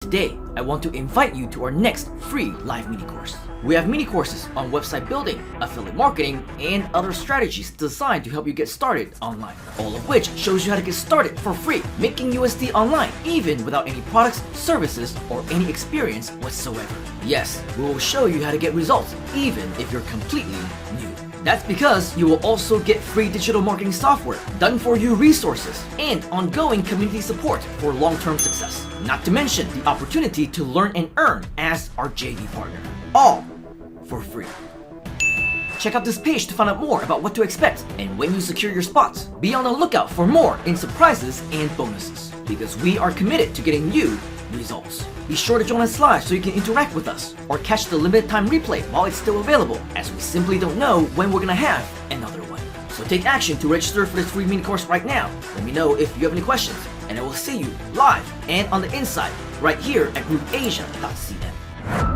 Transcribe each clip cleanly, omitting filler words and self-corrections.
Today, I want to invite you to our next free live mini course. We have mini courses on website building, affiliate marketing, and other strategies designed to help you get started online. All of which shows you how to get started for free, making USD online, even without any products, services, or any experience whatsoever. Yes, we will show you how to get results, even if you're completely new. That's because you will also get free digital marketing software, done for you resources, and ongoing community support for long-term success. Not to mention the opportunity to learn and earn as our JV partner. All for free. Check out this page to find out more about what to expect and when you secure your spots. Be on the lookout for more in surprises and bonuses, because we are committed to getting you results. Be sure to join us live so you can interact with us, or catch the limited time replay while it's still available, as we simply don't know when we're gonna have another one. So take action to register for this free mini course right now. Let me know if you have any questions, and I will see you live and on the inside right here at groupasia.cn.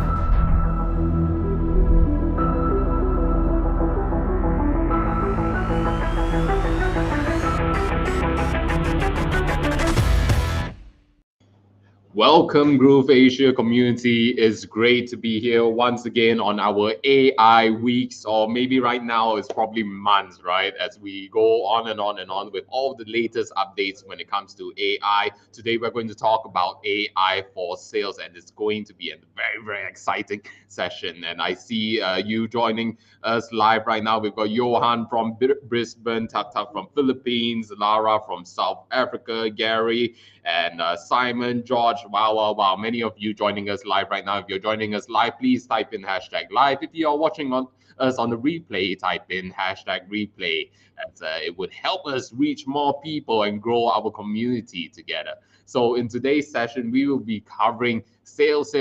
Welcome, Groove Asia community. It's great to be here once again on our AI weeks, or maybe right now it's probably months, right? As we go on and on and on with all the latest updates when it comes to AI. Today, we're going to talk about AI for sales, and it's going to be a very, very exciting session. And I see you joining us live right now. We've got Johan from Brisbane, Tata from Philippines, Lara from South Africa, Gary, and Simon, George. Wow. Many of you joining us live right now. If you're joining us live, please type in hashtag live. If you're watching us on the replay, type in hashtag replay. As, it would help us reach more people and grow our community together. So in today's session, we will be covering sales,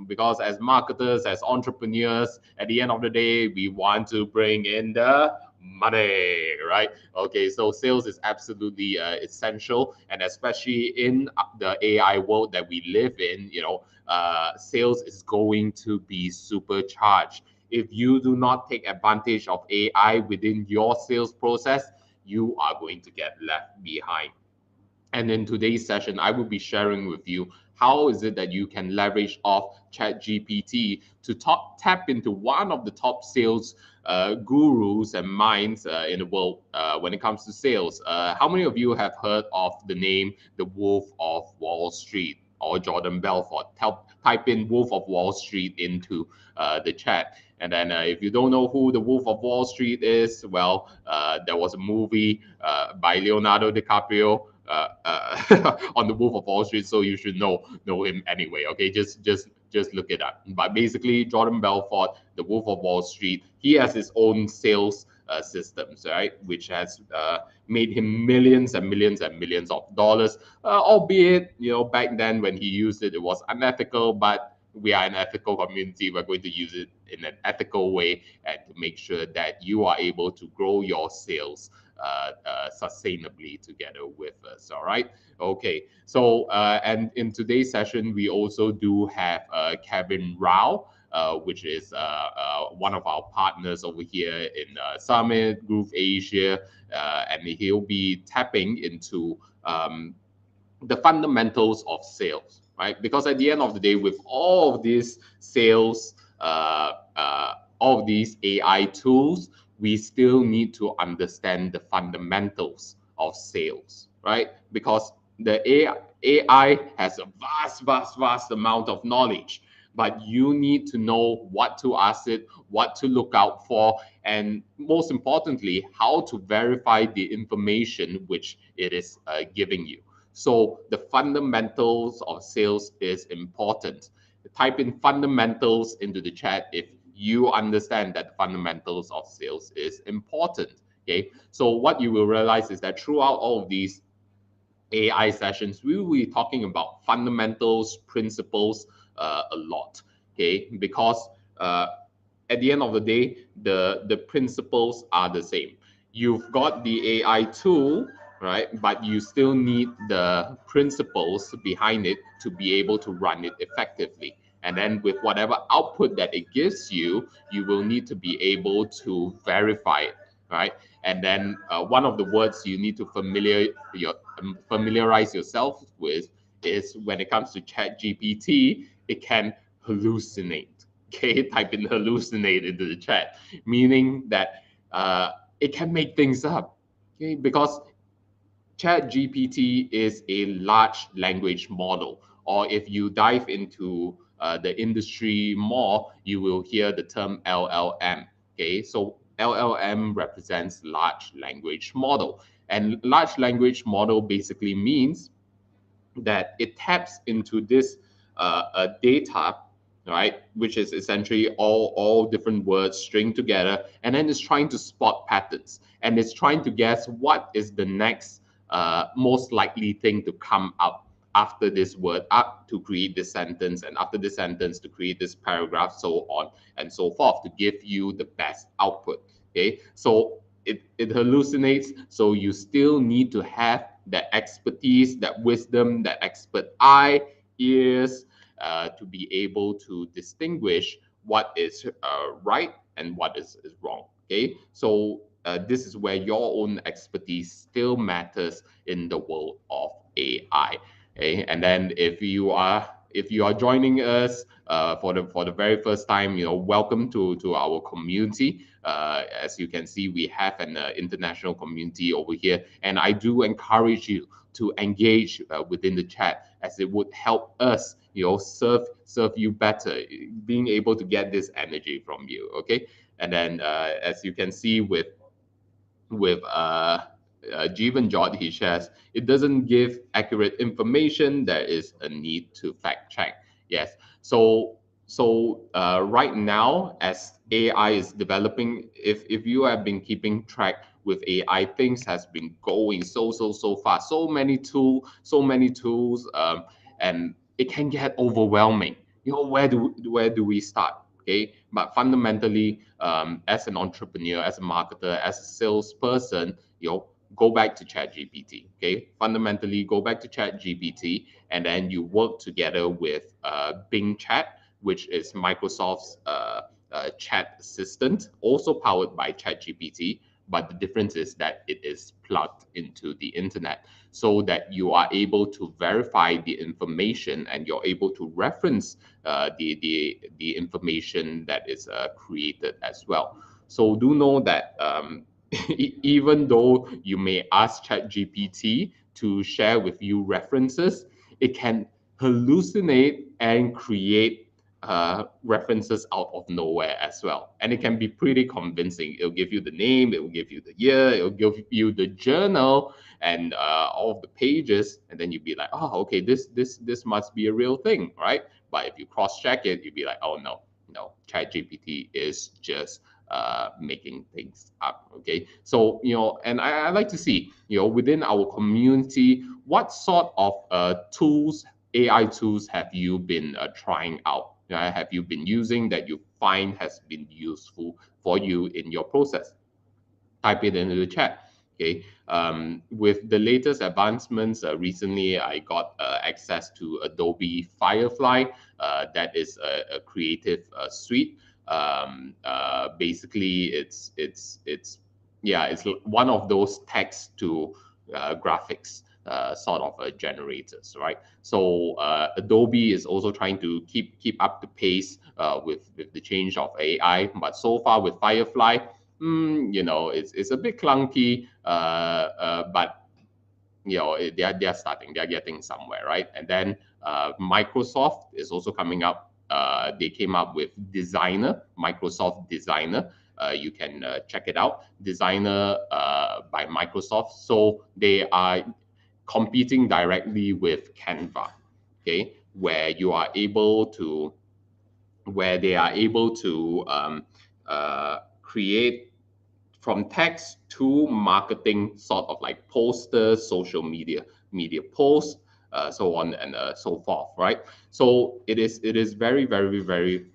because as marketers, as entrepreneurs, at the end of the day, we want to bring in the money, right? Okay, so sales is absolutely essential, and especially in the AI world that we live in, sales is going to be supercharged. If you do not take advantage of AI within your sales process, you are going to get left behind. And in today's session, I will be sharing with you how is it that you can leverage off ChatGPT to tap into one of the top sales gurus and minds in the world when it comes to sales. How many of you have heard of the name the Wolf of Wall Street or Jordan Belfort? Type in Wolf of Wall Street into the chat. And then if you don't know who the Wolf of Wall Street is, well, there was a movie by Leonardo DiCaprio on the Wolf of Wall Street, so you should know him anyway. Okay, just look it up. But basically, Jordan Belfort, the Wolf of Wall Street, he has his own sales systems, right, which has made him millions and millions and millions of dollars. Albeit, back then when he used it, it was unethical, but we are an ethical community. We're going to use it in an ethical way and to make sure that you are able to grow your sales sustainably together with us. All right. Okay. So, and in today's session, we also do have Kevin Rao, which is one of our partners over here in Summit, Groove Asia, and he'll be tapping into the fundamentals of sales, right? Because at the end of the day, with all of these sales, all of these AI tools, we still need to understand the fundamentals of sales, right? Because the AI has a vast amount of knowledge, but you need to know what to ask it, what to look out for, and most importantly, how to verify the information which it is giving you. So the fundamentals of sales is important. Type in fundamentals into the chat if you understand that fundamentals of sales is important. Okay. So what you will realize is that throughout all of these AI sessions, we will be talking about fundamentals, principles a lot. Okay. Because at the end of the day, the principles are the same. You've got the AI tool, right? But you still need the principles behind it to be able to run it effectively. And then with whatever output that it gives you, you will need to be able to verify it, right? And then one of the words you need to familiarize yourself with is when it comes to ChatGPT, it can hallucinate. Okay, type in hallucinate into the chat, meaning that it can make things up. Okay, because ChatGPT is a large language model, or if you dive into the industry more, you will hear the term LLM. Okay, so LLM represents large language model, and large language model basically means that it taps into this data, right, which is essentially all different words stringed together, and then it's trying to spot patterns, and it's trying to guess what is the next most likely thing to come up after this word up to create this sentence, and after this sentence to create this paragraph, so on and so forth, to give you the best output. Okay, so it hallucinates, so you still need to have that expertise, that wisdom, that expert eye, ears, to be able to distinguish what is right and what is wrong. Okay, so this is where your own expertise still matters in the world of AI. Okay, and then if you are joining us for the very first time, welcome to our community. As you can see, we have an international community over here, and I do encourage you to engage within the chat, as it would help us, serve you better, being able to get this energy from you. Okay, and then as you can see with Jeevan Jot, he shares, it doesn't give accurate information. There is a need to fact check. Yes. So right now, as AI is developing, if you have been keeping track with AI, things has been going so fast. So many tools, and it can get overwhelming. Where do we start? Okay, but fundamentally, as an entrepreneur, as a marketer, as a salesperson, go back to ChatGPT. Okay, fundamentally, go back to ChatGPT, and then you work together with Bing Chat, which is Microsoft's chat assistant, also powered by ChatGPT. But the difference is that it is plugged into the internet, so that you are able to verify the information, and you're able to reference the information that is created as well. So do know that even though you may ask ChatGPT to share with you references, it can hallucinate and create references out of nowhere as well. And it can be pretty convincing. It'll give you the name, it will give you the year, it'll give you the journal, and all of the pages, and then you'd be like, oh, okay, this must be a real thing, right? But if you cross-check it, you'd be like, oh no, ChatGPT is just making things up. Okay, so and I like to see, within our community, what sort of tools, AI tools, have you been trying out? Have you been using that you find has been useful for you in your process? Type it into the chat. Okay. With the latest advancements, recently I got access to Adobe Firefly. That is a creative suite. Basically, it's one of those text to graphics sort of generators, right? So Adobe is also trying to keep up the pace with the change of AI. But so far with Firefly, it's a bit clunky, but they're starting, they're getting somewhere, right? And then Microsoft is also coming up. They came up with Designer, Microsoft Designer. You can check it out, Designer by Microsoft. So they are competing directly with Canva, okay, where they are able to create from text to marketing, sort of like posters, social media posts, so on and so forth, right? So it is very, very, very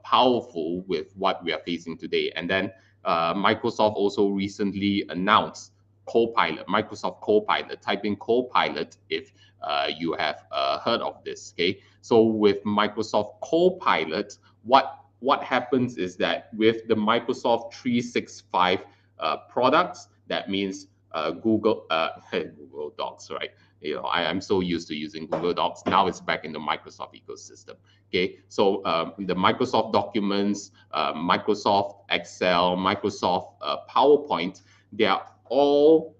powerful with what we are facing today. And then Microsoft also recently announced Copilot, Microsoft Copilot. Type in Copilot if you have heard of this. Okay, so with Microsoft Copilot, what happens is that with the Microsoft 365 products, that means Google Docs, right? I'm so used to using Google Docs. Now it's back in the Microsoft ecosystem. Okay, so the Microsoft Documents, Microsoft Excel, Microsoft PowerPoint, they are all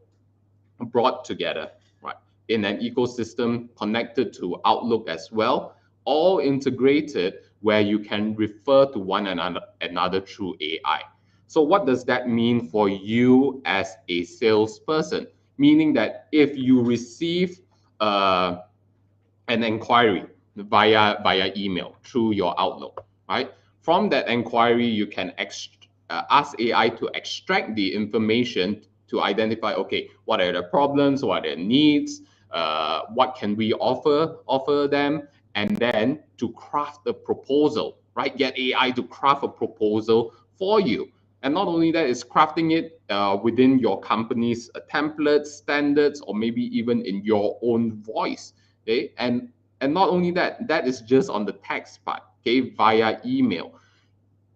brought together, right, in an ecosystem connected to Outlook as well, all integrated where you can refer to one another through AI. So what does that mean for you as a salesperson? Meaning that if you receive uh, an inquiry via email through your Outlook, right? From that inquiry, you can ask AI to extract the information to identify, okay, what are the problems, what are the needs, what can we offer them, and then to craft a proposal, right? Get AI to craft a proposal for you. And not only that, it's crafting it within your company's templates, standards, or maybe even in your own voice. Okay, and not only that, that is just on the text part. Okay, via email.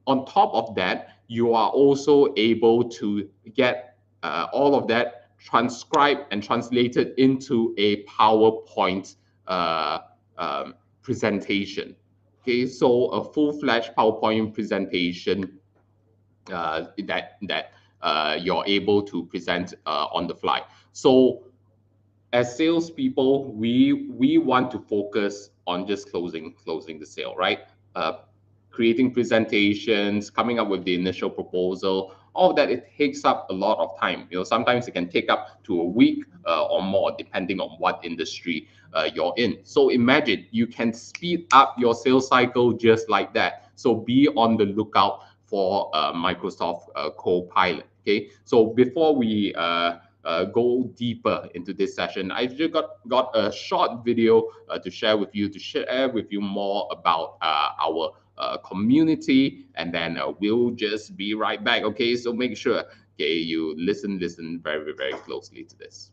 On top of that, you are also able to get all of that transcribed and translated into a PowerPoint uh, presentation. Okay, so a full-fledged PowerPoint presentation that you're able to present on the fly. So as salespeople, we want to focus on just closing the sale, right? Uh, Creating presentations, coming up with the initial proposal, all of that, it takes up a lot of time. Sometimes it can take up to a week or more, depending on what industry you're in. So imagine you can speed up your sales cycle just like that. So be on the lookout for Microsoft Copilot. Okay, so before we go deeper into this session, I just got a short video to share with you more about our community, and then we'll just be right back. Okay, so make sure, okay, you listen very, very closely to this.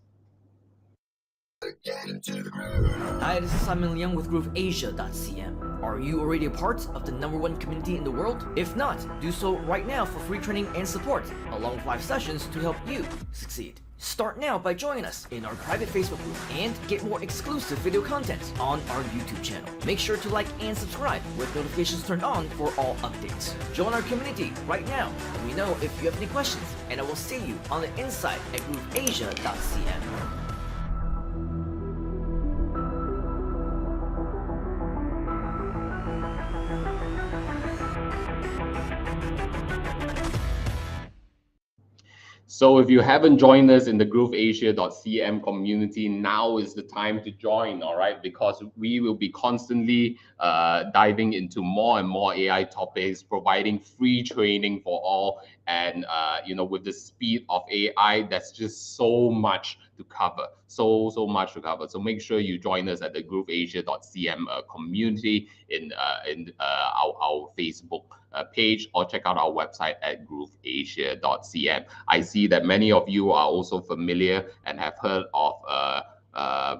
Hi, this is Simon Liang with GrooveAsia.cm. Are you already a part of the #1 community in the world? If not, do so right now for free training and support, along with live sessions to help you succeed. Start now by joining us in our private Facebook group and get more exclusive video content on our YouTube channel. Make sure to like and subscribe with notifications turned on for all updates. Join our community right now. Let me know if you have any questions, and I will see you on the inside at GrooveAsia.cm. So if you haven't joined us in the GrooveAsia.cm community, now is the time to join, all right? Because we will be constantly diving into more and more AI topics, providing free training for all. And, with the speed of AI, that's just so much to cover, so much to cover. So make sure you join us at the GrooveAsia.cm community in our Facebook page, or check out our website at grooveasia.cm. I see that many of you are also familiar and have heard of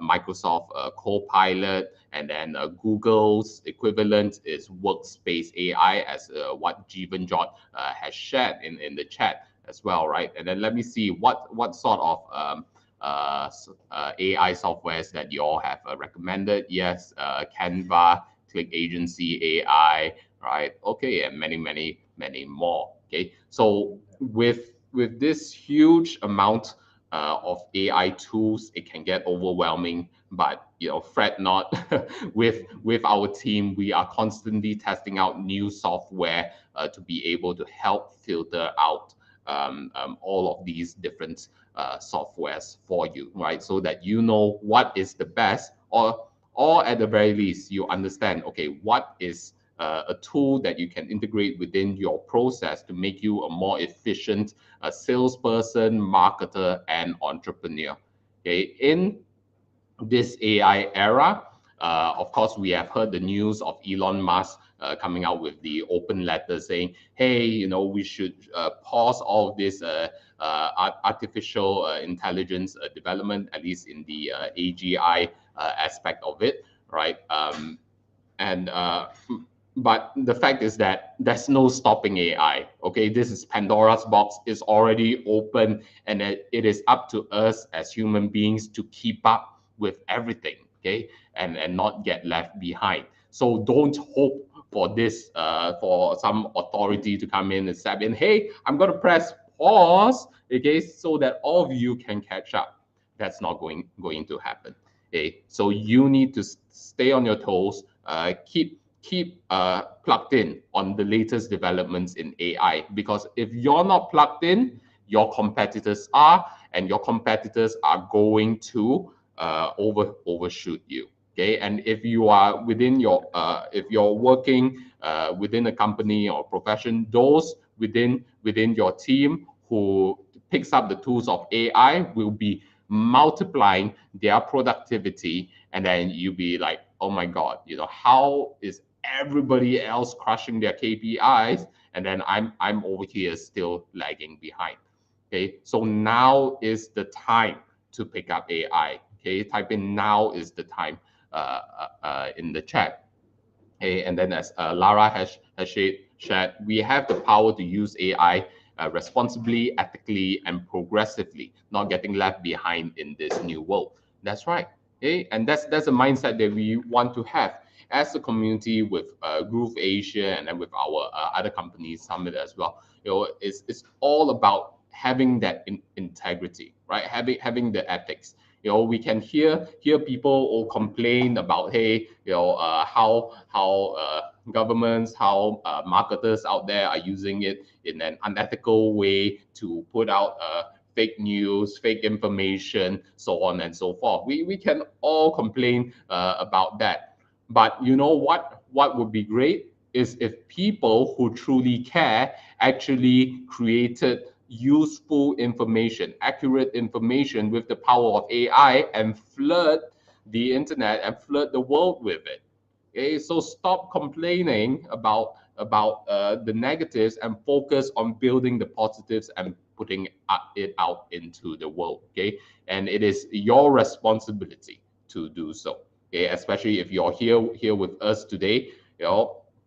Microsoft Copilot, and then Google's equivalent is Workspace AI, as what Jeevan Jot has shared in the chat as well, right? And then let me see what sort of AI softwares that you all have recommended. Yes, Canva, Click Agency AI, right? Okay, and many more. Okay, so with this huge amount of AI tools, it can get overwhelming. But fret not. with our team, we are constantly testing out new software to be able to help filter out all of these different softwares for you, right? So that you know what is the best, or at the very least, you understand, okay, what is a tool that you can integrate within your process to make you a more efficient salesperson, marketer, and entrepreneur. Okay, in this AI era, of course, we have heard the news of Elon Musk coming out with the open letter saying, hey, we should pause all of this artificial intelligence development, at least in the AGI aspect of it, right? And but the fact is that there's no stopping AI. Okay, this is Pandora's box. It's already open, and it is up to us as human beings to keep up with everything. Okay, and not get left behind. So don't hope for this, for some authority to come in and step in. Hey, I'm gonna press pause. Okay, so that all of you can catch up. That's not going to happen. Okay, so you need to stay on your toes. Keep plugged in on the latest developments in AI, because if you're not plugged in, your competitors are, and your competitors are going to overshoot you. Okay, and if you are within your if you're working within a company or profession, those within your team who picks up the tools of AI will be multiplying their productivity, and then you be like, oh my god, how is everybody else crushing their KPIs, and then I'm over here still lagging behind. Okay, so now is the time to pick up AI. Okay, type in now is the time in the chat. Okay, and then as Lara has shared, we have the power to use AI responsibly, ethically, and progressively, not getting left behind in this new world. That's right. Okay, and that's a mindset that we want to have as a community with Groove Asia, and then with our other companies, Summit as well. It's all about having that integrity, right? Having the ethics. We can hear people all complain about, hey, how governments, how marketers out there are using it in an unethical way to put out fake news, fake information, so on and so forth. We can all complain about that, but you know what would be great is if people who truly care actually created useful information, accurate information with the power of AI, and flood the internet and flood the world with it. Okay, so stop complaining about the negatives and focus on building the positives and putting it out into the world. Okay, and it is your responsibility to do so. Okay, especially if you're here with us today.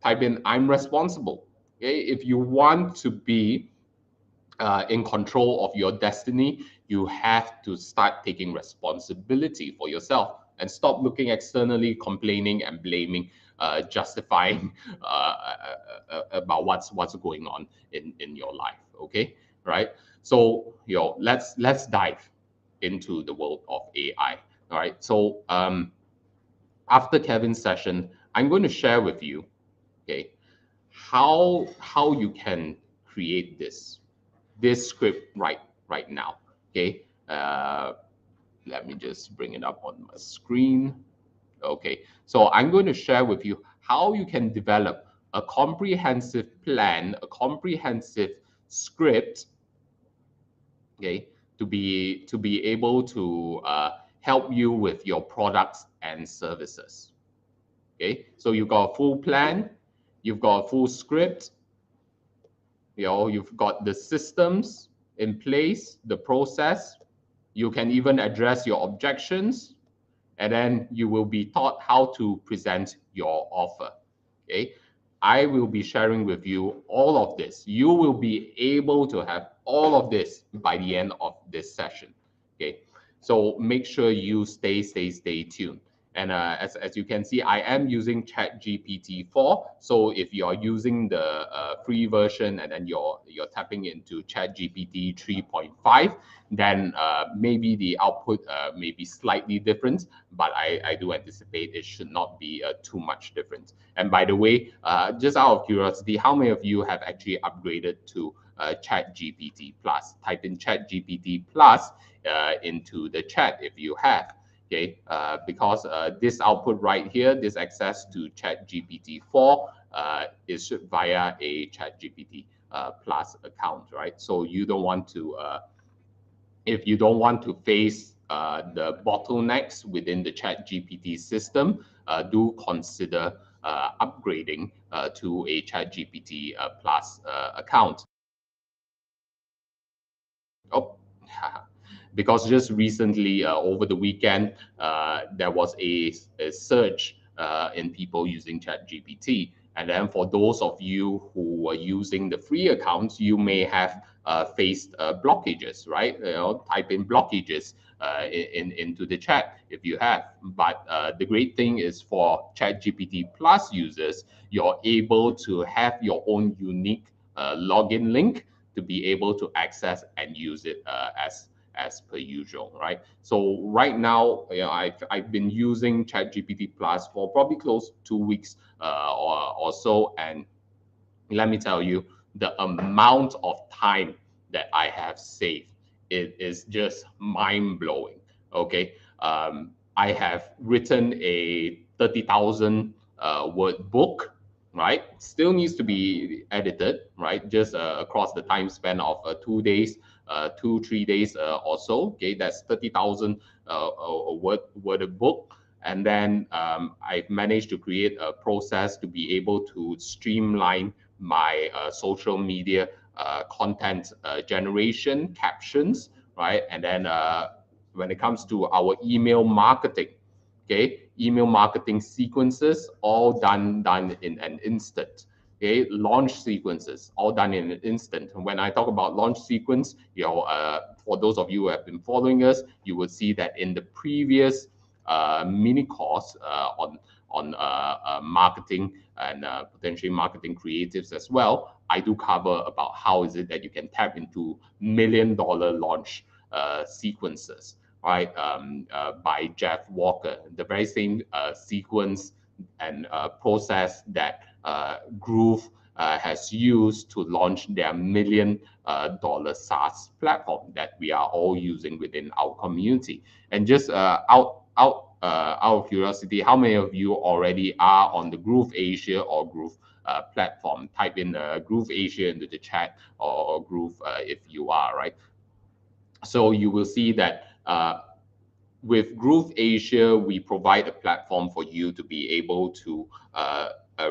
Type in I'm responsible. Okay, if you want to be in control of your destiny, you have to start taking responsibility for yourself and stop looking externally, complaining and blaming, justifying about what's going on in your life. Okay, right? So let's dive into the world of AI. All right. So after Kevin's session, I'm going to share with you, okay, how you can create this script right now. Okay, let me just bring it up on my screen. Okay, so I'm going to share with you how you can develop a comprehensive plan, a comprehensive script, okay, to be able to help you with your products and services. Okay, so you've got a full plan, you've got a full script, you've got the systems in place, the process. You can even address your objections, and then you will be taught how to present your offer. Okay, I will be sharing with you all of this. You will be able to have all of this by the end of this session. Okay, so make sure you stay tuned. And as you can see, I am using ChatGPT 4. So if you are using the free version, and then you're tapping into ChatGPT 3.5, then maybe the output may be slightly different, but I do anticipate it should not be too much different. And by the way, just out of curiosity, how many of you have actually upgraded to ChatGPT Plus? Type in ChatGPT Plus into the chat if you have. Okay, because this output right here, this access to ChatGPT 4 is via a ChatGPT Plus account, right? So you don't want to, if you don't want to face the bottlenecks within the ChatGPT system, do consider upgrading to a ChatGPT Plus account. Oh, because just recently over the weekend there was a surge in people using ChatGPT. And then for those of you who are using the free accounts, you may have faced blockages, right? Type in blockages into the chat if you have. But the great thing is for ChatGPT Plus users, you're able to have your own unique login link to be able to access and use it as per usual, right? So right now, I've been using ChatGPT Plus for probably close to 2 weeks or so, and let me tell you, the amount of time that I have saved, it is just mind blowing. Okay, I have written a 30,000 word book, right? Still needs to be edited, right? Just across the time span of 2 days, 3 days or so. Okay, that's 30,000 word book. And then I've managed to create a process to be able to streamline my social media content generation captions, right? And then when it comes to our email marketing, okay, email marketing sequences, all done in an instant. Okay, launch sequences, all done in an instant. And when I talk about launch sequence, for those of you who have been following us, you will see that in the previous mini course on marketing and potentially marketing creatives as well, I do cover about how is it that you can tap into $1 million launch sequences, right? By Jeff Walker, the very same sequence and process that Groove has used to launch their $1 million SaaS platform that we are all using within our community. And just out of curiosity, how many of you already are on the Groove Asia or Groove platform? Type in Groove Asia into the chat, or Groove if you are, right? So you will see that with Groove Asia, we provide a platform for you to be able to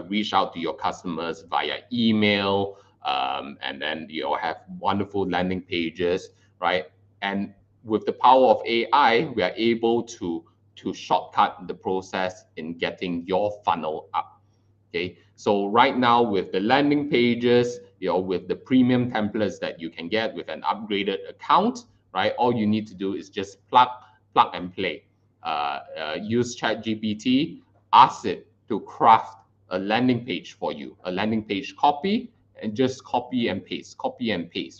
reach out to your customers via email, and then have wonderful landing pages, right? And with the power of AI, we are able to shortcut the process in getting your funnel up. Okay, so right now with the landing pages, with the premium templates that you can get with an upgraded account, right? All you need to do is just plug and play. Use ChatGPT, ask it to craft a landing page for you, a landing page copy, and just copy and paste,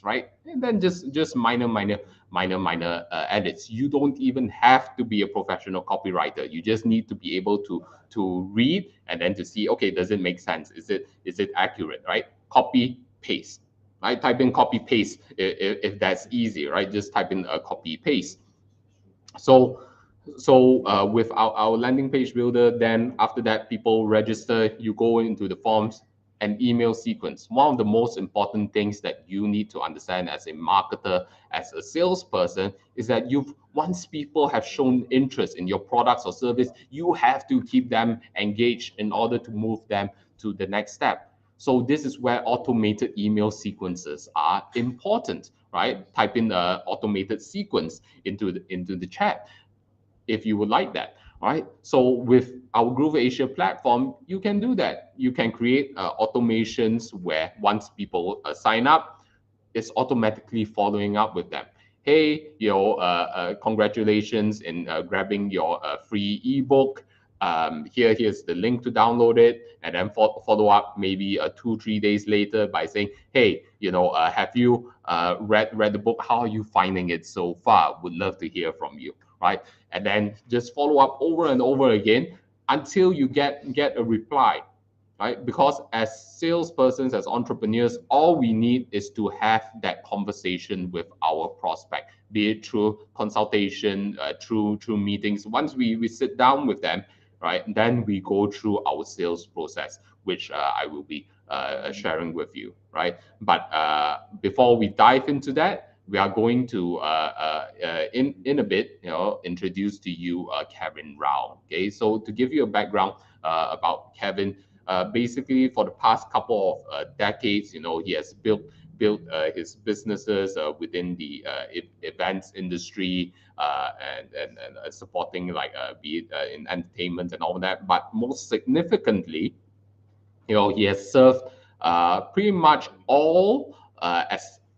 right? And then just minor edits. You don't even have to be a professional copywriter. You just need to be able to read and then to see, okay, does it make sense? Is it accurate, right? Copy paste, right? Type in copy paste if that's easy, right? Just type in a copy paste. So with our landing page builder, then after that, people register, you go into the forms and email sequence. One of the most important things that you need to understand as a marketer, as a salesperson, is that once people have shown interest in your products or service, you have to keep them engaged in order to move them to the next step. So this is where automated email sequences are important, right? Type in the automated sequence into the chat if you would like that, right? So with our Groove Asia platform, you can do that. You can create automations where once people sign up, it's automatically following up with them. Hey, congratulations in grabbing your free ebook. Here's the link to download it, and then follow up maybe 2-3 days later by saying, hey, have you read the book? How are you finding it so far? Would love to hear from you, right? And then just follow up over and over again until you get a reply, right? Because as salespersons, as entrepreneurs, all we need is to have that conversation with our prospect, be it through consultation, through meetings. Once we sit down with them, right, then we go through our sales process, which I will be sharing with you, right? But before we dive into that, we are going to in a bit, introduce to you Kevin Rao. Okay, so to give you a background about Kevin, basically for the past couple of decades, he has built build his businesses within the events industry and supporting like be it in entertainment and all that. But most significantly, he has served pretty much all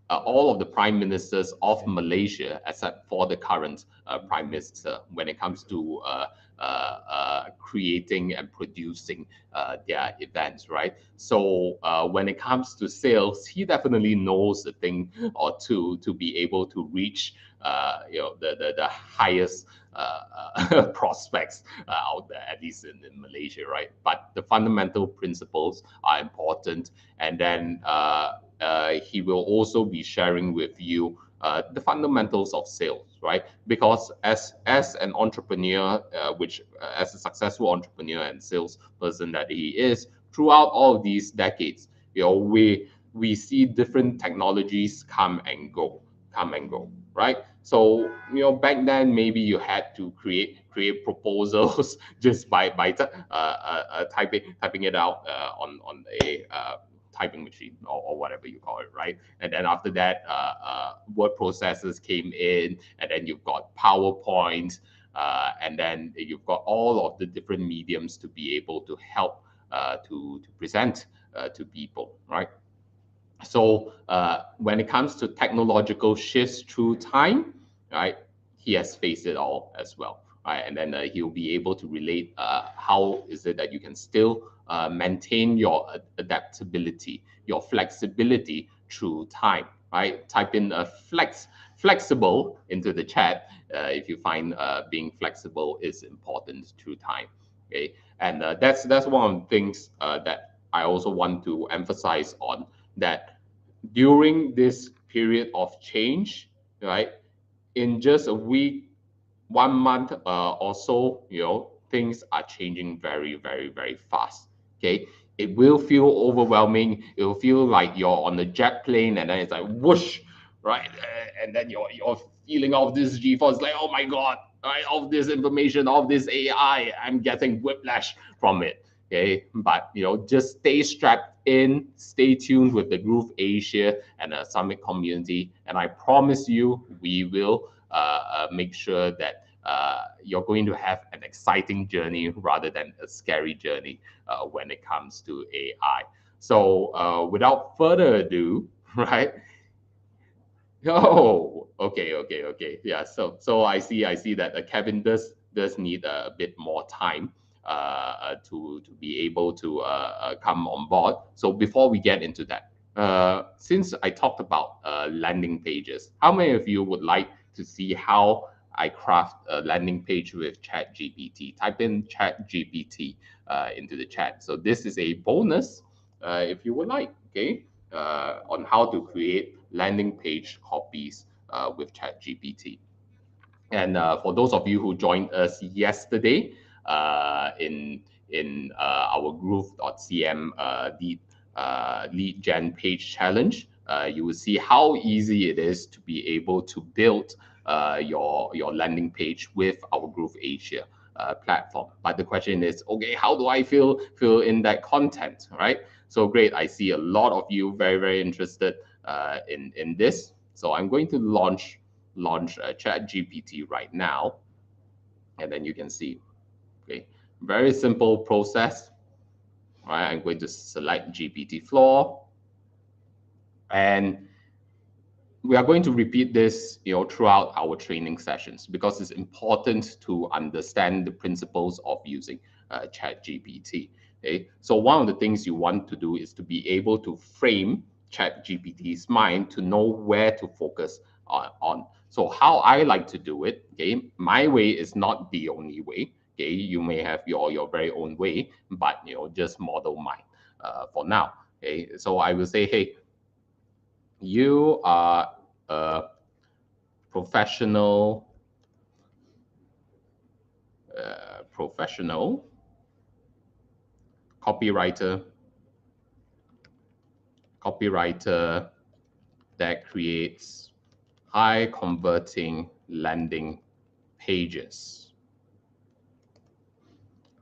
of the prime ministers of Malaysia, except for the current prime minister, when it comes to creating and producing their events, right? So when it comes to sales, he definitely knows a thing or two to be able to reach the highest prospects out there, at least in Malaysia, right? But the fundamental principles are important. And then he will also be sharing with you the fundamentals of sales, right? Because as an entrepreneur, as a successful entrepreneur and salesperson that he is, throughout all of these decades, we see different technologies come and go, right? So back then maybe you had to create proposals just by typing it out on a typing machine or whatever you call it, right? And then after that, word processors came in, and then you've got PowerPoint, and then you've got all of the different mediums to be able to help to present to people, right? So when it comes to technological shifts through time, right, he has faced it all as well, right? And then he'll be able to relate how is it that you can still maintain your adaptability, your flexibility through time, right? Type in flexible into the chat if you find being flexible is important through time. Okay, and that's one of the things that I also want to emphasize on, that during this period of change, right, in just a week, 1 month or so, things are changing very, very, very fast. Okay, it will feel overwhelming. It will feel like you're on a jet plane, and then it's like whoosh, right? And then you're feeling of this G-force, like, oh my god, right? All this information, all this AI, I'm getting whiplash from it. Okay, but just stay strapped in, stay tuned with the Groove Asia and the Summit community, and I promise you, we will make sure that you're going to have an exciting journey rather than a scary journey when it comes to AI. So without further ado, right? Oh, okay. Yeah. So I see that Kevin does need a bit more time to be able to come on board. So before we get into that, since I talked about landing pages, how many of you would like to see how I craft a landing page with ChatGPT? Type in ChatGPT into the chat. So this is a bonus if you would like. Okay, on how to create landing page copies with ChatGPT. And for those of you who joined us yesterday in our Groove.cm lead gen page challenge, you will see how easy it is to be able to build your landing page with our Groove Asia platform. But the question is, okay, how do I fill in that content, right? So great, I see a lot of you very, very interested in this. So I'm going to launch ChatGPT right now, and then you can see, okay, very simple process. All right, I'm going to select GPT floor, and we are going to repeat this, throughout our training sessions, because it's important to understand the principles of using ChatGPT. Okay, so one of the things you want to do is to be able to frame ChatGPT's mind to know where to focus on. So how I like to do it, okay, my way is not the only way. Okay, you may have your very own way, but just model mine for now. Okay, so I will say, hey, you are a professional copywriter that creates high converting landing pages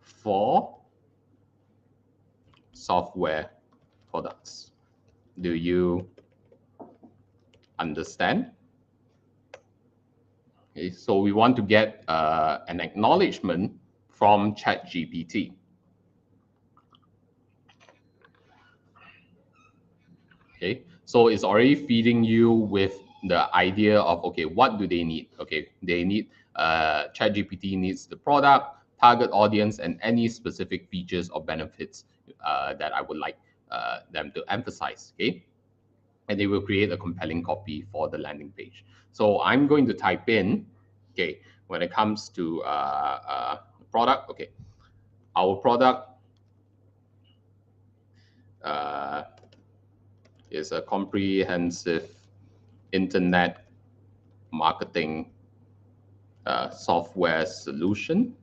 for software products. Do you understand. Okay, so we want to get an acknowledgement from ChatGPT. Okay, so it's already feeding you with the idea of, okay, what do they need? Okay, they need ChatGPT needs the product, target audience, and any specific features or benefits that I would like them to emphasize. Okay, and they will create a compelling copy for the landing page. So I'm going to type in, okay, when it comes to product, okay, our product is a comprehensive internet marketing software solution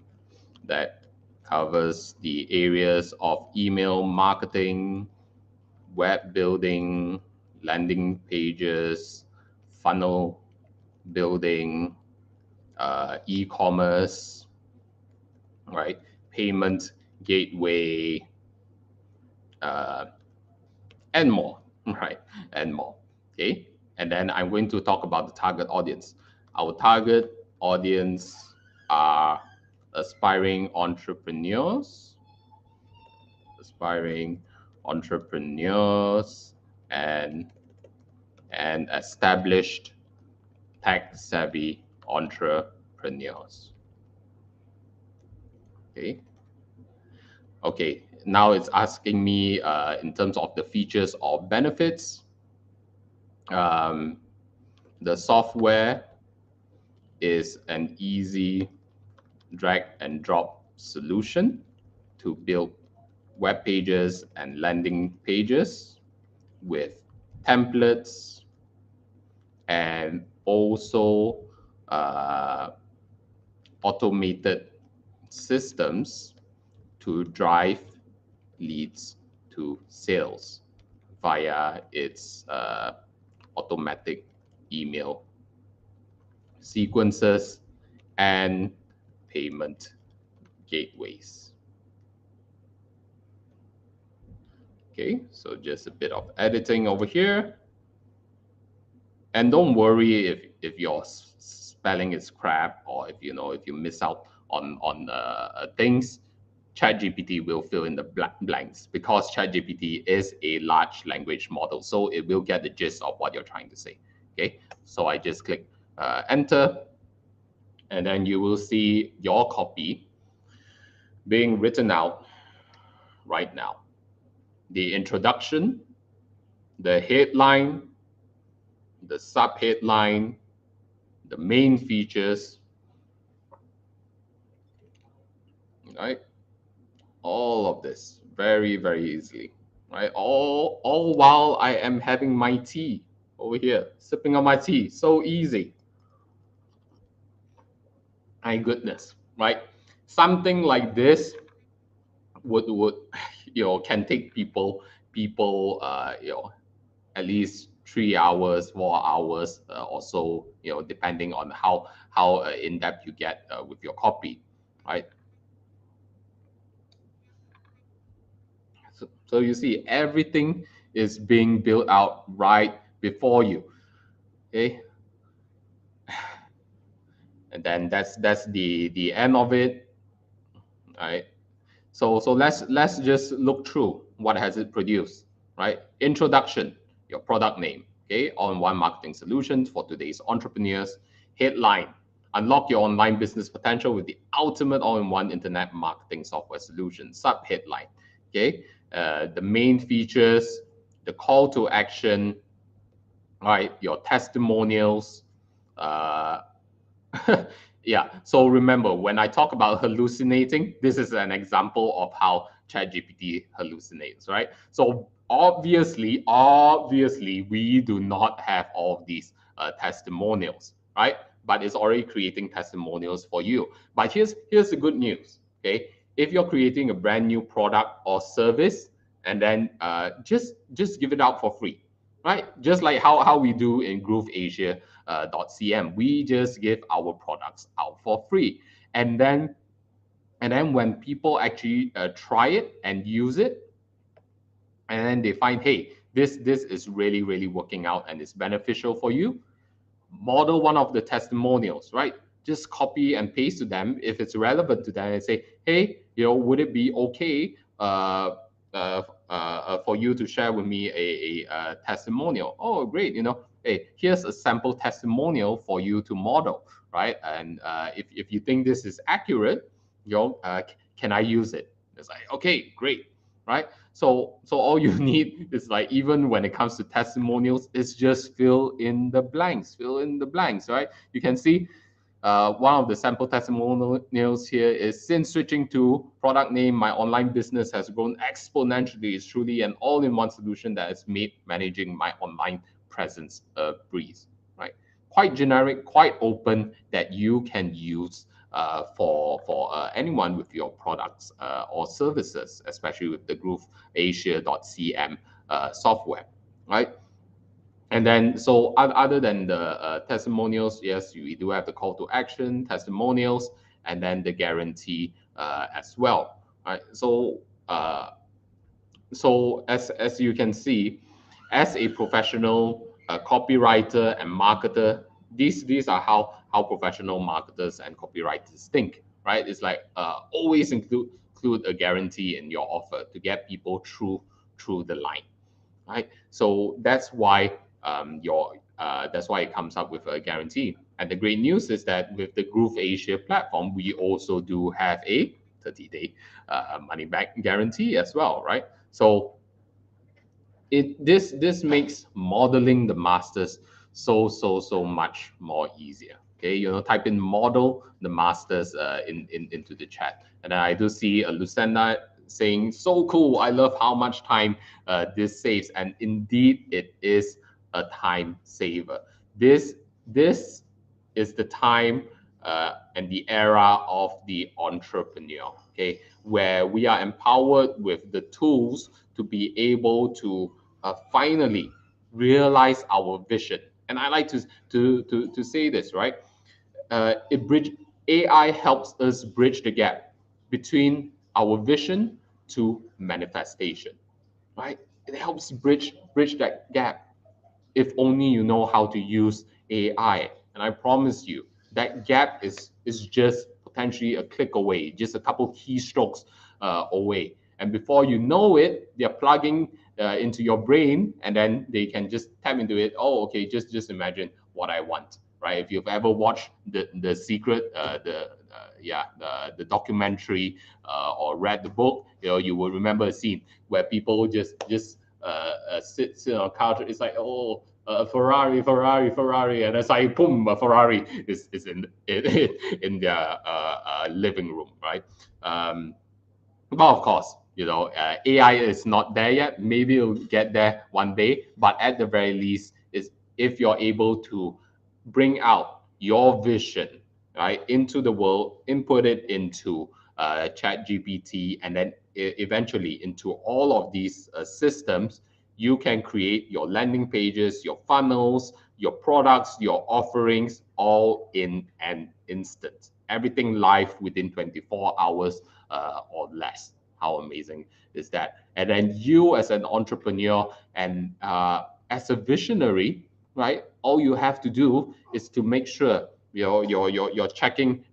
that covers the areas of email marketing, web building, landing pages, funnel building, e-commerce, right? Payment gateway, and more, right? And more. Okay. And then I'm going to talk about the target audience. Our target audience are aspiring entrepreneurs, and established tech savvy entrepreneurs. Okay. Okay, now it's asking me in terms of the features or benefits. The software is an easy drag and drop solution to build web pages and landing pages with templates, and also automated systems to drive leads to sales via its automatic email sequences and payment gateways. Okay, so just a bit of editing over here. And don't worry if your spelling is crap, or if you miss out on things. ChatGPT will fill in the blanks, because ChatGPT is a large language model, so it will get the gist of what you're trying to say. Okay, so I just click enter, and then you will see your copy being written out right now. The introduction, the headline, the subheadline, the main features, right? All of this very, very easily, right? All while I am having my tea over here, sipping on my tea. So easy. My goodness, right? Something like this would can take people at least 3 hours, 4 hours or so, depending on how in depth you get with your copy, right? So you see, everything is being built out right before you. Okay, and then that's the end of it, right? So let's just look through what has it produced, right? Introduction, your product name, okay? All-in-one marketing solutions for today's entrepreneurs. Headline, unlock your online business potential with the ultimate all-in-one internet marketing software solution. Sub-headline, okay? The main features, the call to action, right? Your testimonials. Yeah, so remember, when I talk about hallucinating, this is an example of how ChatGPT hallucinates, right? So obviously, we do not have all of these testimonials, right? But it's already creating testimonials for you. But here's the good news, okay? If you're creating a brand new product or service, and then just give it out for free, right? Just like how we do in GrooveAsia.cm, we just give our products out for free, and then when people actually try it and use it, and then they find, hey, this is really, really working out and it's beneficial for you, model one of the testimonials, right? Just copy and paste to them if it's relevant to them and say, hey, would it be okay for you to share with me a testimonial? Oh, great. Hey, here's a sample testimonial for you to model, right? And if you think this is accurate, can I use it? It's like, okay, great, right? So all you need is, like, even when it comes to testimonials, is just fill in the blanks, right? You can see one of the sample testimonials here is, since switching to product name, my online business has grown exponentially. It's truly an all-in-one solution that has made managing my online presence a breeze, right? Quite generic, quite open, that you can use for anyone with your products or services, especially with the GrooveAsia.cm software, right? And then, so other than the testimonials, yes, we do have the call to action, testimonials, and then the guarantee as well, right? So as you can see, as a professional copywriter and marketer, these are how professional marketers and copywriters think, right? It's like always include a guarantee in your offer to get people through the line, right? So that's why it comes up with a guarantee. And the great news is that with the GrooveAsia platform, we also do have a 30-day money back guarantee as well, right? So this makes modeling the masters so much more easier. Okay, type in model the masters into the chat, and then I do see Lucinda saying, so cool, I love how much time this saves. And indeed it is a time saver. This is the time and the era of the entrepreneur, okay, where we are empowered with the tools to be able to finally realize our vision. And I like to say this, right? AI helps us bridge the gap between our vision to manifestation, right? It helps bridge that gap if only you know how to use AI. And I promise you, that gap is just potentially a click away, just a couple keystrokes away. And before you know it, they're plugging into your brain, and then they can just tap into it. Oh, okay, just imagine what I want, right? If you've ever watched the Secret, the documentary, or read the book, you will remember a scene where people just sit on a couch. It's like, oh, Ferrari, and it's like, boom, a Ferrari is in their living room, right? But of course, AI is not there yet. Maybe it'll get there one day, but at the very least, is if you're able to bring out your vision, right, into the world, input it into ChatGPT, and then eventually into all of these systems, you can create your landing pages, your funnels, your products, your offerings, all in an instant. Everything live within 24 hours or less. How amazing is that? And then you, as an entrepreneur and as a visionary, right? All you have to do is to make sure you're checking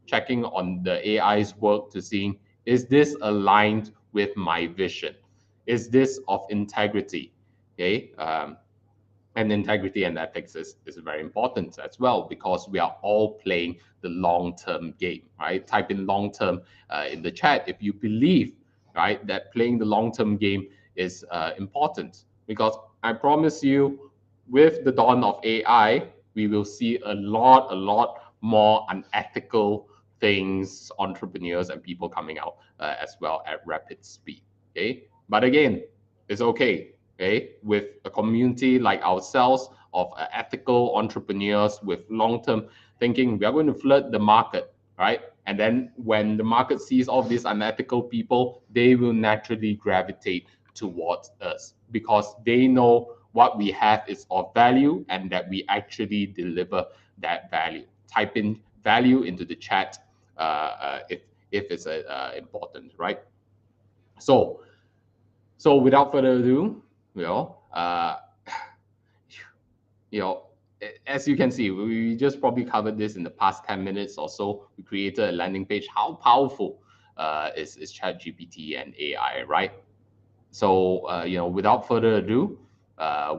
on the AI's work to see, is this aligned with my vision? Is this of integrity? Okay. And integrity and ethics is very important as well, because we are all playing the long-term game, right? Type in long-term in the chat if you believe, right, that playing the long-term game is important, because I promise you, with the dawn of AI, we will see a lot more unethical things, entrepreneurs and people coming out as well at rapid speed. Okay, but again, it's okay. Okay, with a community like ourselves of ethical entrepreneurs with long-term thinking, we are going to flood the market, right? And then when the market sees all these unethical people, they will naturally gravitate towards us, because they know what we have is of value and that we actually deliver that value. Type in value into the chat if it's important, right? So without further ado, Uh, you know, as you can see, we just probably covered this in the past 10 minutes or so. We created a landing page. How powerful is ChatGPT and AI, right? So, without further ado,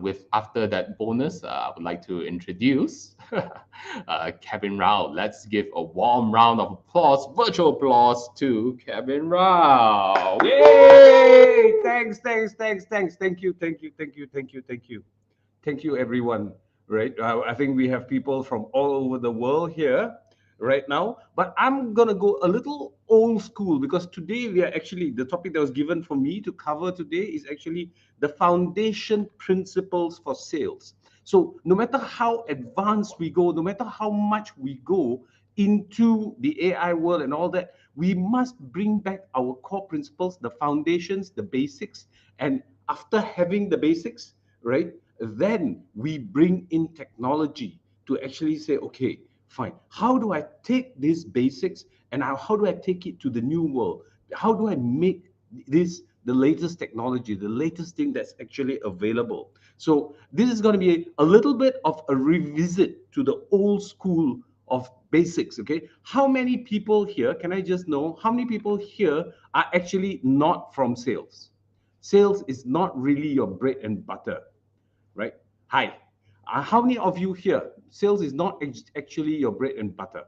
with after that bonus, I would like to introduce Kevin Rao. Let's give a warm round of applause, virtual applause to Kevin Rao. Yay! Thanks. Thank you, everyone. Right? I think we have people from all over the world here right now. But I'm gonna go a little old school because today we are actually the topic that was given for me to cover today is actually the foundation principles for sales. So no matter how advanced we go, no matter how much we go into the AI world and all that, we must bring back our core principles, the foundations, the basics, and after having the basics, right? Then we bring in technology to actually say, okay, fine, how do I take these basics and how do I take it to the new world? How do I make this the latest technology, the latest thing that's actually available? So this is going to be a little bit of a revisit to the old school of basics. Okay, how many people here, can I just know how many people here are actually not from sales? Sales is not really your bread and butter, right? Hi. How many of you here, sales is not actually your bread and butter,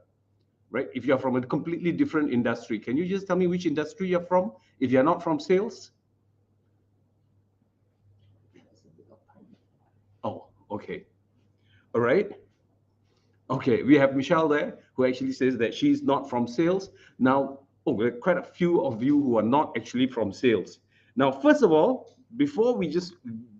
right? If you're from a completely different industry, can you just tell me which industry you're from if you're not from sales? Oh, okay. All right. Okay, we have Michelle there who actually says that she's not from sales. Now, oh, there are quite a few of you who are not actually from sales. Now, first of all, before we just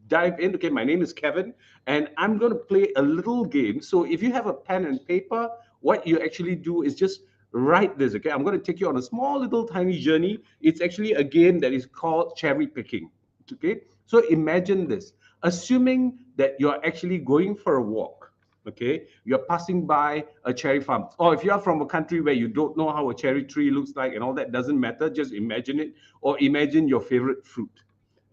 dive in, okay, my name is Kevin, and I'm going to play a little game. So if you have a pen and paper, what you actually do is just write this, okay? I'm going to take you on a small little tiny journey. It's actually a game that is called cherry picking, okay? So imagine this, assuming that you're actually going for a walk, okay, you're passing by a cherry farm, or if you are from a country where you don't know how a cherry tree looks like and all that, doesn't matter, just imagine it, or imagine your favorite fruit.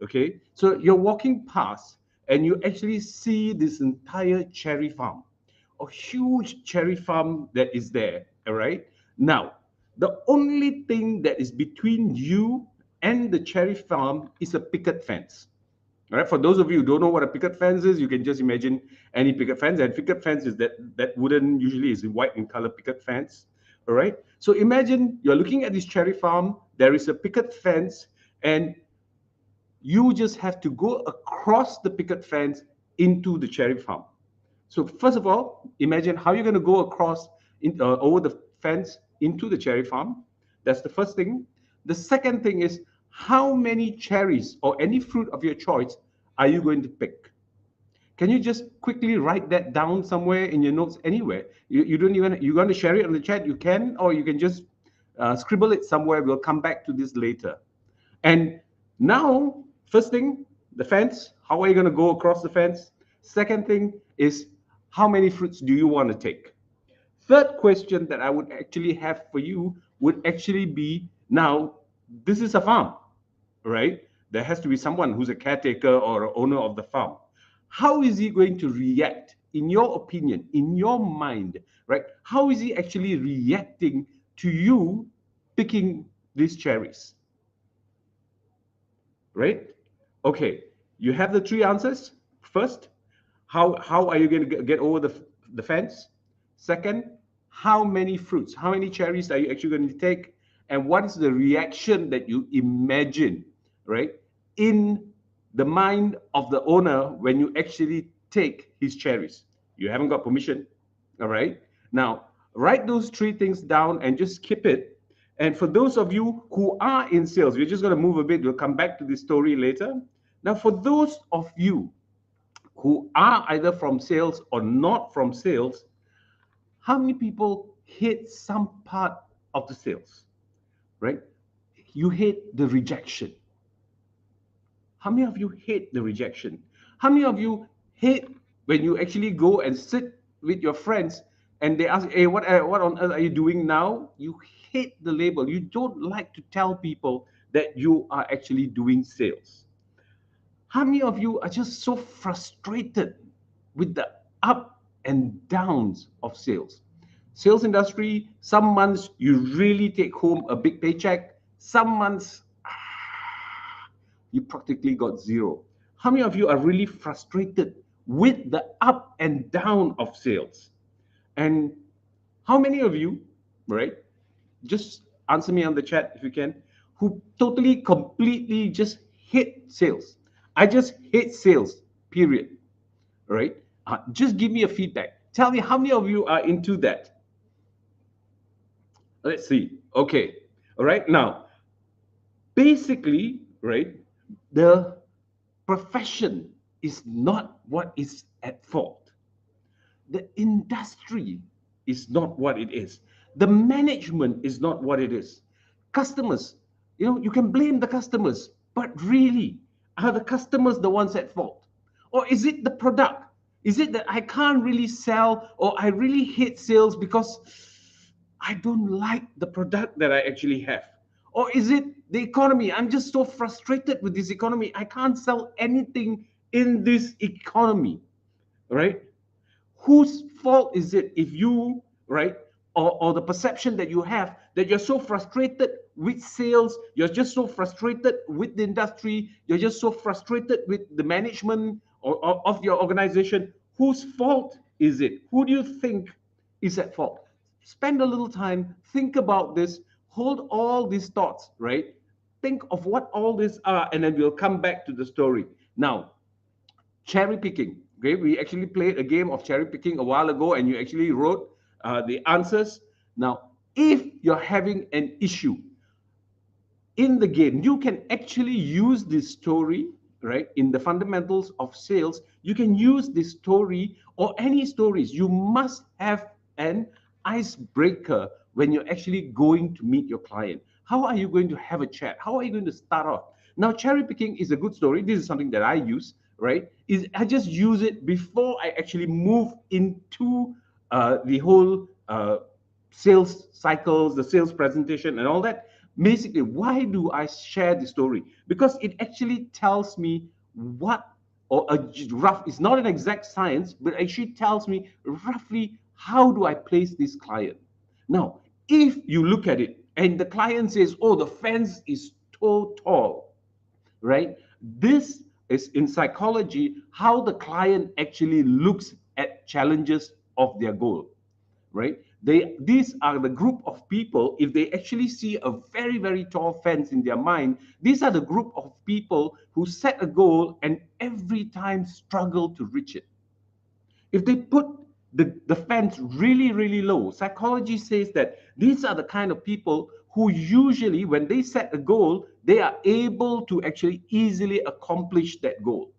Okay, so you're walking past and you actually see this entire cherry farm, a huge cherry farm that is there. All right, now the only thing that is between you and the cherry farm is a picket fence. All right. For those of you who don't know what a picket fence is, you can just imagine any picket fence. And picket fence is that wooden, usually is white in color picket fence. All right. So imagine you're looking at this cherry farm. There is a picket fence, and you just have to go across the picket fence into the cherry farm. So first of all, imagine how you're going to go across over the fence into the cherry farm. That's the first thing. The second thing is how many cherries or any fruit of your choice are you going to pick? Can you just quickly write that down somewhere in your notes anywhere? You don't even, you're going to share it on the chat, you can, or you can just scribble it somewhere. We'll come back to this later. And now, first thing, the fence. How are you going to go across the fence? Second thing is, how many fruits do you want to take? Third question that I would actually have for you would actually be, now, this is a farm, right? There has to be someone who's a caretaker or owner of the farm. How is he going to react, in your opinion, in your mind, right? How is he actually reacting to you picking these cherries? Right? Okay, you have the three answers. First, how are you going to get over the fence? Second, how many fruits, how many cherries are you actually going to take? And what is the reaction that you imagine, right, in the mind of the owner when you actually take his cherries? You haven't got permission, all right? Now, write those three things down and just keep it. And for those of you who are in sales, we're just going to move a bit. We'll come back to this story later. Now, for those of you who are either from sales or not from sales, how many people hate some part of the sales, right? You hate the rejection. How many of you hate the rejection? How many of you hate when you actually go and sit with your friends and they ask, hey, what on earth are you doing now? You hate the label. You don't like to tell people that you are actually doing sales. How many of you are just so frustrated with the up and downs of sales? Sales industry, some months you really take home a big paycheck, some months you practically got zero. How many of you are really frustrated with the up and down of sales? And how many of you, right? Just answer me on the chat if you can, who totally, completely just hate sales. I just hate sales, period. Right? Just give me a feedback. Tell me how many of you are into that. Let's see. Okay. All right. Now, basically, right, the profession is not what is at fault. The industry is not what it is. The management is not what it is. Customers, you can blame the customers, but really, are the customers the ones at fault? Or is it the product? Is it that I can't really sell, or I really hate sales because I don't like the product that I actually have? Or is it the economy? I'm just so frustrated with this economy. I can't sell anything in this economy, right? Whose fault is it if you, right, or the perception that you have that you're so frustrated with sales, you're just so frustrated with the industry, you're just so frustrated with the management of your organization? Whose fault is it? Who do you think is at fault? Spend a little time, think about this, hold all these thoughts, right? Think of what all these are, and then we'll come back to the story. Now, cherry picking. Okay, we actually played a game of cherry picking a while ago, and you actually wrote the answers. Now, if you're having an issue in the game, you can actually use this story, right? In the fundamentals of sales, you can use this story or any stories. You must have an icebreaker when you're actually going to meet your client. How are you going to have a chat? How are you going to start off? Now, cherry picking is a good story. This is something that I use, right? Is I just use it before I actually move into the whole sales cycles, the sales presentation, and all that. Basically, why do I share the story? Because it actually tells me what, or a rough, it's not an exact science, but actually tells me roughly how do I place this client. Now, if you look at it and the client says, oh, the fence is so tall, right? This is in psychology how the client actually looks at challenges of their goal, right? These are the group of people, if they actually see a very, very tall fence in their mind, these are the group of people who set a goal and every time struggle to reach it. If they put the fence really, really low, psychology says that these are the kind of people who usually, when they set a goal, they are able to actually easily accomplish that goal.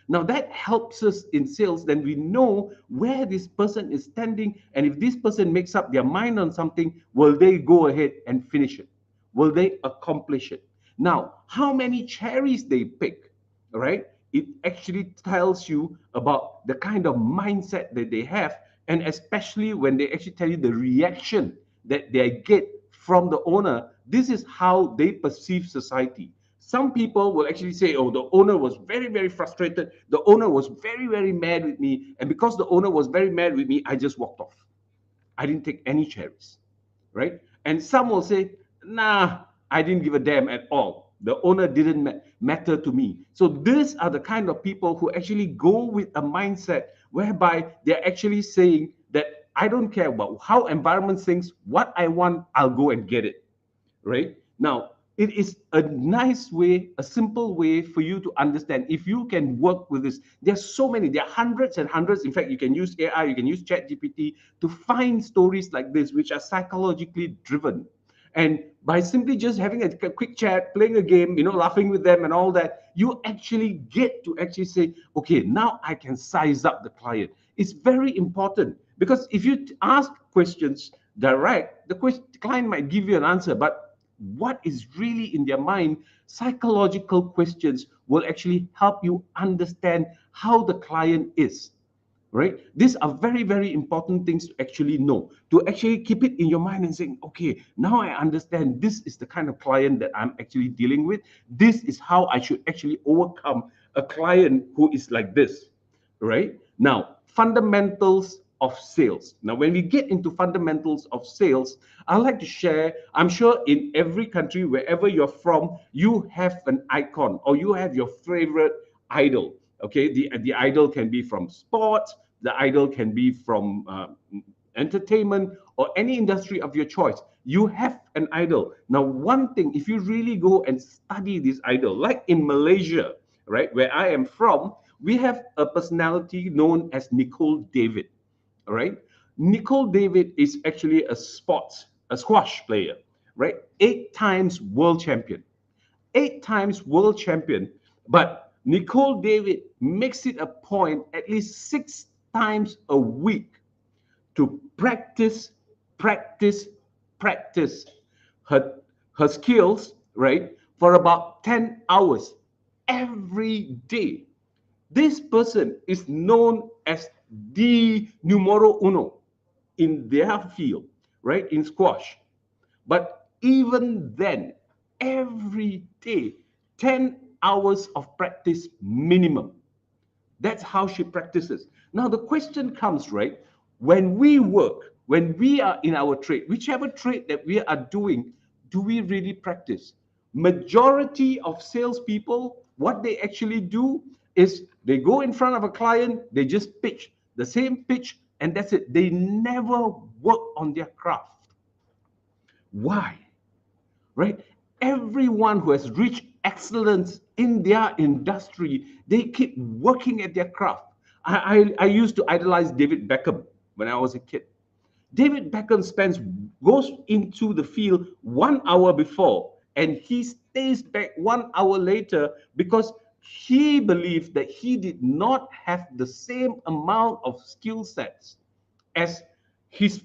Now that helps us in sales. Then we know where this person is standing, and if this person makes up their mind on something, will they go ahead and finish it? Will they accomplish it? Now, how many cherries they pick, right? It actually tells you about the kind of mindset that they have, and especially when they actually tell you the reaction that they get from the owner. This is how they perceive society. Some people will actually say, oh, the owner was very, very frustrated. The owner was very, very mad with me. And because the owner was very mad with me, I just walked off. I didn't take any cherries, right? And some will say, nah, I didn't give a damn at all. The owner didn't matter to me. So these are the kind of people who actually go with a mindset whereby they're actually saying that I don't care about how environment thinks, what I want, I'll go and get it, right? Now, it is a nice way, a simple way for you to understand. If you can work with this, there's so many, there are hundreds and hundreds. In fact, you can use AI, you can use ChatGPT to find stories like this, which are psychologically driven. And by simply just having a quick chat, playing a game, laughing with them and all that, you actually get to actually say, okay, now I can size up the client. It's very important because if you ask questions direct, the client might give you an answer, but what is really in their mind, psychological questions will actually help you understand how the client is, right? These are very, very important things to actually know, to actually keep it in your mind and saying, okay, now I understand this is the kind of client that I'm actually dealing with. This is how I should actually overcome a client who is like this, right? Now, fundamentals of sales. Now, when we get into fundamentals of sales, I'd like to share, I'm sure in every country, wherever you're from, you have an icon or you have your favorite idol. Okay, the idol can be from sports, the idol can be from entertainment or any industry of your choice. You have an idol. Now, one thing, if you really go and study this idol, like in Malaysia, right, where I am from, we have a personality known as Nicole David. All right, Nicole David is actually a squash player, right? 8 times world champion, 8 times world champion. But Nicole David makes it a point at least 6 times a week to practice, practice, practice her, her skills, right, for about 10 hours every day. This person is known as the numero uno in their field, right, in squash. But even then, every day, 10 hours of practice minimum. That's how she practices. Now, the question comes, right? When we work, when we are in our trade, whichever trade that we are doing, do we really practice? Majority of salespeople, what they actually do is they go in front of a client, they just pitch the same pitch, and that's it. They never work on their craft. Why? Right? Everyone who has reached excellence in their industry, they keep working at their craft. I used to idolize David Beckham when I was a kid. David Beckham goes into the field 1 hour before and he stays back 1 hour later because he believed that he did not have the same amount of skill sets as his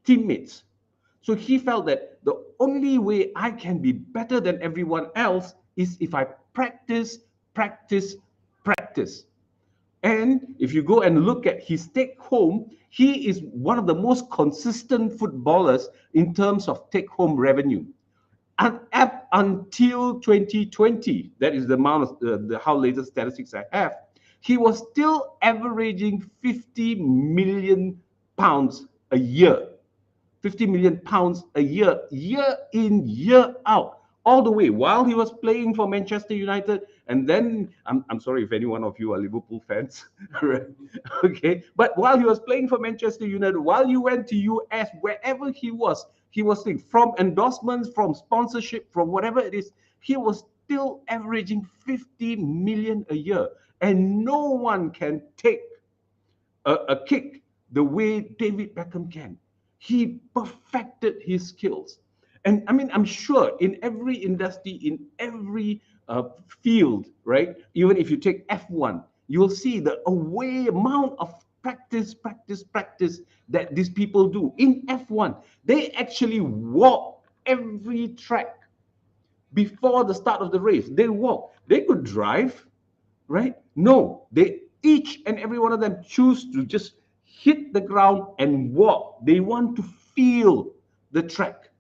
teammates. So he felt that the only way I can be better than everyone else is if I practice, practice, practice. And if you go and look at his take home, he is one of the most consistent footballers in terms of take home revenue. And up until 2020, that is the amount of how latest statistics I have, he was still averaging 50 million pounds a year. 50 million pounds a year in, year out, all the way while he was playing for Manchester United. And then, I'm sorry if any one of you are Liverpool fans, right? Okay, but while he was playing for Manchester United, while you went to US, wherever he was saying, from endorsements, from sponsorship, from whatever it is, he was still averaging 50 million a year. And no one can take a kick the way David Beckham can. He perfected his skills. And I mean, I'm sure in every industry, in every field, right? Even if you take F1, you'll see the amount of practice that these people do. In F1, they actually walk every track before the start of the race. They walk. They could drive, right? No, each and every one of them choose to just hit the ground and walk. They want to feel the track.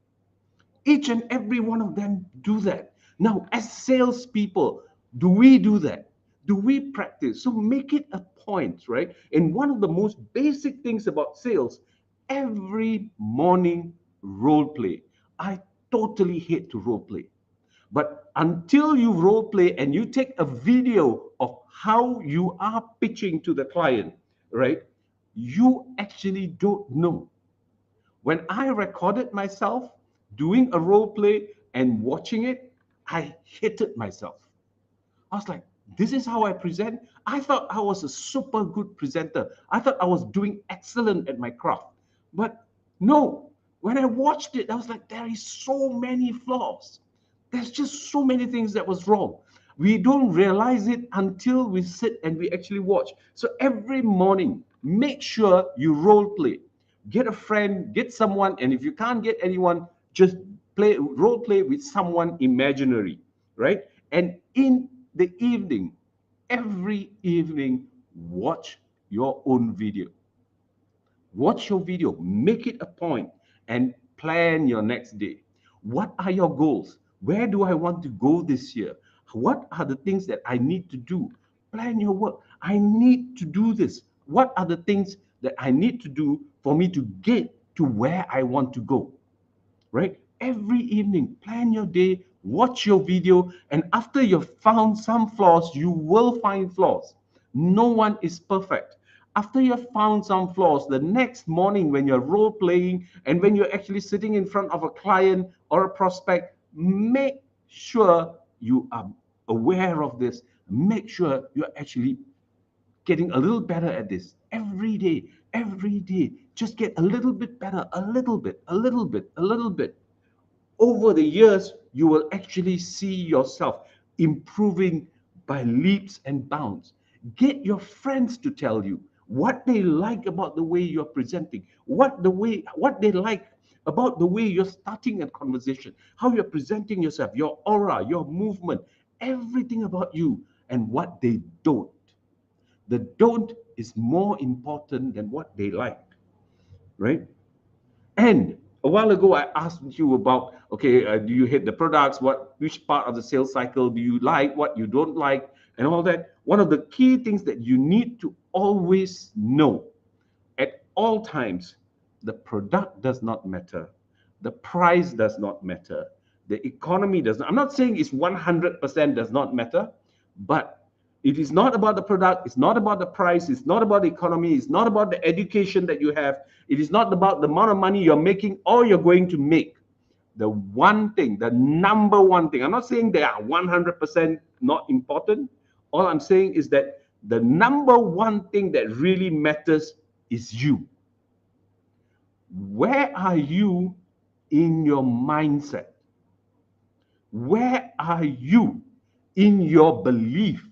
Each and every one of them do that. Now, as salespeople, do we do that? Do we practice? So make it a point, right? And one of the most basic things about sales, every morning role play. I totally hate to role play. But until you role play and you take a video of how you are pitching to the client, right? You actually don't know. When I recorded myself doing a role play and watching it, I hated myself. I was like, this is how I present? I thought I was a super good presenter. I thought I was doing excellent at my craft. But no, when I watched it, I was like, there is so many flaws. There's just so many things that was wrong. We don't realize it until we sit and we actually watch. So every morning, make sure you role play. Get a friend, get someone, and if you can't get anyone, just role play with someone imaginary, right? And in the evening, every evening, watch your own video. Watch your video, make it a point, and plan your next day. What are your goals? Where do I want to go this year? What are the things that I need to do? Plan your work. I need to do this. What are the things that I need to do for me to get to where I want to go? Right? Every evening, plan your day, watch your video, and after you've found some flaws, you will find flaws. No one is perfect. After you've found some flaws, the next morning when you're role playing and when you're actually sitting in front of a client or a prospect, make sure you are aware of this. Make sure you're actually getting a little better at this every day, every day. Just get a little bit better, a little bit, a little bit, a little bit. Over the years, you will actually see yourself improving by leaps and bounds. Get your friends to tell you what they like about the way you're presenting, what they like about the way you're starting a conversation, how you're presenting yourself, your aura, your movement, everything about you, and what they don't. The don't is more important than what they like, right? And a while ago, I asked you about, okay, do you hate the products? Which part of the sales cycle do you like? What you don't like, and all that. One of the key things that you need to always know at all times, the product does not matter, the price does not matter, the economy does not. I'm not saying it's 100% does not matter, but it is not about the product, it's not about the price, it's not about the economy, it's not about the education that you have, it is not about the amount of money you're making or you're going to make. The one thing, the number one thing, I'm not saying they are 100% not important. All I'm saying is that the number one thing that really matters is you. Where are you in your mindset? Where are you in your belief?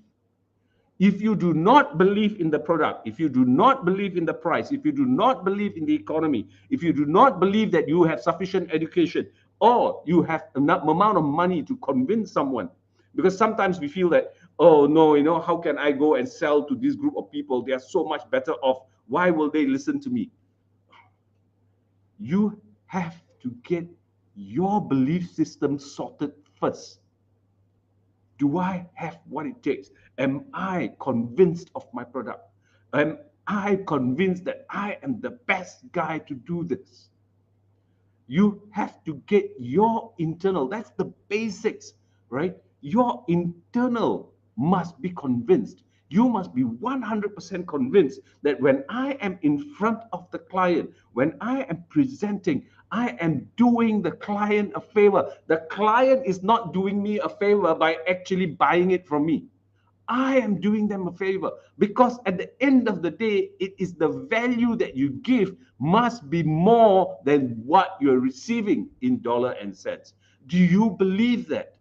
If you do not believe in the product, if you do not believe in the price, if you do not believe in the economy, if you do not believe that you have sufficient education or you have enough amount of money to convince someone, because sometimes we feel that, oh no, how can I go and sell to this group of people? They are so much better off. Why will they listen to me? You have to get your belief system sorted first. Do I have what it takes? Am I convinced of my product? Am I convinced that I am the best guy to do this? You have to get your internal, that's the basics, right? Your internal must be convinced. You must be 100% convinced that when I am in front of the client, when I am presenting, I am doing the client a favor. The client is not doing me a favor by actually buying it from me. I am doing them a favor because at the end of the day, it is the value that you give must be more than what you're receiving in dollar and cents. Do you believe that?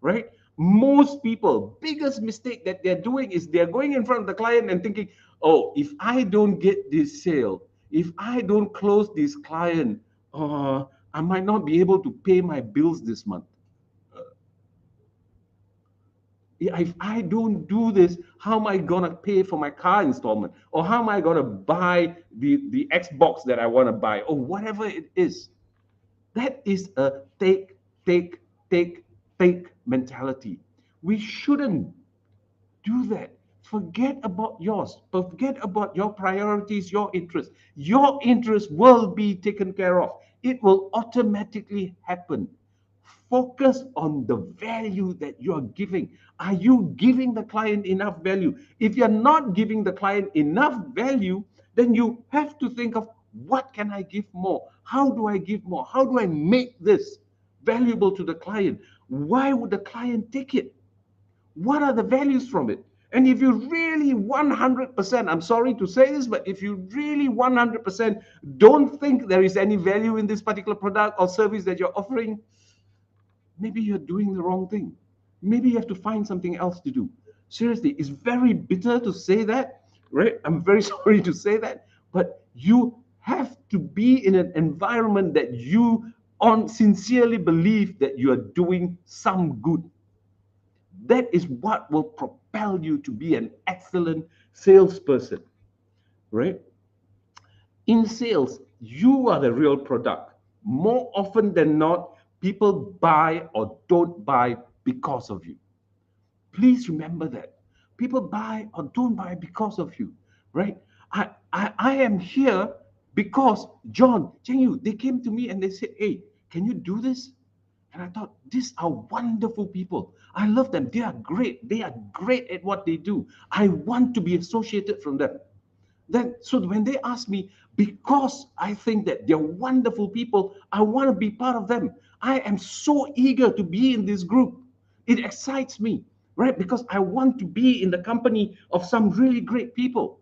Right? Most people, biggest mistake that they're doing is they're going in front of the client and thinking, oh, if I don't get this sale, if I don't close this client, I might not be able to pay my bills this month. If I don't do this, how am I going to pay for my car installment? Or how am I going to buy the Xbox that I want to buy? Or whatever it is. That is a take mentality. We shouldn't do that. Forget about yours. Forget about your priorities, your interests. Your interests will be taken care of. It will automatically happen. Focus on the value that you're giving. Are you giving the client enough value? If you're not giving the client enough value, then you have to think of what can I give more? How do I give more? How do I make this valuable to the client? Why would the client take it? What are the values from it? And if you really 100%, I'm sorry to say this, but if you really 100% don't think there is any value in this particular product or service that you're offering, maybe you're doing the wrong thing. Maybe you have to find something else to do. Seriously, it's very bitter to say that, right? I'm very sorry to say that, but you have to be in an environment that you sincerely believe that you are doing some good. That is what will propel you to be an excellent salesperson, right? In sales, you are the real product. More often than not, people buy or don't buy because of you. Please remember that. People buy or don't buy because of you, right? I am here because John, Cheng Yu, they came to me and they said, hey, can you do this? And I thought, these are wonderful people. I love them. They are great. They are great at what they do. I want to be associated from them. Then, so when they ask me, because I think that they're wonderful people, I want to be part of them. I am so eager to be in this group. It excites me, right? Because I want to be in the company of some really great people.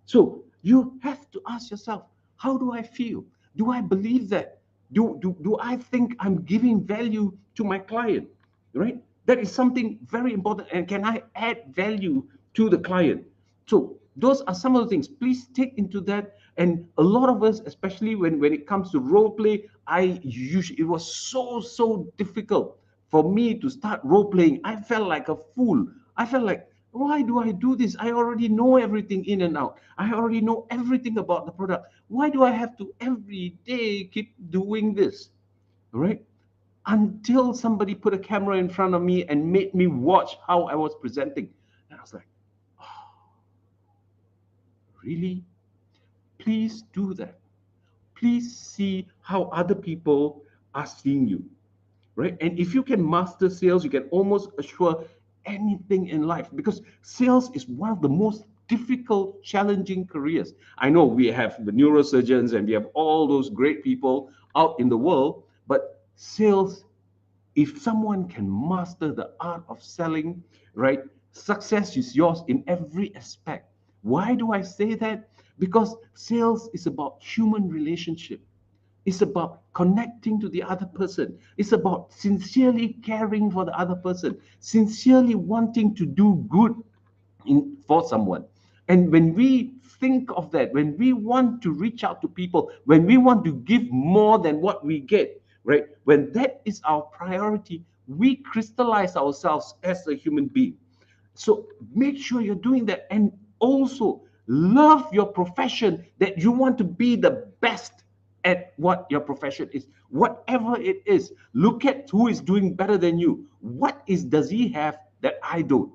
So you have to ask yourself, how do I feel? Do I believe that? Do I think I'm giving value to my client, right? That is something very important. And can I add value to the client? So those are some of the things. Please take into that. And a lot of us, especially when it comes to role play, it was so difficult for me to start role playing. I felt like a fool. I felt like, why do I do this? I already know everything in and out. I already know everything about the product. Why do I have to every day keep doing this? Right? Until somebody put a camera in front of me and made me watch how I was presenting. And I was like, oh, really? Please do that. Please see how other people are seeing you. Right? And if you can master sales, you can almost assure anything in life, because sales is one of the most difficult, challenging careers. I know we have the neurosurgeons and we have all those great people out in the world, but sales, if someone can master the art of selling, right, success is yours in every aspect. Why do I say that? Because sales is about human relationship. It's about connecting to the other person. It's about sincerely caring for the other person, sincerely wanting to do good for someone. And when we think of that, when we want to reach out to people, when we want to give more than what we get, right? When that is our priority, we crystallize ourselves as a human being. So make sure you're doing that, and also love your profession, that you want to be the best at what your profession is. Whatever it is, look at who is doing better than you. What does he have that I don't?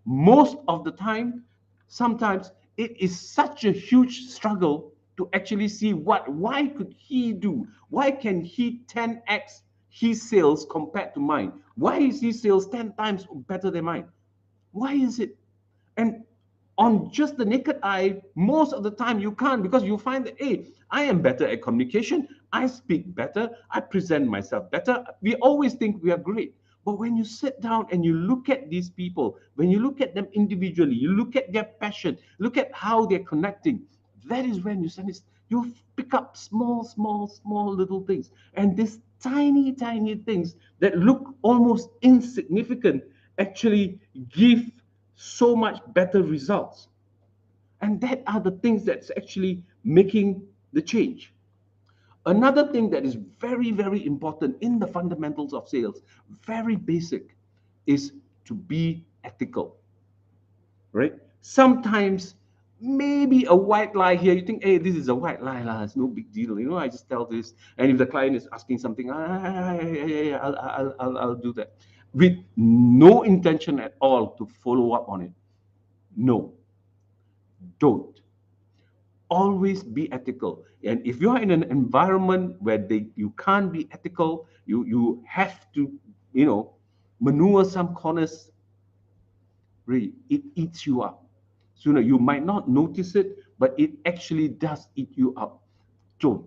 Most of the time, sometimes it is such a huge struggle to actually see why could he do? Why can he 10x his sales compared to mine? Why is his sales 10 times better than mine? Why is it? And on just the naked eye, most of the time you can't, because you find that, hey, I am better at communication, I speak better, I present myself better. We always think we are great. But when you sit down and you look at these people, when you look at them individually, you look at their passion, look at how they're connecting, that is when you pick up small little things. And these tiny things that look almost insignificant actually give so much better results. And that are the things that's actually making the change. Another thing that is very important in the fundamentals of sales, very basic, is to be ethical, right? Sometimes maybe a white lie here, you think, hey, this is a white lie, it's no big deal, I just tell this. And if the client is asking something, I'll do that, with no intention at all to follow up on it. No, don't. Always be ethical. And if you are in an environment where you can't be ethical, you have to, maneuver some corners, really, it eats you up. So you might not notice it, but it actually does eat you up. So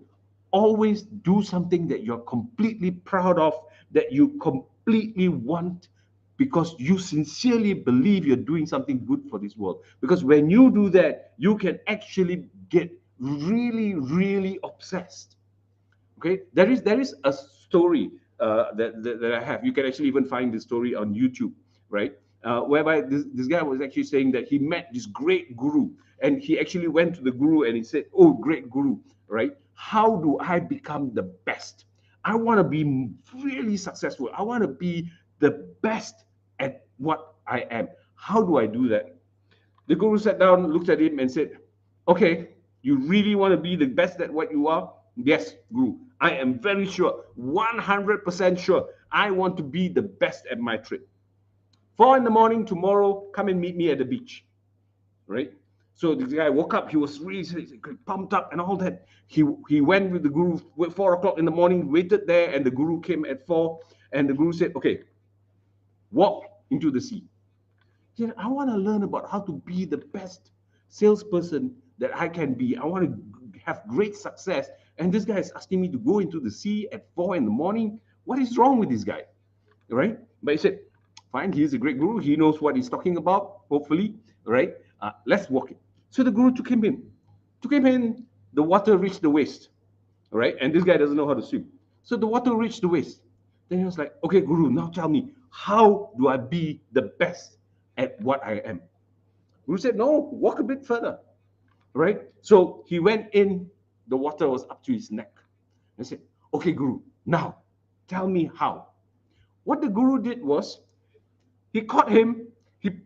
always do something that you're completely proud of, that you completely want, because you sincerely believe you're doing something good for this world. Because when you do that, you can actually get really obsessed. Okay, there is a story that I have. You can actually even find this story on YouTube, right? Whereby this guy was actually saying that he met this great guru, and he actually went to the guru and he said, "Oh, great guru, right? How do I become the best? I want to be really successful. I want to be the best at what I am. How do I do that?" The guru sat down, looked at him and said, "Okay, you really want to be the best at what you are?" "Yes, guru. I am very sure, 100% sure. I want to be the best at my trade." 4 in the morning tomorrow, come and meet me at the beach, right? So this guy woke up, he was really pumped up and all that. He went with the guru at 4 o'clock in the morning, waited there, and the guru came at 4, and the guru said, okay, walk into the sea. He said, I want to learn about how to be the best salesperson that I can be. I want to have great success. And this guy is asking me to go into the sea at 4 in the morning. What is wrong with this guy? Right? But he said, fine, he's a great guru. He knows what he's talking about, hopefully, right? Let's walk it. So the guru took him in. The water reached the waist, right? And this guy doesn't know how to swim. So the water reached the waist. Then he was like, okay, guru, now tell me, how do I be the best at what I am? Guru said, no, walk a bit further, right? So he went in, the water was up to his neck. And said, okay, guru, now tell me how. What the guru did was, he caught him, he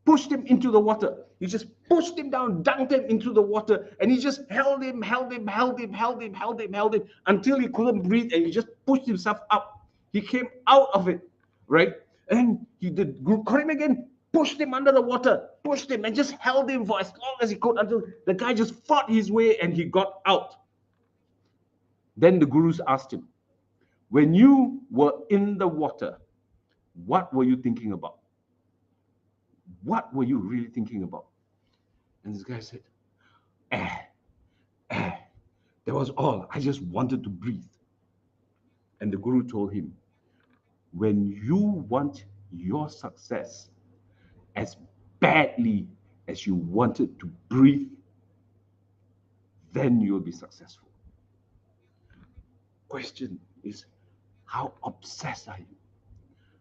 pushed him into the water. He just pushed him down, dunked him into the water, and he just held him until he couldn't breathe, and he just pushed himself up. He came out of it, right? And the guru caught him again, pushed him under the water, pushed him, and just held him for as long as he could until the guy just fought his way and he got out. Then the gurus asked him, when you were in the water, what were you thinking about? What were you really thinking about? And this guy said, that was all. I just wanted to breathe. And the guru told him, when you want your success as badly as you wanted to breathe, then you'll be successful. Question is, how obsessed are you?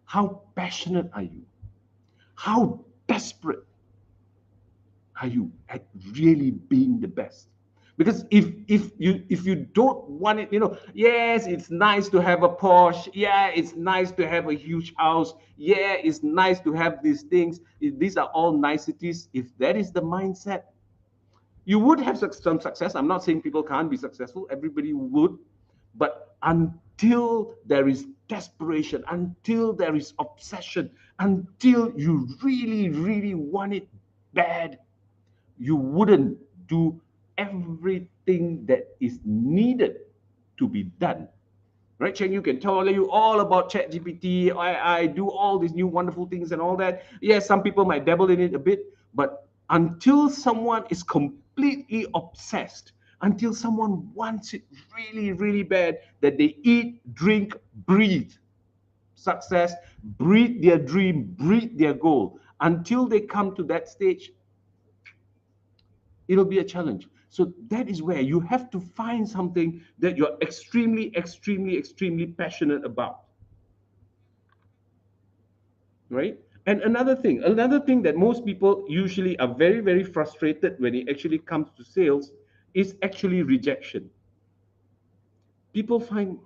How passionate are you? How desperate are you at really being the best? Because if you don't want it, yes, it's nice to have a Porsche. Yeah, it's nice to have a huge house. Yeah, it's nice to have these things. These are all niceties. If that is the mindset, you would have some success. I'm not saying people can't be successful. Everybody would. But until there is desperation, until there is obsession, until you really, really want it bad, you wouldn't do everything that is needed to be done. Right, Cheng? You can tell you all about ChatGPT. I do all these new wonderful things and all that. Yes, some people might dabble in it a bit, but until someone is completely obsessed, until someone wants it really, really bad, that they eat, drink, breathe success, breathe their dream, breathe their goal, until they come to that stage, it'll be a challenge. So that is where you have to find something that you're extremely, extremely, extremely passionate about. Right? And another thing that most people usually are very, very frustrated when it actually comes to sales is actually rejection. People find,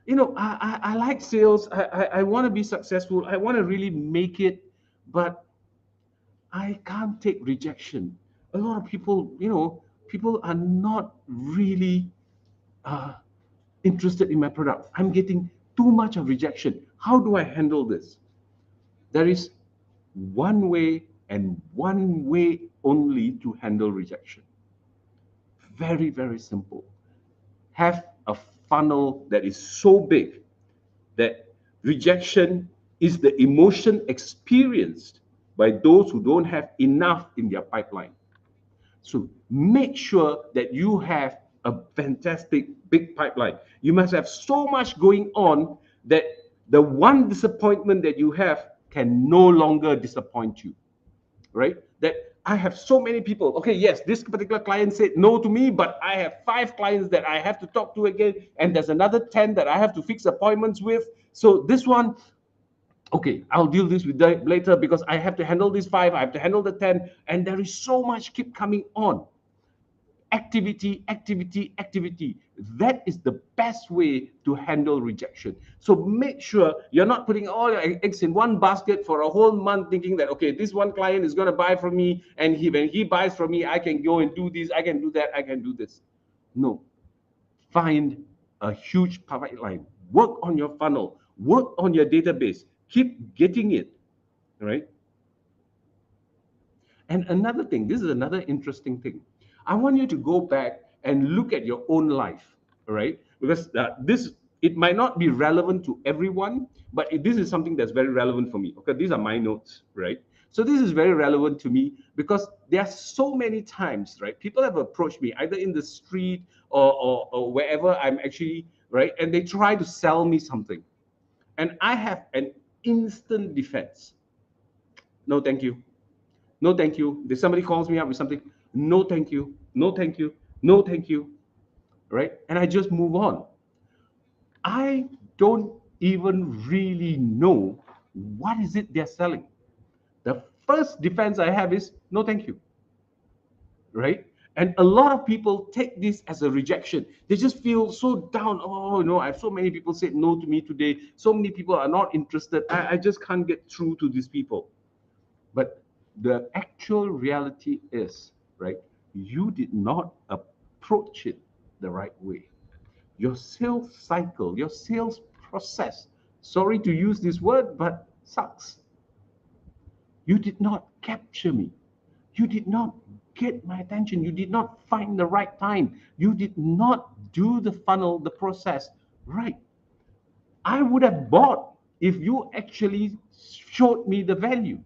I like sales. I want to be successful. I want to really make it, but I can't take rejection. A lot of people, people are not really interested in my product. I'm getting too much of rejection. How do I handle this? There is one way and one way only to handle rejection. Very, very simple. Have a funnel that is so big that rejection is the emotion experienced by those who don't have enough in their pipeline. So make sure that you have a fantastic big pipeline. You must have so much going on that the one disappointment that you have can no longer disappoint you, right? That I have so many people. Okay, yes, this particular client said no to me, but I have 5 clients that I have to talk to again, and there's another 10 that I have to fix appointments with. So this one, okay, I'll deal this with that later because I have to handle these 5, I have to handle the 10, and there is so much keep coming on. Activity. That is the best way to handle rejection. So make sure you're not putting all your eggs in one basket for a whole month thinking that, okay, this one client is going to buy from me, and when he buys from me, I can go and do this, I can do that, I can do this. No. Find a huge pipeline. Work on your funnel. Work on your database. Keep getting it. right? And another thing, this is another interesting thing. I want you to go back and look at your own life, right? Because this, it might not be relevant to everyone, but this is something that's very relevant for me. Okay, these are my notes, right? So this is very relevant to me because there are so many times, right? People have approached me either in the street or wherever I'm actually, right? And they try to sell me something. And I have an instant defense. No, thank you. No, thank you. If somebody calls me up with something, no, thank you. No, thank you. No, thank you. Right? And I just move on. I don't even really know what is it they're selling. The first defense I have is no, thank you. Right? And a lot of people take this as a rejection. They just feel so down. Oh, no, I have so many people said no to me today. So many people are not interested. I just can't get through to these people. But the actual reality is, right, you did not approach it the right way. Your sales cycle, your sales process, sorry to use this word, but sucks. You did not capture me. You did not get my attention. You did not find the right time. You did not do the funnel, the process right. I would have bought if you actually showed me the value.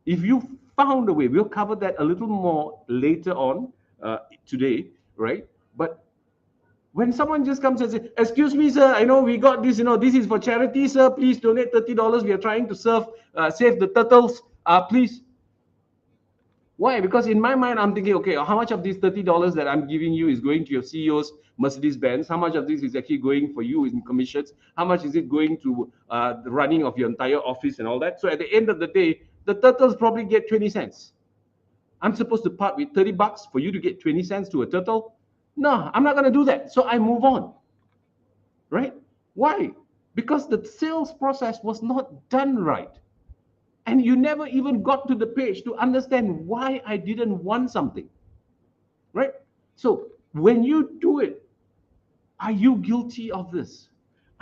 If you found a way, we'll cover that a little more later on today, right? But when someone just comes and says, excuse me, sir, I know we got this, this is for charity, sir, please donate $30. We are trying to save the turtles, please. Why? Because in my mind, I'm thinking, okay, how much of these $30 that I'm giving you is going to your CEO's Mercedes-Benz? How much of this is actually going for you in commissions? How much is it going to the running of your entire office and all that? So at the end of the day, the turtles probably get 20 cents. I'm supposed to part with $30 for you to get 20 cents to a turtle? No, I'm not going to do that. So I move on, right? Why? Because the sales process was not done right. And you never even got to the page to understand why I didn't want something, right? So when you do it, are you guilty of this?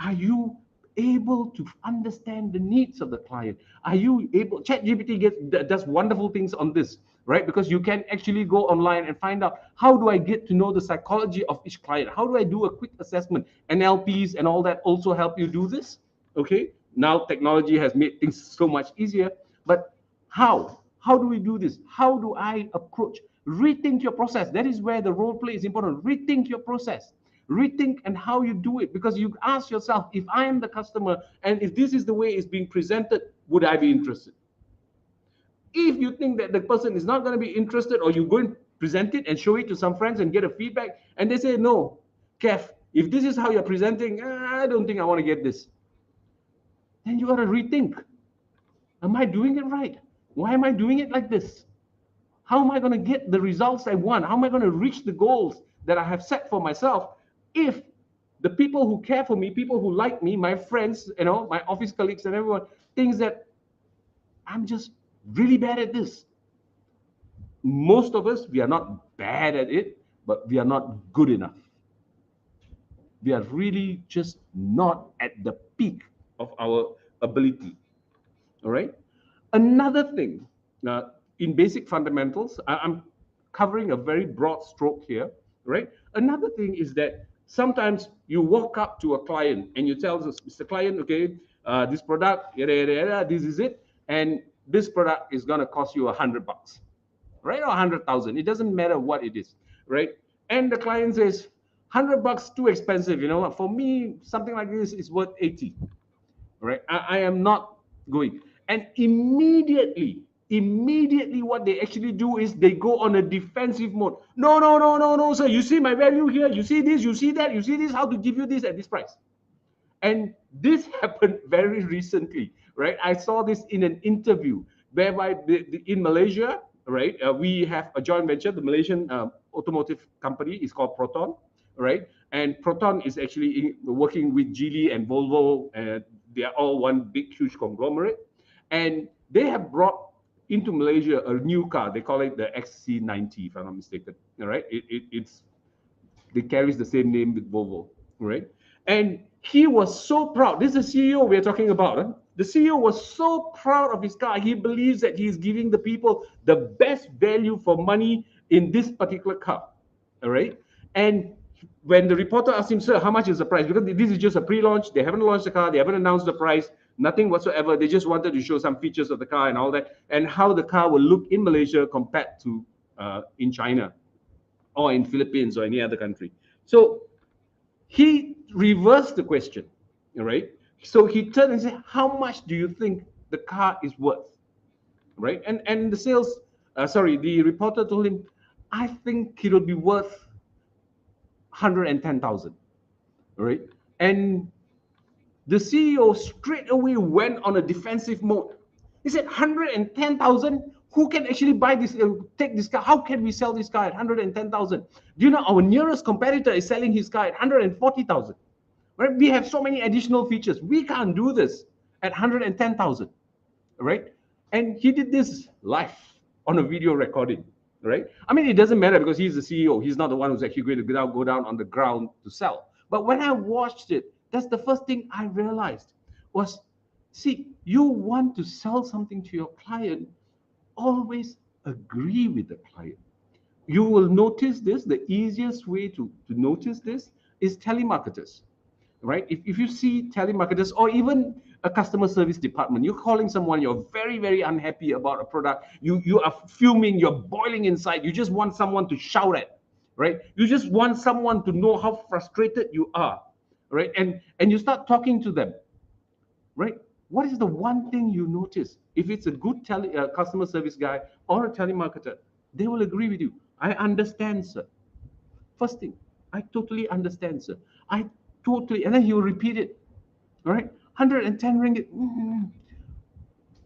Are you able to understand the needs of the client? Are you able? ChatGPT does wonderful things on this, right? Because you can actually go online and find out, how do I get to know the psychology of each client? How do I do a quick assessment? NLPs and all that also help you do this, okay? Now technology has made things so much easier, but how? How do we do this? How do I approach? Rethink your process. That is where the role play is important. Rethink your process. Rethink and how you do it, because you ask yourself, if I am the customer and if this is the way it's being presented, would I be interested? If you think that the person is not going to be interested, or you go and present it and show it to some friends and get a feedback, and they say, no, Kev, if this is how you're presenting, I don't think I want to get this. Then you got to rethink. Am I doing it right? Why am I doing it like this? How am I going to get the results I want? How am I going to reach the goals that I have set for myself if the people who care for me, people who like me, my friends, my office colleagues and everyone thinks that I'm just really bad at this? Most of us, we are not bad at it, but we are not good enough. We are really just not at the peak of our ability. All right. Another thing, in basic fundamentals, I'm covering a very broad stroke here, right? Another thing is that sometimes you walk up to a client and you tell us, Mr. Client, okay, this product, yada, yada, yada, this is it, and this product is going to cost you $100, right? Or 100,000. It doesn't matter what it is, right? And the client says, $100 too expensive. For me, something like this is worth 80, right? I am not going. And immediately what they actually do is they go on a defensive mode. No, sir. You see my value here. You see this, you see that, you see this, how to give you this at this price. And this happened very recently, right? I saw this in an interview whereby in Malaysia, right? We have a joint venture. The Malaysian automotive company is called Proton, right? And Proton is actually working with Geely and Volvo. They are all one big, huge conglomerate. And they have brought into Malaysia a new car. They call it the XC90, if I'm not mistaken. All right, it carries the same name with Volvo, right? And he was so proud. This is the CEO we're talking about. The CEO was so proud of his car. He believes that he is giving the people the best value for money in this particular car. All right. And when the reporter asked him, sir, how much is the price? Because this is just a pre-launch. They haven't launched the car. They haven't announced the price, nothing whatsoever. They just wanted to show some features of the car and all that, and how the car will look in Malaysia compared to in China or in Philippines or any other country. So he reversed the question, all right? So he turned and said, how much do you think the car is worth, right? And the reporter told him, I think it'll be worth 110,000, right? And the CEO straight away went on a defensive mode. He said, 110,000? Who can actually buy this, take this car? How can we sell this car at 110,000? Do you know our nearest competitor is selling his car at 140,000? Right? We have so many additional features. We can't do this at 110,000, right? And he did this live on a video recording, right? I mean, it doesn't matter because he's the CEO. He's not the one who's actually going to go down on the ground to sell. But when I watched it, that's the first thing I realized was, see, you want to sell something to your client, always agree with the client. You will notice this. The easiest way to notice this is telemarketers, right? If you see telemarketers or even a customer service department, you're calling someone, you're very, very unhappy about a product, you are fuming, you're boiling inside, you just want someone to shout at, right? You just want someone to know how frustrated you are, right? And you start talking to them, right? What is the one thing you notice? If it's a good customer service guy or a telemarketer, they will agree with you. I understand, sir. First thing, I totally understand, sir. And then he will repeat it, all right? 110 ringgit.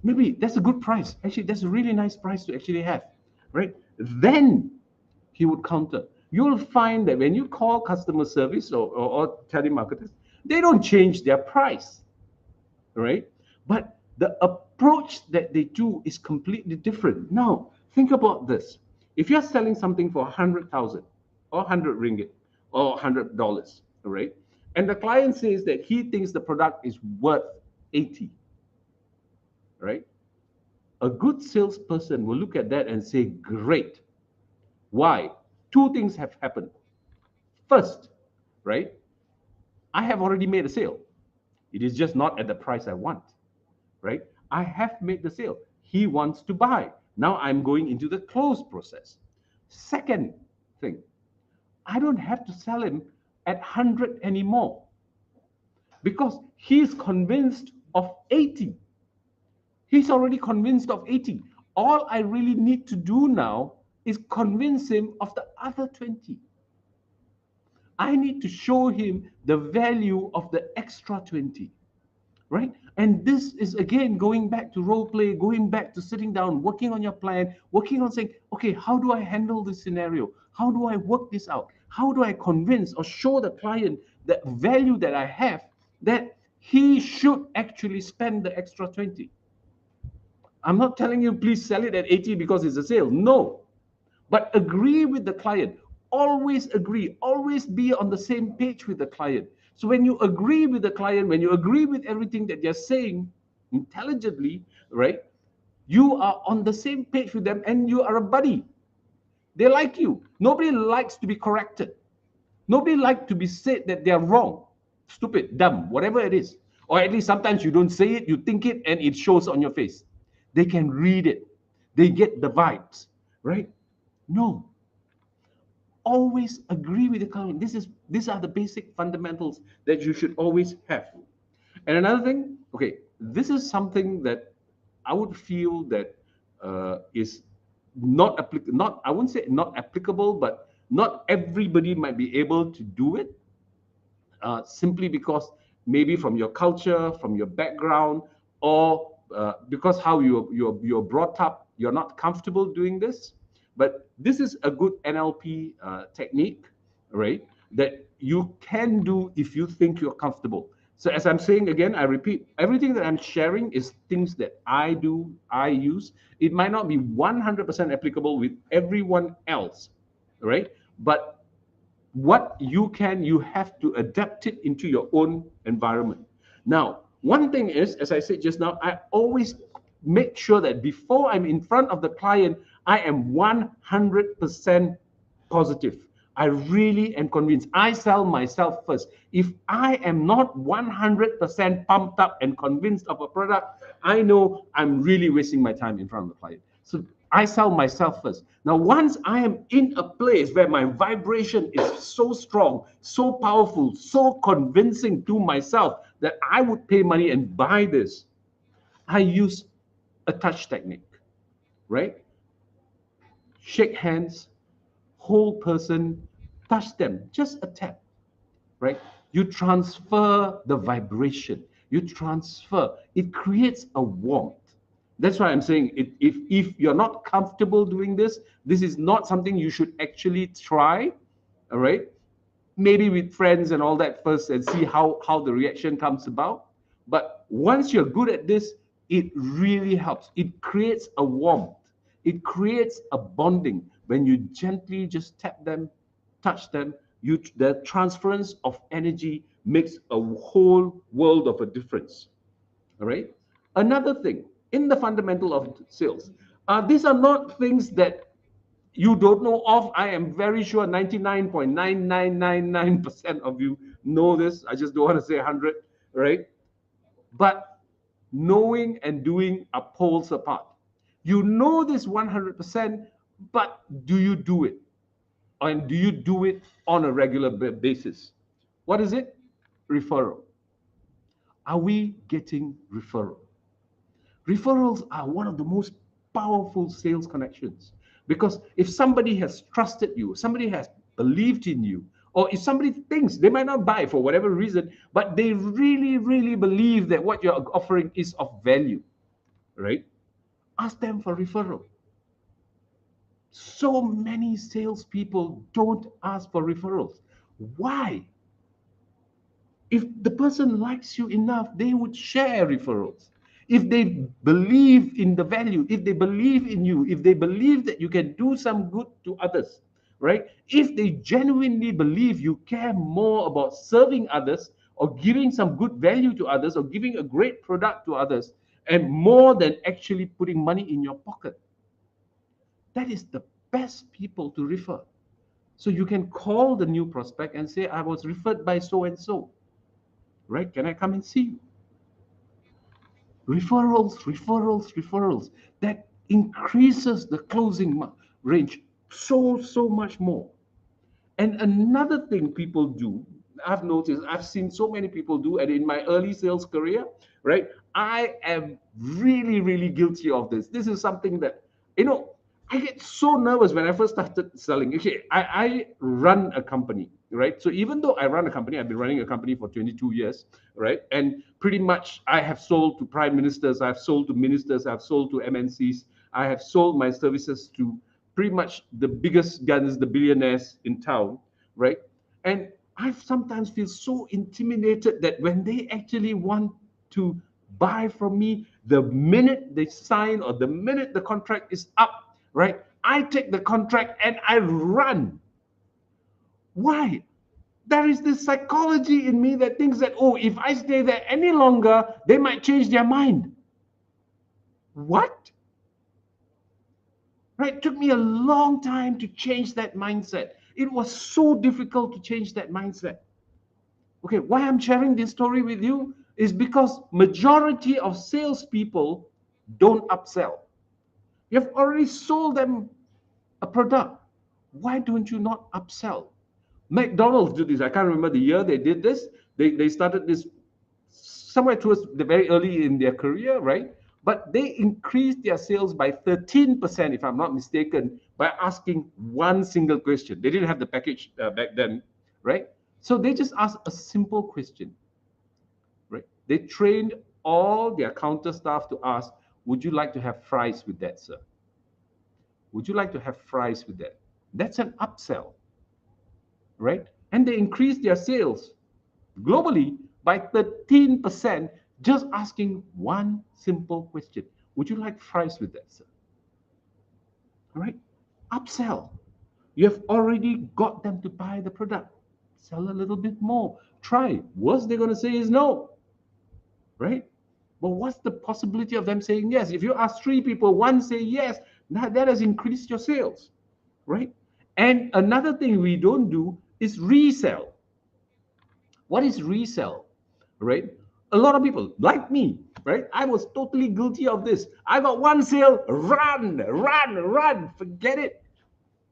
Maybe that's a good price. Actually, that's a really nice price to actually have, right? Then he would counter. You'll find that when you call customer service or telemarketers, they don't change their price, right? But the approach that they do is completely different. Now, think about this. If you're selling something for 100,000 or 100 ringgit or $100, all right? And the client says that he thinks the product is worth 80, right? A good salesperson will look at that and say, great. Why? Two things have happened. First, right? I have already made a sale. It is just not at the price I want, right? I have made the sale. He wants to buy. Now I'm going into the close process. Second thing, I don't have to sell him at 100 anymore because he's convinced of 80. He's already convinced of 80. All I really need to do now is convince him of the other 20. I need to show him the value of the extra 20, right? And this is, again, going back to role play, going back to sitting down, working on your plan, working on saying, okay, how do I handle this scenario? How do I work this out? How do I convince or show the client the value that I have, that he should actually spend the extra 20? I'm not telling you, please sell it at 80 because it's a sale. No, but agree with the client. Always agree, always be on the same page with the client. So when you agree with the client, when you agree with everything that they're saying intelligently, right, you are on the same page with them and you are a buddy. They like you. Nobody likes to be corrected. Nobody likes to be said that they're wrong, stupid, dumb, whatever it is. Or at least sometimes you don't say it, you think it, and it shows on your face. They can read it. They get the vibes, right? No. Always agree with the client. These are the basic fundamentals that you should always have. And another thing, okay, this is something that I would feel that is not applicable. I wouldn't say not applicable, but not everybody might be able to do it. Simply because maybe from your culture, from your background, or because how you're brought up, you're not comfortable doing this. But this is a good NLP technique, right, that you can do if you think you're comfortable. So as I'm saying again, I repeat, everything that I'm sharing is things that I do, I use. It might not be 100% applicable with everyone else, right? But what you have to adapt it into your own environment. Now, One thing is, as I said just now, I always make sure that before I'm in front of the client, I am 100% positive. I really am convinced. I sell myself first. If I am not 100% pumped up and convinced of a product, I know I'm really wasting my time in front of the client. So I sell myself first. Now, once I am in a place where my vibration is so strong, so powerful, so convincing to myself that I would pay money and buy this, I use a touch technique, right? Shake hands, whole person, touch them, just a tap, right? You transfer the vibration, you transfer, it creates a warmth. That's why I'm saying if you're not comfortable doing this, this is not something you should actually try, all right? Maybe with friends and all that first and see how the reaction comes about. But once you're good at this, it really helps. It creates a warmth. It creates a bonding when you gently just tap them, touch them. The transference of energy makes a whole world of a difference. All right. Another thing in the fundamental of sales, these are not things that you don't know of. I am very sure 99.9999% of you know this. I just don't want to say 100, right? But knowing and doing are poles apart. You know this 100%, but do you do it? And do you do it on a regular basis? What is it? Referral. Are we getting referral? Referrals are one of the most powerful sales connections, because if somebody has trusted you, somebody has believed in you, or if somebody thinks they might not buy for whatever reason, but they really, really believe that what you're offering is of value, right? Ask them for referral. So many salespeople don't ask for referrals. Why? If the person likes you enough, they would share referrals. If they believe in the value, if they believe in you, if they believe that you can do some good to others, right? If they genuinely believe you care more about serving others or giving some good value to others or giving a great product to others, and more than actually putting money in your pocket, that is the best people to refer. So you can call the new prospect and say, I was referred by so and so, right? Can I come and see you? Referrals, referrals, referrals. That increases the closing range so much more. And another thing people do, I've noticed, I've seen so many people do, and in my early sales career, right, I am really, really guilty of this. This is something that, I get so nervous when I first started selling. Okay, I run a company, right? So even though I run a company, I've been running a company for 22 years, right? And pretty much I have sold to prime ministers, I've sold to ministers, I've sold to MNCs, I have sold my services to pretty much the biggest guns, the billionaires in town, right? And I sometimes feel so intimidated that when they actually want to buy from me, the minute they sign or the minute the contract is up, right, I take the contract and I run. Why? There is this psychology in me that thinks that, oh, if I stay there any longer, they might change their mind. What? Right? It took me a long time to change that mindset. It was so difficult to change that mindset. Okay, why I'm sharing this story with you is because majority of salespeople don't upsell. You've already sold them a product. Why don't you not upsell? McDonald's did this. I can't remember the year they did this. They started this somewhere towards the very early in their career, right? But they increased their sales by 13%, if I'm not mistaken, by asking one single question. They didn't have the package back then, right? So they just asked a simple question, right? They trained all their counter staff to ask, would you like to have fries with that, sir? Would you like to have fries with that? That's an upsell, right? And they increased their sales globally by 13%, just asking one simple question. Would you like fries with that, sir? All right? Upsell. You have already got them to buy the product. Sell a little bit more. Try. Worst they're going to say is no. right? But what's the possibility of them saying yes? If you ask 3 people, 1 say yes, that has increased your sales, right? And another thing we don't do is resell. What is resell, right? A lot of people, like me, right? I was totally guilty of this. I got 1 sale, run, forget it.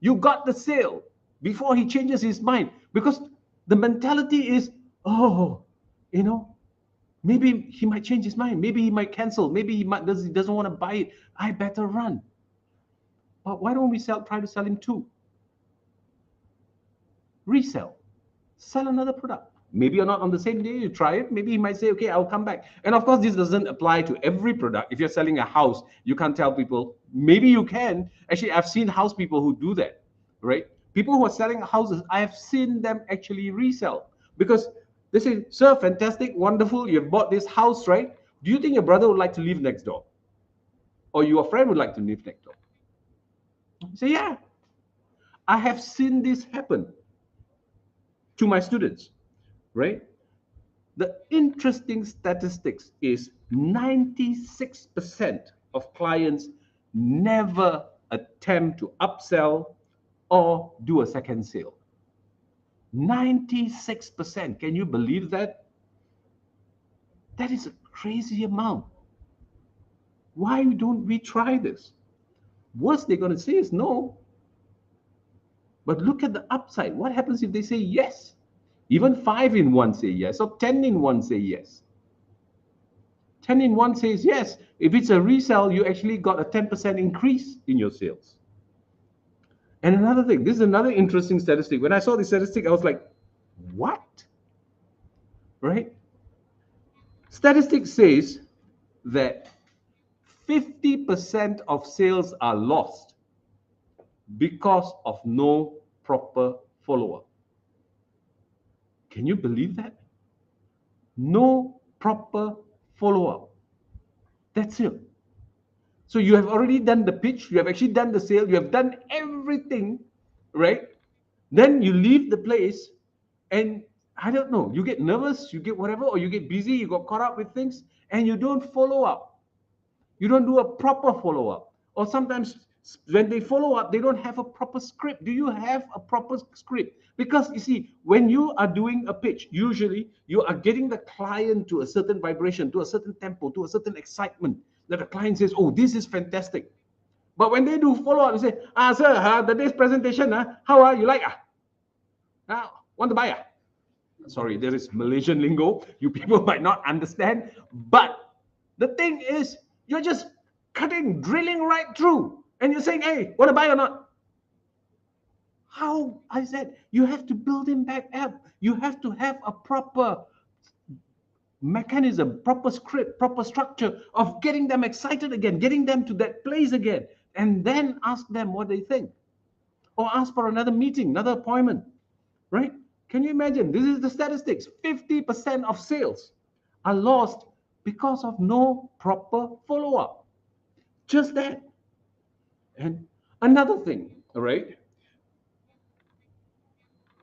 You got the sale before he changes his mind, because the mentality is, oh, you know, maybe he might change his mind. Maybe he might cancel. Maybe he doesn't want to buy it. I better run. But why don't we try to sell him 2? Resell. Sell another product. Maybe you're not on the same day you try it. Maybe he might say, okay, I'll come back. And of course, this doesn't apply to every product. If you're selling a house, you can't tell people. Maybe you can. Actually, I've seen house people who do that, right? People who are selling houses, I have seen them actually resell, because they say, sir, fantastic, wonderful, you've bought this house, right? Do you think your brother would like to live next door? Or your friend would like to live next door? You say, yeah. I have seen this happen to my students, right? The interesting statistics is 96% of clients never attempt to upsell or do a second sale. 96%. Can you believe that? That is a crazy amount. Why don't we try this? Worst they're going to say is no. But look at the upside. What happens if they say yes? Even 5 in 1 say yes, or 10 in 1 say yes. 10 in 1 says yes. If it's a resell, you actually got a 10% increase in your sales. And another thing, this is another interesting statistic. When I saw this statistic, I was like, what? Right? Statistics says that 50% of sales are lost because of no proper follow-up. Can you believe that? No proper follow-up. That's it. So you have already done the pitch, you have actually done the sale, you have done everything, right? Then you leave the place and I don't know, you get nervous, you get whatever, or you get busy, you got caught up with things and you don't follow up. You don't do a proper follow-up. Or sometimes when they follow up, they don't have a proper script. Do you have a proper script? Because you see, when you are doing a pitch, usually you are getting the client to a certain vibration, to a certain tempo, to a certain excitement, that the client says, oh, this is fantastic. But when they do follow-up, they say, sir, the day's presentation, how are you like? Want to buy? Sorry, there is Malaysian lingo. You people might not understand. But the thing is, you're just drilling right through. And you're saying, hey, want to buy or not? How? I said, you have to build him back up. You have to have a proper mechanism, proper script, proper structure of getting them excited again, getting them to that place again, and then ask them what they think. Or ask for another meeting, another appointment, right? Can you imagine? This is the statistics. 50% of sales are lost because of no proper follow-up. Just that. And another thing, all right?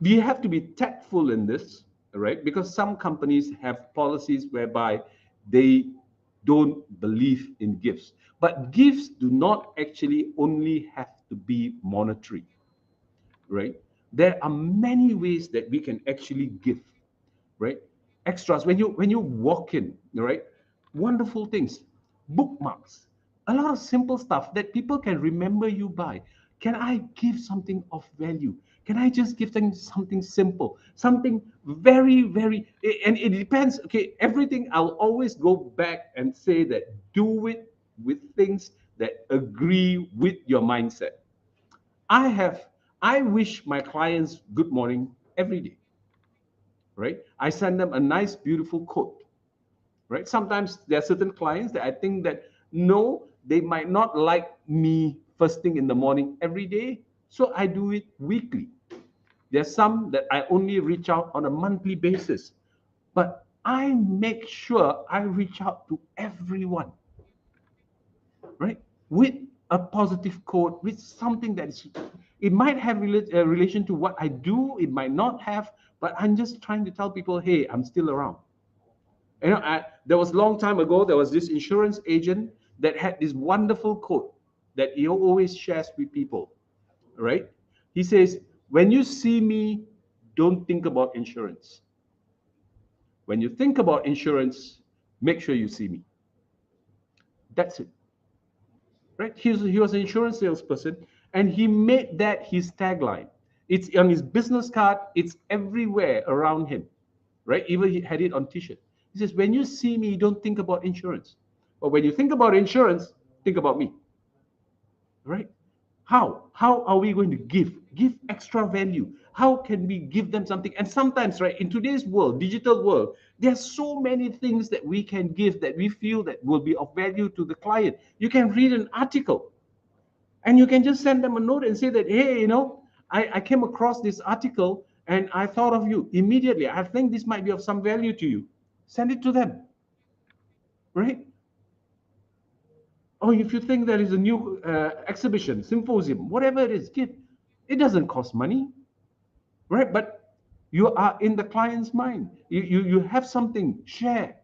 We have to be tactful in this, all right? Because some companies have policies whereby they don't believe in gifts. But gifts do not actually only have to be monetary, right? There are many ways that we can actually give, right? Extras. When you walk in, right? Wonderful things, bookmarks, a lot of simple stuff that people can remember you by. Can I give something of value? Can I just give them something simple, something very, very, and it depends. Okay, everything I'll always go back and say that do it with things that agree with your mindset. I wish my clients good morning every day, right? I send them a nice, beautiful quote, right? Sometimes there are certain clients that I think that, no, they might not like me first thing in the morning every day, so I do it weekly. There's some that I only reach out on a monthly basis, but I make sure I reach out to everyone, right? With a positive quote, with something that is, it might have a relation to what I do, it might not have, but I'm just trying to tell people, hey, I'm still around. There was a long time ago, there was this insurance agent that had this wonderful quote that he always shares with people, right? He says, when you see me, don't think about insurance. When you think about insurance, make sure you see me. That's it, right? He was an insurance salesperson, and he made that his tagline. It's on his business card. It's everywhere around him, right? Even he had it on T-shirt. He says, when you see me, don't think about insurance. But when you think about insurance, think about me, right? How are we going to give extra value? How can we give them something? And sometimes, right, in today's world, digital world, there's so many things that we can give that we feel that will be of value to the client. You can read an article and you can just send them a note and say that, hey, I came across this article and I thought of you immediately. I think this might be of some value to you. Send it to them, right? Or if you think there is a new exhibition, symposium, whatever it is, give. It doesn't cost money, right? But you are in the client's mind. You have something, share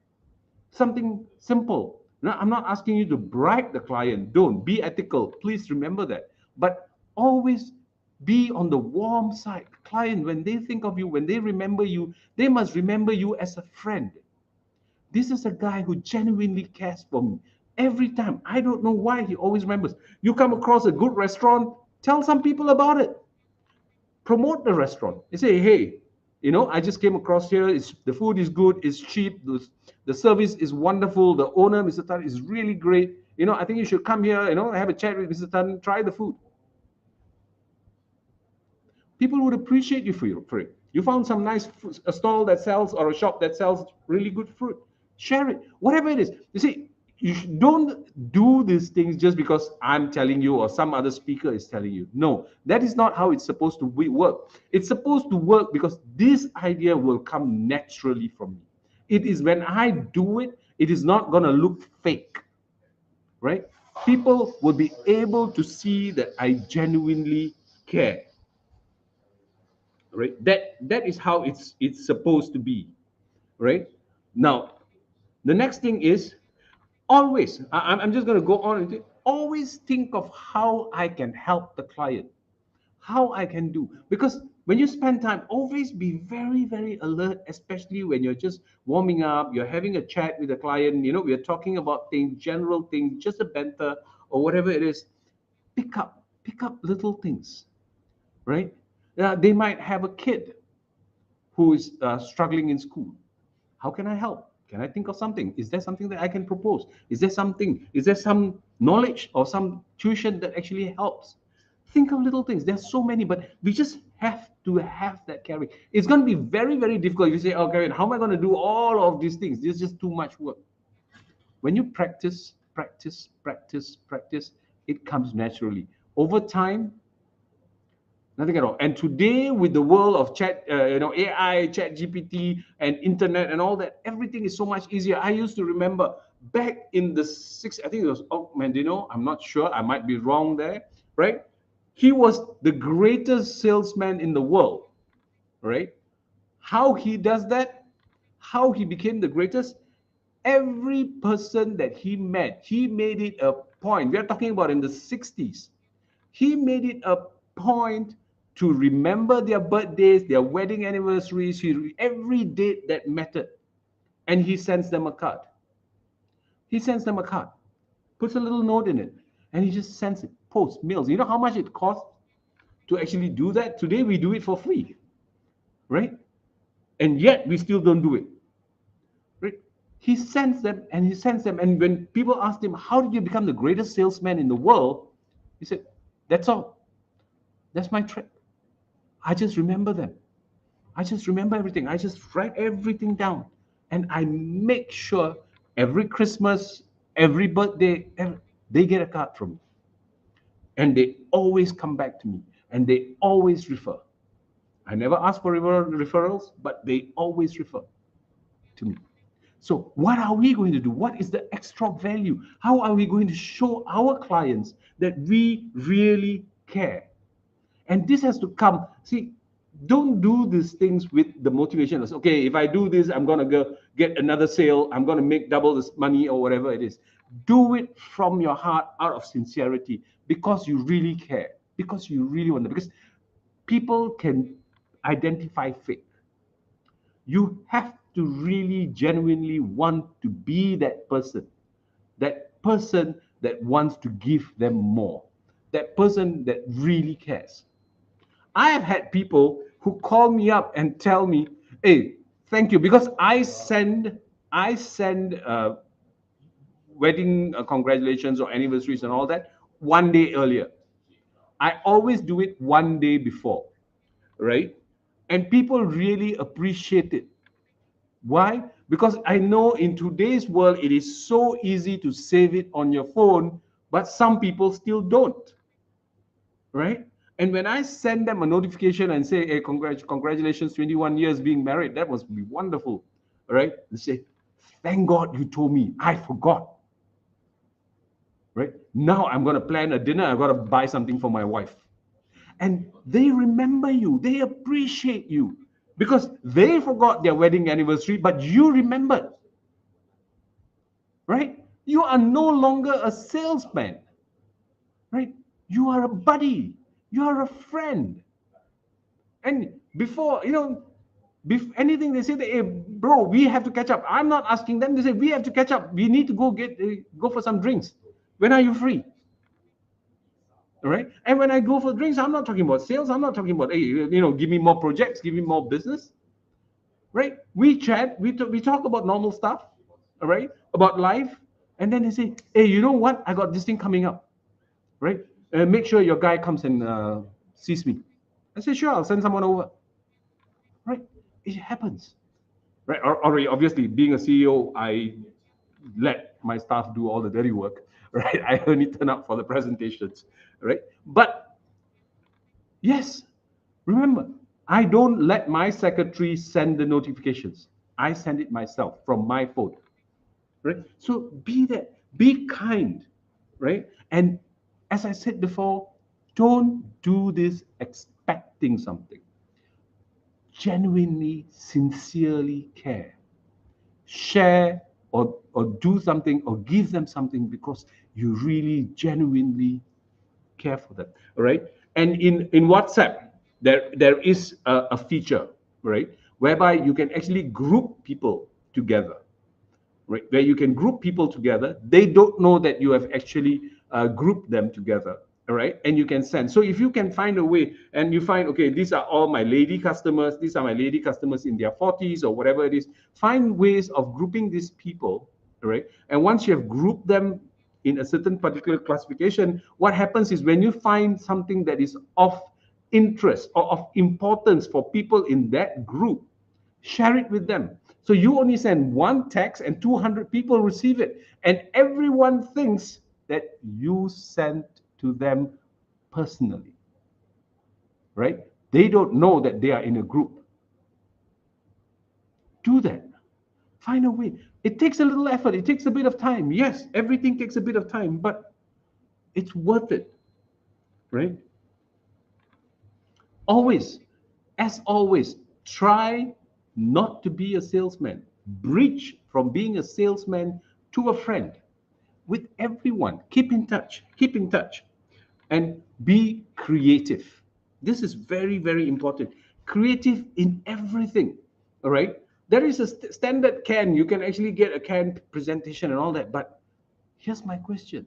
something simple. Now, I'm not asking you to bribe the client. Don't be ethical. Please remember that. But always be on the warm side. Client, when they think of you, when they remember you, they must remember you as a friend. This is a guy who genuinely cares for me. Every time, I don't know why he always remembers. You come across a good restaurant, tell some people about it. Promote the restaurant. You say, hey, I just came across here. The food is good. It's cheap. The service is wonderful. The owner, Mr. Tan, is really great. I think you should come here. Have a chat with Mr. Tan. Try the food. People would appreciate you for it. You found some nice a stall that sells, or a shop that sells really good fruit. Share it, whatever it is. You see, you don't do these things just because I'm telling you or some other speaker is telling you. No, that is not how it's supposed to work. It's supposed to work because this idea will come naturally from me. It is when I do it, it is not going to look fake, right? People will be able to see that I genuinely care, right? That is how it's supposed to be, right? Now, the next thing is, always, I'm just going to go on and always think of how I can help the client, how I can do. Because when you spend time, always be very, very alert, especially when you're just warming up, you're having a chat with the client, we're talking about things, general things, just a banter or whatever it is. Pick up little things, right? They might have a kid who is struggling in school. How can I help? Can I think of something? Is there something that I can propose? Is there some knowledge or some tuition that actually helps? Think of little things. There's so many, but we just have to have that carry. It's going to be very, very difficult. You say, oh, Kevin, how am I going to do all of these things? This is just too much work. When you practice, it comes naturally. Over time, nothing at all. And today, with the world of AI, Chat GPT, and internet, and all that, everything is so much easier. I used to remember back in the I think it was Og Mandino. I'm not sure. I might be wrong there, right? He was the greatest salesman in the world, right? How he does that? How he became the greatest? Every person that he met, he made it a point. We are talking about in the 60s. He made it a point to remember their birthdays, their wedding anniversaries, every date that mattered. And he sends them a card. Puts a little note in it, and he just sends it, post, mails. You know how much it costs to actually do that? Today, we do it for free, right? And yet, we still don't do it, right? He sends them. And when people ask him, how did you become the greatest salesman in the world? He said, that's all. That's my trick. I just remember them. I just remember everything. I just write everything down. And I make sure every Christmas, every birthday, they get a card from me. And they always come back to me. And they always refer. I never ask for referrals, but they always refer to me. So what are we going to do? What is the extra value? How are we going to show our clients that we really care? And this has to come. See, Don't do these things with the motivation of, okay, if I do this, I'm going to go get another sale, I'm going to make double this money or whatever it is. Do it from your heart, out of sincerity, because you really care, because you really want to, because people can identify fake. You have to really genuinely want to be that person that wants to give them more, that person that really cares. I have had people who call me up and tell me, "Hey, thank you," because I send wedding congratulations or anniversaries and all that one day earlier. I always do it one day before, right? And people really appreciate it. Why? Because I know in today's world it is so easy to save it on your phone, but some people still don't, right? And when I send them a notification and say, "Hey, congratulations, 21 years being married, that must be wonderful," right? They say, "Thank God you told me, I forgot." Right? Now I'm going to plan a dinner, I've got to buy something for my wife. And they remember you, they appreciate you because they forgot their wedding anniversary, but you remembered. Right? You are no longer a salesman. Right? You are a buddy, you are a friend. And before, anything they say that, "Hey, bro, we have to catch up." I'm not asking them. They say, "We have to catch up. We need to go for some drinks. When are you free?" All right. And when I go for drinks, I'm not talking about sales. I'm not talking about, "Hey, give me more projects, give me more business." Right? We chat, we talk about normal stuff, all right, about life. And then they say, "Hey, you know what? I got this thing coming up, right? Make sure your guy comes and sees me." I say, "Sure, I'll send someone over." Right? It happens. Right? Already, obviously, being a CEO, I let my staff do all the dirty work. Right? I only turn up for the presentations. Right? But yes, remember, I don't let my secretary send the notifications. I send it myself from my phone. Right? So be that, be kind, right? And as I said before, don't do this expecting something. Genuinely, sincerely care. Share or do something or give them something because you really genuinely care for them. All right. And in WhatsApp, there is a feature, right, whereby you can actually group people together, right, where you can group people together. They don't know that you have actually grouped them together. All right. And you can send. So if you can find a way and you find, okay, these are all my lady customers, these are my lady customers in their 40s or whatever it is, find ways of grouping these people. All right. And once you have grouped them in a certain particular classification, what happens is when you find something that is of interest or of importance for people in that group, share it with them. So you only send one text and 200 people receive it. And everyone thinks that you sent to them personally, right? They don't know that they are in a group. Do that. Find a way. It takes a little effort. It takes a bit of time. Yes, everything takes a bit of time, but it's worth it, right? Always, as always, try not to be a salesman. Bridge from being a salesman to a friend. With everyone, keep in touch, and be creative. This is very, very important. Creative in everything. All right. There is a standard can. You can actually get a can presentation and all that. But here's my question.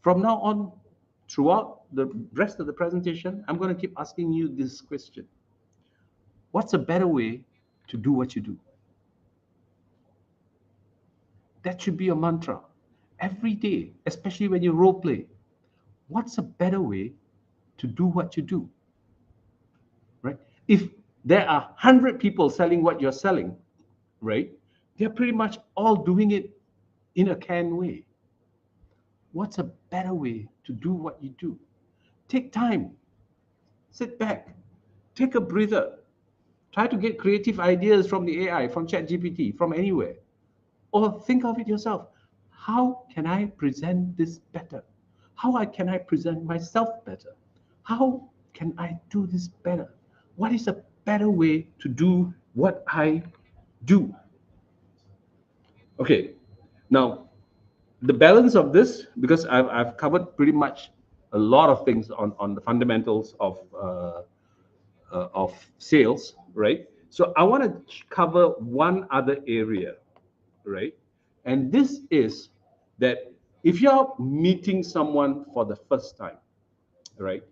From now on, throughout the rest of the presentation, I'm going to keep asking you this question. What's a better way to do what you do? That should be a mantra every day, especially when you role play. What's a better way to do what you do? Right? If there are 100 people selling what you're selling, right? They're pretty much all doing it in a canned way. What's a better way to do what you do? Take time, sit back, take a breather, try to get creative ideas from the AI, from ChatGPT, from anywhere. Or think of it yourself. How can I present this better? How can I present myself better? How can I do this better? What is a better way to do what I do? Okay, now the balance of this, because I've covered pretty much a lot of things on the fundamentals of sales, right? So I want to cover one other area, right? And this is that if you're meeting someone for the first time, right?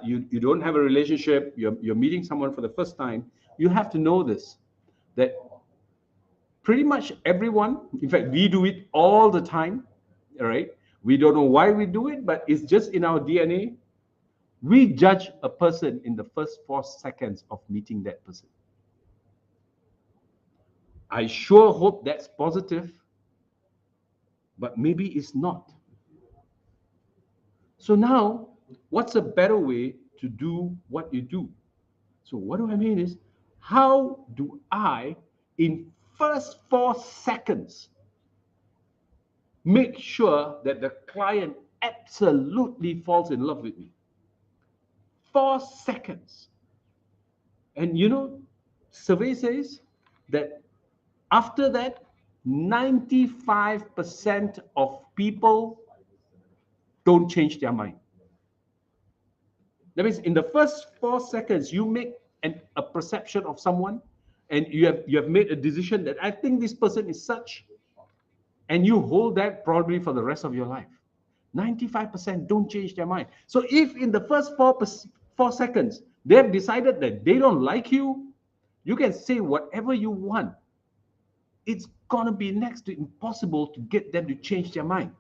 You don't have a relationship, you're meeting someone for the first time, you have to know this, that pretty much everyone, in fact, we do it all the time, all right? We don't know why we do it, but it's just in our DNA. We judge a person in the first 4 seconds of meeting that person. I sure hope that's positive, but maybe it's not. So now, what's a better way to do what you do? So what do I mean is, how do I, in first 4 seconds, make sure that the client absolutely falls in love with me? 4 seconds. And you know, survey says that after that, 95% of people don't change their mind. That means in the first 4 seconds, you make a perception of someone, and you have made a decision that I think this person is such, and you hold that probably for the rest of your life. 95% don't change their mind. So if in the first 4 seconds they've decided that they don't like you, you can say whatever you want. It's gonna be next to impossible to get them to change their mind.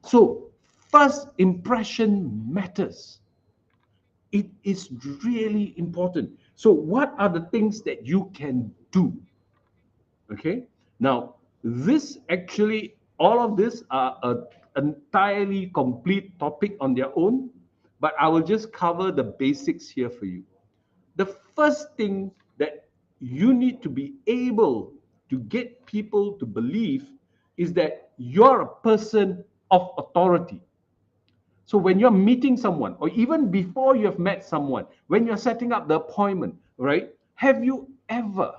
So first impression matters. It is really important. So what are the things that you can do? Okay, now this actually, all of this are an entirely complete topic on their own, but I will just cover the basics here for you. The first thing that you need to be able to get people to believe is that you're a person of authority. So when you're meeting someone, or even before you have met someone, when you're setting up the appointment, right? Have you ever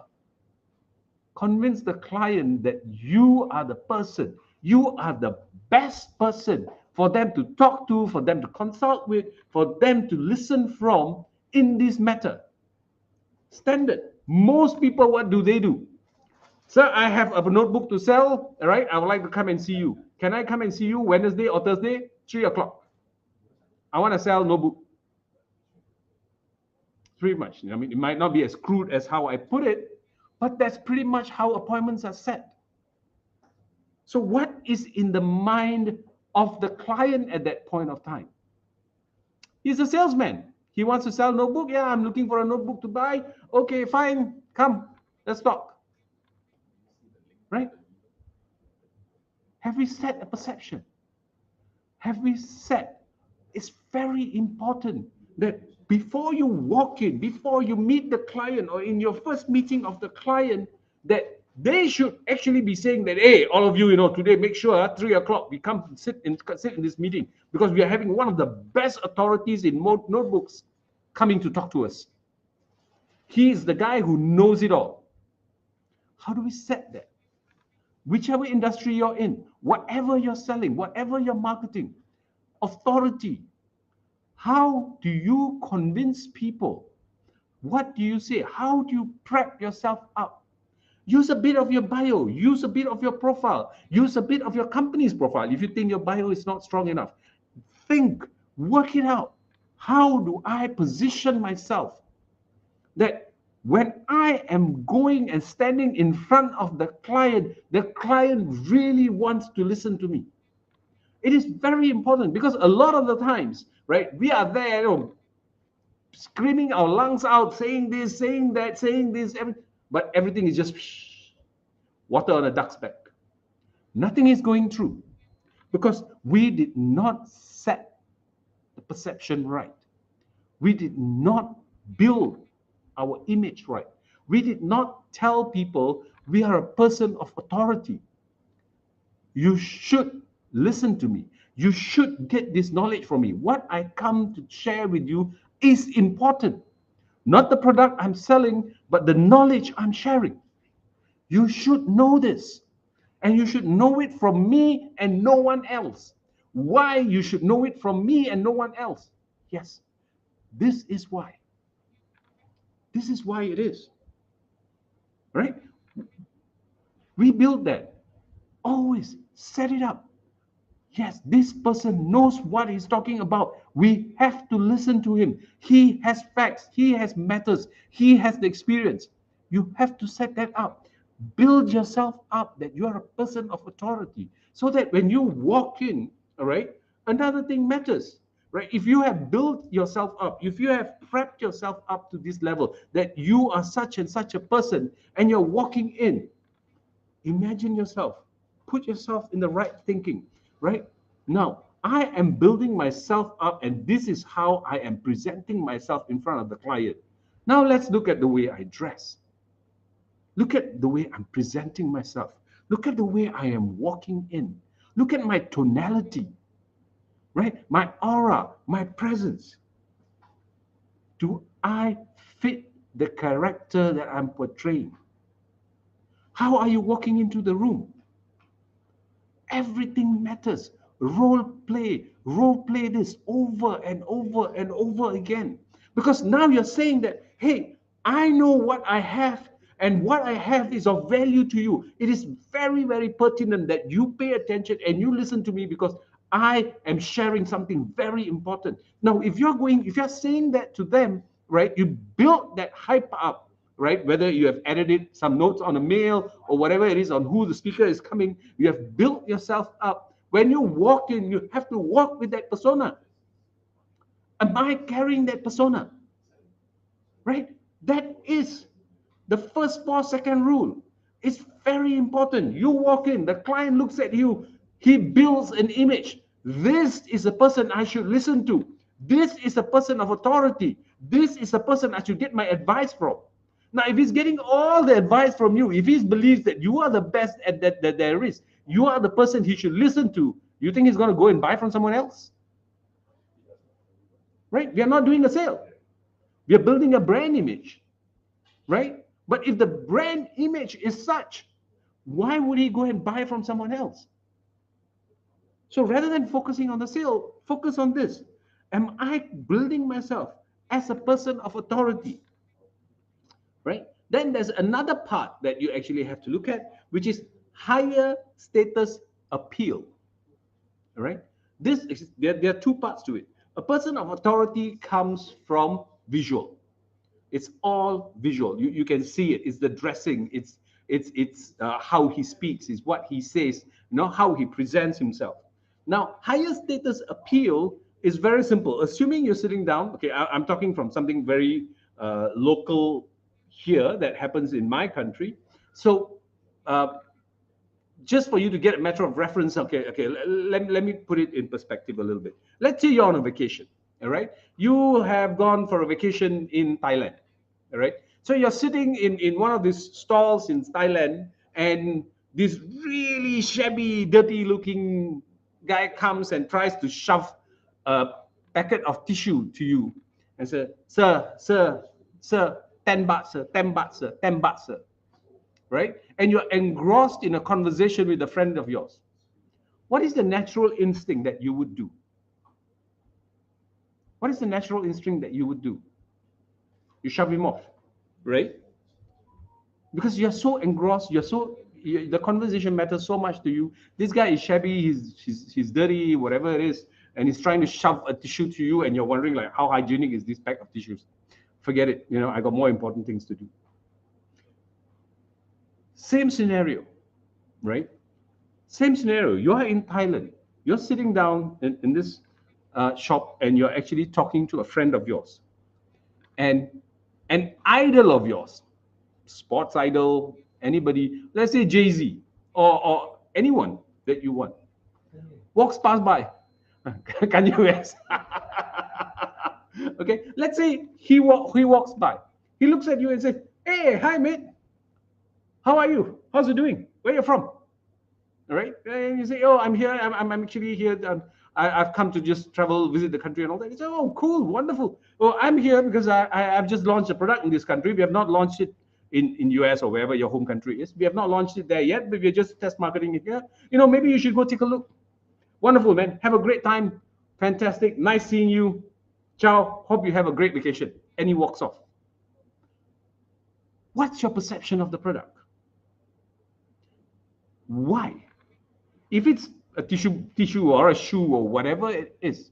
convinced the client that you are the person, you are the best person for them to talk to, for them to consult with, for them to listen from in this matter? Standard. Most people, what do they do? Sir, I have a notebook to sell, all right? I would like to come and see you. Can I come and see you Wednesday or Thursday, 3 o'clock? I want to sell notebook. Pretty much. I mean, it might not be as crude as how I put it, but that's pretty much how appointments are set. So what is in the mind of the client at that point of time? He's a salesman. He wants to sell notebook. Yeah, I'm looking for a notebook to buy. Okay, fine. Come, let's talk. Right? Have we set a perception? Have we set? It's very important that before you walk in, before you meet the client, or in your first meeting of the client, that they should actually be saying that, hey, all of you, today make sure 3 o'clock we come sit in this meeting, because we are having one of the best authorities in notebooks coming to talk to us. He is the guy who knows it all. How do we set that? Whichever industry you're in, whatever you're selling, whatever you're marketing, authority. How do you convince people? What do you say? How do you prep yourself up? Use a bit of your bio, use a bit of your profile, use a bit of your company's profile. If you think your bio is not strong enough, think, work it out. How do I position myself that when I am going and standing in front of the client really wants to listen to me? It is very important, because a lot of the times, right, we are there, screaming our lungs out, saying this, saying that, saying this, but everything is just water on a duck's back. Nothing is going through, because we did not set the perception right. We did not build our image right. We did not tell people we are a person of authority. You should listen to me. You should get this knowledge from me. What I come to share with you, is important. Not the product I'm selling, but the knowledge I'm sharing. You should know this. And you should know it from me and no one else. Why you should know it from me and no one else? Yes, this is why. This is why it is. Right? We build that. Always set it up. Yes, this person knows what he's talking about. We have to listen to him. He has facts. He has matters. He has the experience. You have to set that up. Build yourself up that you are a person of authority so that when you walk in, all right, another thing matters, right? If you have built yourself up, if you have prepped yourself up to this level that you are such and such a person and you're walking in, imagine yourself, put yourself in the right thinking, right? Now, I am building myself up and this is how I am presenting myself in front of the client. Now, let's look at the way I dress. Look at the way I'm presenting myself. Look at the way I am walking in. Look at my tonality, right? My aura, my presence. Do I fit the character that I'm portraying? How are you walking into the room? Everything matters. Role play this over and over and over again. Because now you're saying that, hey, I know what I have, and what I have is of value to you. It is very, very pertinent that you pay attention and you listen to me because I am sharing something very important. Now, if you're saying that to them, right, you build that hype up, right? Whether you have edited some notes on a mail or whatever it is on who the speaker is coming, you have built yourself up. When you walk in, you have to walk with that persona. Am I carrying that persona? Right? That is the first 4-second rule. It's very important. You walk in, the client looks at you, he builds an image. This is a person I should listen to. This is a person of authority. This is a person I should get my advice from. Now, if he's getting all the advice from you, if he believes that you are the best at that there is, you are the person he should listen to, you think he's going to go and buy from someone else? Right? We are not doing a sale. We are building a brand image. Right? But if the brand image is such, why would he go and buy from someone else? So rather than focusing on the sale, focus on this. Am I building myself as a person of authority? Right? Then there's another part that you actually have to look at, which is higher status appeal. All right? There are two parts to it. A person of authority comes from visual. It's all visual. You can see it. It's the dressing. It's how he speaks. It's what he says. How he presents himself. Now, higher status appeal is very simple. Assuming you're sitting down. Okay, I'm talking from something very local here that happens in my country. So, just for you to get a matter of reference. Okay. Let me put it in perspective a little bit. Let's say you're on a vacation. All right, you have gone for a vacation in Thailand. All right, so you're sitting in one of these stalls in Thailand, and this really shabby, dirty-looking guy comes and tries to shove a packet of tissue to you and say, "Sir, 10 baht, sir, 10 baht, sir, 10 baht, sir." Right, and you're engrossed in a conversation with a friend of yours. What is the natural instinct that you would do? What is the natural instinct that you would do? You shove him off, right? Because you're so engrossed, the conversation matters so much to you. This guy is shabby, he's dirty, whatever it is, and he's trying to shove a tissue to you, and you're wondering like, how hygienic is this pack of tissues? Forget it. I got more important things to do. Same scenario, right? Same scenario. You are in Thailand. You're sitting down in this shop, and you're actually talking to a friend of yours, and an idol of yours, sports idol, anybody, let's say Jay-Z or anyone that you want, walks past by. Kanye West. Okay, let's say he walks by. He looks at you and says, "Hey, hi mate, how are you? How's it doing? Where are you from?" All right, and you say, "Oh, I'm here. I'm actually here. I've come to just travel, visit the country and all that. He said, oh, cool, wonderful. Well, I'm here because I've just launched a product in this country. We have not launched it in US or wherever your home country is. We have not launched it there yet, but we're just test marketing it here. Maybe you should go take a look. Wonderful, man. Have a great time. Fantastic. Nice seeing you. Ciao. Hope you have a great vacation. And he walks off. What's your perception of the product? Why? If it's a tissue or a shoe or whatever it is,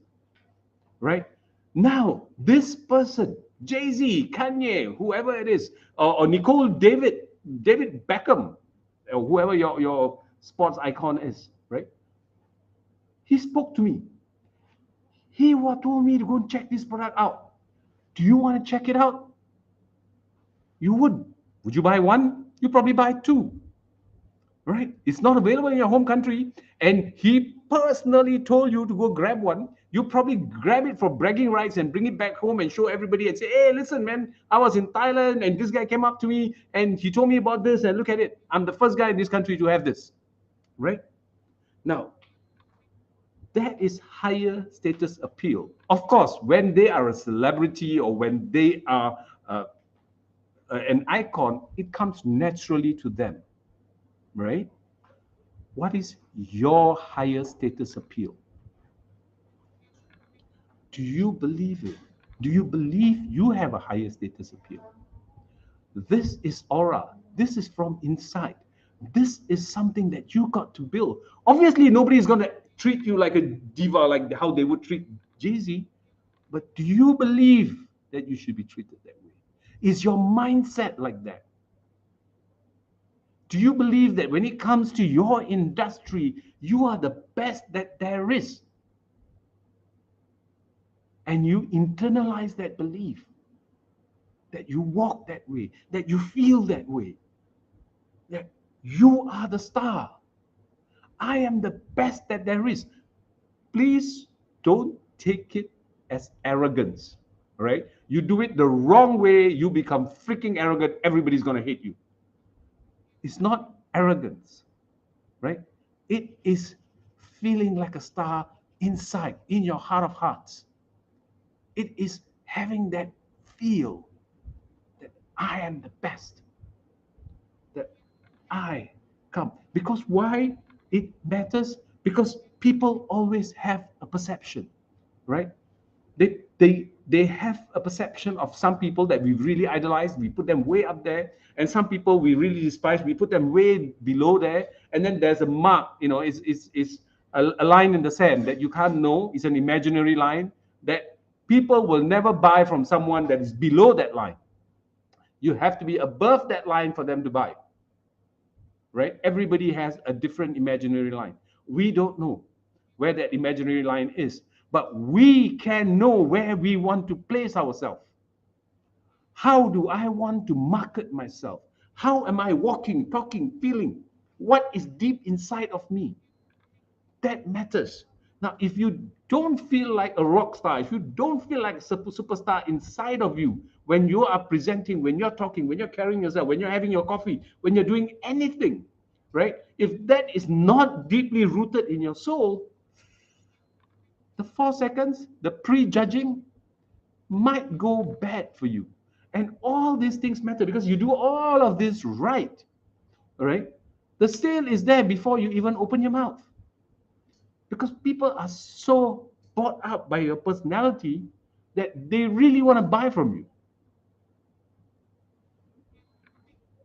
right? Now, this person, Jay-Z, Kanye, whoever it is, or Nicole David Beckham, or whoever your sports icon is, right? He spoke to me. He told me to go and check this product out. Do you want to check it out? You would. Would you buy one? You probably buy two. Right? It's not available in your home country, and he personally told you to go grab one. You probably grab it for bragging rights and bring it back home and show everybody and say, hey, listen, man, I was in Thailand and this guy came up to me and he told me about this and look at it. I'm the first guy in this country to have this. Right? Now, that is higher status appeal. Of course, when they are a celebrity or when they are an icon, it comes naturally to them. Right? What is your higher status appeal? Do you believe it? Do you believe you have a higher status appeal? This is aura. This is from inside. This is something that you got to build. Obviously, nobody is going to treat you like a diva, like how they would treat Jay-Z. But do you believe that you should be treated that way? Is your mindset like that? Do you believe that when it comes to your industry, you are the best that there is? And you internalize that belief, that you walk that way, that you feel that way, that you are the star. I am the best that there is. Please don't take it as arrogance, right? You do it the wrong way, you become freaking arrogant, everybody's going to hate you. It's not arrogance, right? It is feeling like a star inside, in your heart of hearts. It is having that feel that I am the best, that I come. Because why it matters? Because people always have a perception, right? They have a perception of some people that we really idolize, we put them way up there, and some people we really despise, we put them way below there, and then there's a mark, it's a line in the sand that you can't know, it's an imaginary line that people will never buy from someone that is below that line. You have to be above that line for them to buy, right? Everybody has a different imaginary line. We don't know where that imaginary line is, but we can know where we want to place ourselves. How do I want to market myself? How am I walking, talking, feeling? What is deep inside of me? That matters. Now, if you don't feel like a rock star, if you don't feel like a superstar inside of you, when you are presenting, when you're talking, when you're carrying yourself, when you're having your coffee, when you're doing anything, right? If that is not deeply rooted in your soul, the 4 seconds, the prejudging might go bad for you. And all these things matter because you do all of this right, all right? The sale is there before you even open your mouth. Because people are so bought up by your personality that they really want to buy from you.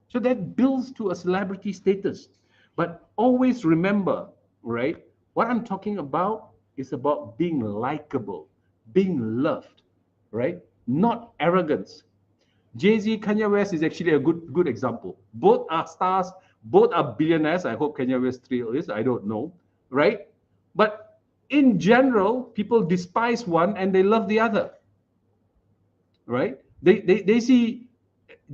So that builds to a celebrity status. But always remember, right? What I'm talking about is about being likable, being loved, right? Not arrogance. Jay-Z, Kanye West is actually a good example. Both are stars, both are billionaires. I hope Kanye West still is, I don't know, right? But in general, people despise one and they love the other, right? They see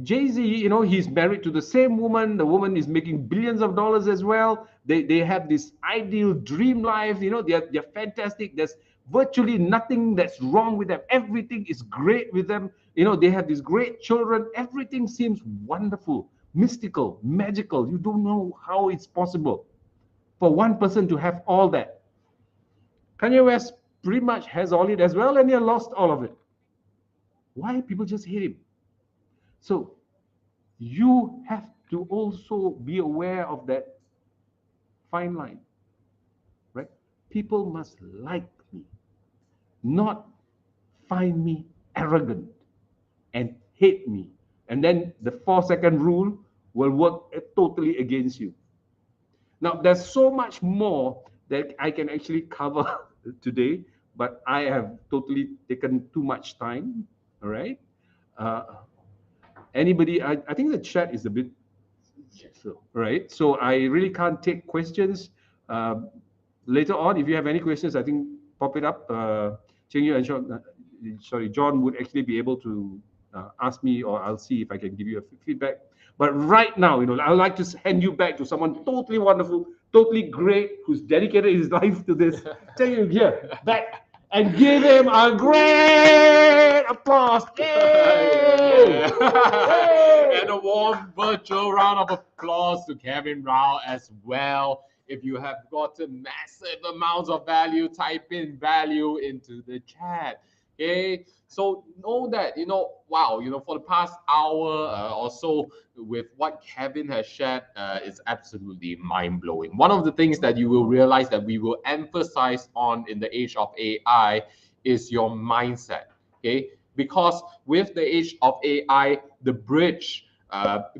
Jay-Z, he's married to the same woman. The woman is making billions of dollars as well. They have this ideal dream life. They're fantastic. There's virtually nothing that's wrong with them. Everything is great with them. They have these great children. Everything seems wonderful, mystical, magical. You don't know how it's possible for one person to have all that. Kanye West pretty much has all it as well, and he lost all of it. Why? People just hate him. So you have to also be aware of that fine line, right? People must like me, not find me arrogant and hate me. And then the 4-second rule will work totally against you. Now, there's so much more that I can actually cover today, but I have totally taken too much time. All right. Uh, Anybody? I think the chat is a bit so, right. So I really can't take questions. Later on, if you have any questions, I think pop it up. Cheng Yu and Sean, John would actually be able to ask me, or I'll see if I can give you a feedback. But right now, I'd like to hand you back to someone totally wonderful, totally great, who's dedicated his life to this. Cheng Yu, here, back, and give him a great applause. Yay! Yay! And a warm virtual round of applause to Kevin Rao as well. If you have gotten massive amounts of value, type in value into the chat. Okay, so know that, wow, for the past hour or so, with what Kevin has shared, is absolutely mind-blowing. One of the things that you will realize that we will emphasize on in the age of AI is your mindset. Okay, because with the age of AI, the bridge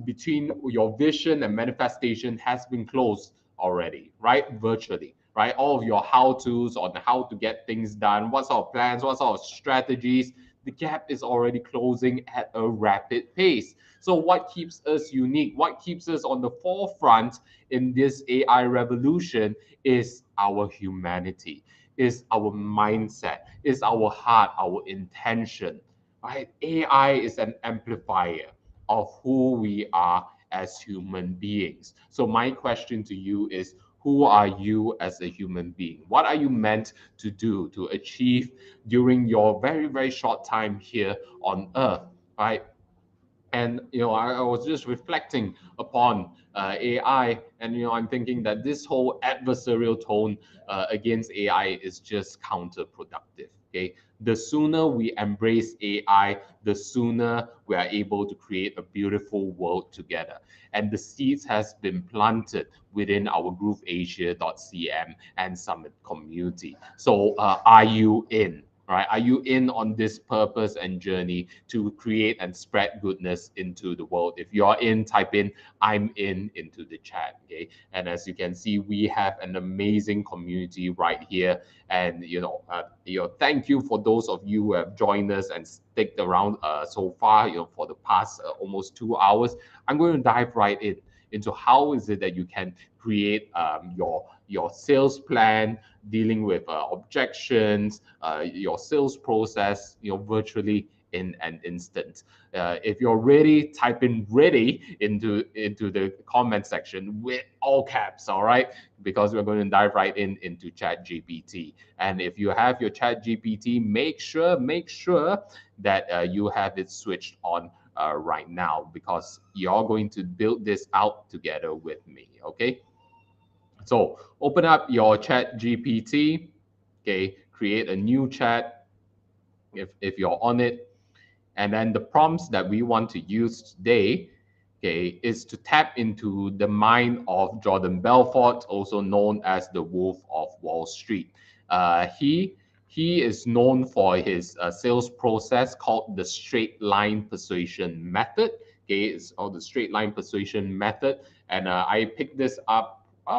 between your vision and manifestation has been closed already, right? Virtually, right? All of your how-tos on how to get things done, what sort of plans, what sort of strategies, the gap is already closing at a rapid pace. So what keeps us unique, what keeps us on the forefront in this AI revolution is our humanity, is our mindset, is our heart, our intention, right? AI is an amplifier of who we are as human beings. So my question to you is, who are you as a human being? What are you meant to do, to achieve during your very, very short time here on Earth, right? And I was just reflecting upon AI, and I'm thinking that this whole adversarial tone against AI is just counterproductive. Okay, the sooner we embrace AI, the sooner we are able to create a beautiful world together. And the seeds has been planted within our GrooveAsia.cm and Summit community. So are you in? Right? Are you in on this purpose and journey to create and spread goodness into the world? If you're in, type in "I'm in" into the chat. Okay. And as you can see, we have an amazing community right here. And thank you for those of you who have joined us and sticked around so far. For the past almost 2 hours, I'm going to dive right into how is it that you can create your sales plan, dealing with objections, your sales process, virtually in an instant. If you're ready, type in "ready" into the comment section with all caps, all right? Because we're going to dive right into ChatGPT. And if you have your ChatGPT, make sure that you have it switched on right now, because you're going to build this out together with me, okay? So open up your ChatGPT, okay, create a new chat if you're on it. And then the prompts that we want to use today, okay, is to tap into the mind of Jordan Belfort, also known as the Wolf of Wall Street. He is known for his sales process called the straight line persuasion method. Okay, it's called the straight line persuasion method. And I picked this up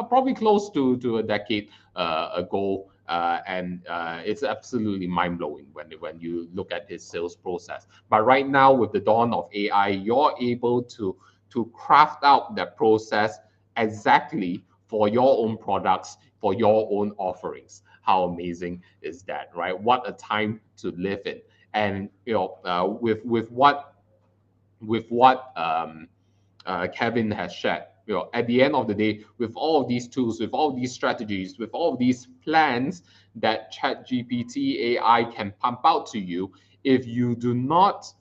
probably close to a decade ago. And it's absolutely mind-blowing when you look at his sales process. But right now, with the dawn of AI, you're able to craft out that process exactly for your own products, for your own offerings. How amazing is that, right? What a time to live in. And with what Kevin has shared, at the end of the day, with all of these tools, with all these strategies, with all of these plans that ChatGPT AI can pump out to you, if you do not,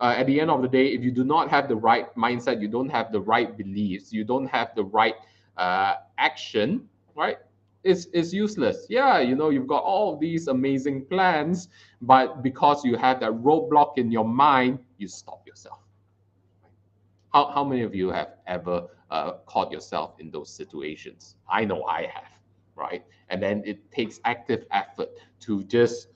at the end of the day, if you do not have the right mindset, you don't have the right beliefs, you don't have the right action, right? is useless. Yeah, you know, you've got all of these amazing plans, but because you have that roadblock in your mind, you stop yourself. How many of you have ever caught yourself in those situations? I know I have, right? And then it takes active effort to just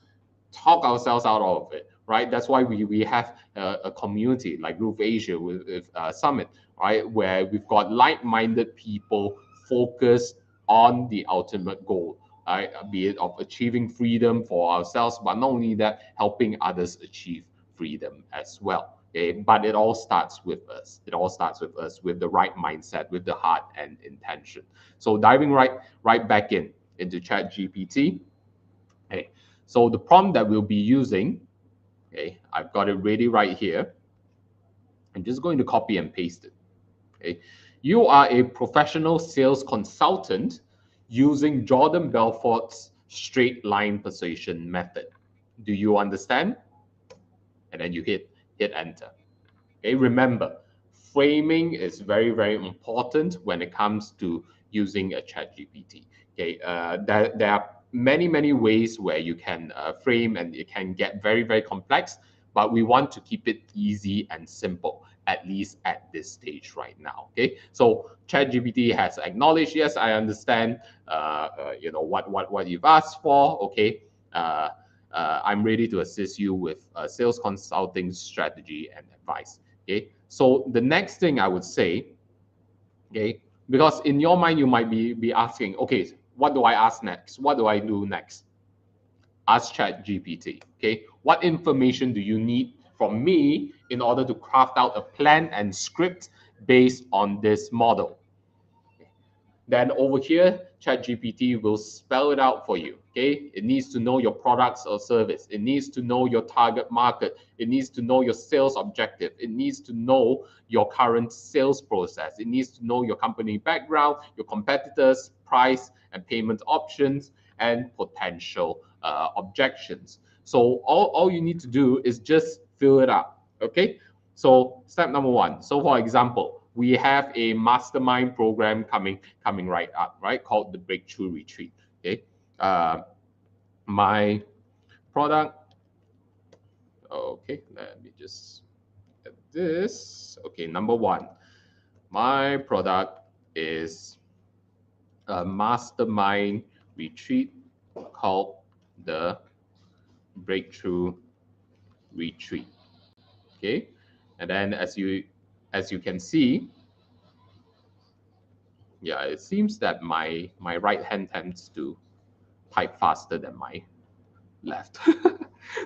talk ourselves out of it, right? That's why we have a community like Groove Asia with Summit, right? Where we've got like-minded people focused on the ultimate goal, right? Be it of achieving freedom for ourselves, but not only that, helping others achieve freedom as well. Okay, but it all starts with us. It all starts with us, with the right mindset, with the heart and intention. So diving right back into ChatGPT. Okay, so the prompt that we'll be using, okay, I've got it ready right here. I'm just going to copy and paste it. Okay, you are a professional sales consultant using Jordan Belfort's straight line persuasion method. Do you understand? And then you hit enter. Okay, remember, framing is very important when it comes to using a chat GPT. Okay, there are many ways where you can frame, and it can get very complex, but we want to keep it easy and simple, at least at this stage right now. Okay, so ChatGPT has acknowledged, yes, I understand, you know, what you've asked for. Okay, I'm ready to assist you with sales consulting strategy and advice. Okay, so the next thing I would say, okay, because in your mind you might be asking, okay, what do I ask next? What do I do next? Ask ChatGPT. Okay, what information do you need from me in order to craft out a plan and script based on this model? Then over here, ChatGPT will spell it out for you. Okay, it needs to know your products or service. It needs to know your target market. It needs to know your sales objective. It needs to know your current sales process. It needs to know your company background, your competitors, price and payment options, and potential objections. So all you need to do is just fill it up. Okay. So step number one. So for example, we have a mastermind program coming right up, right? Called the Breakthrough Retreat. Okay. My product. Okay, let me just get this. Okay, number one, my product is a mastermind retreat called the Breakthrough Retreat. Okay, and then as you can see, yeah, it seems that my right hand tends to type faster than my left.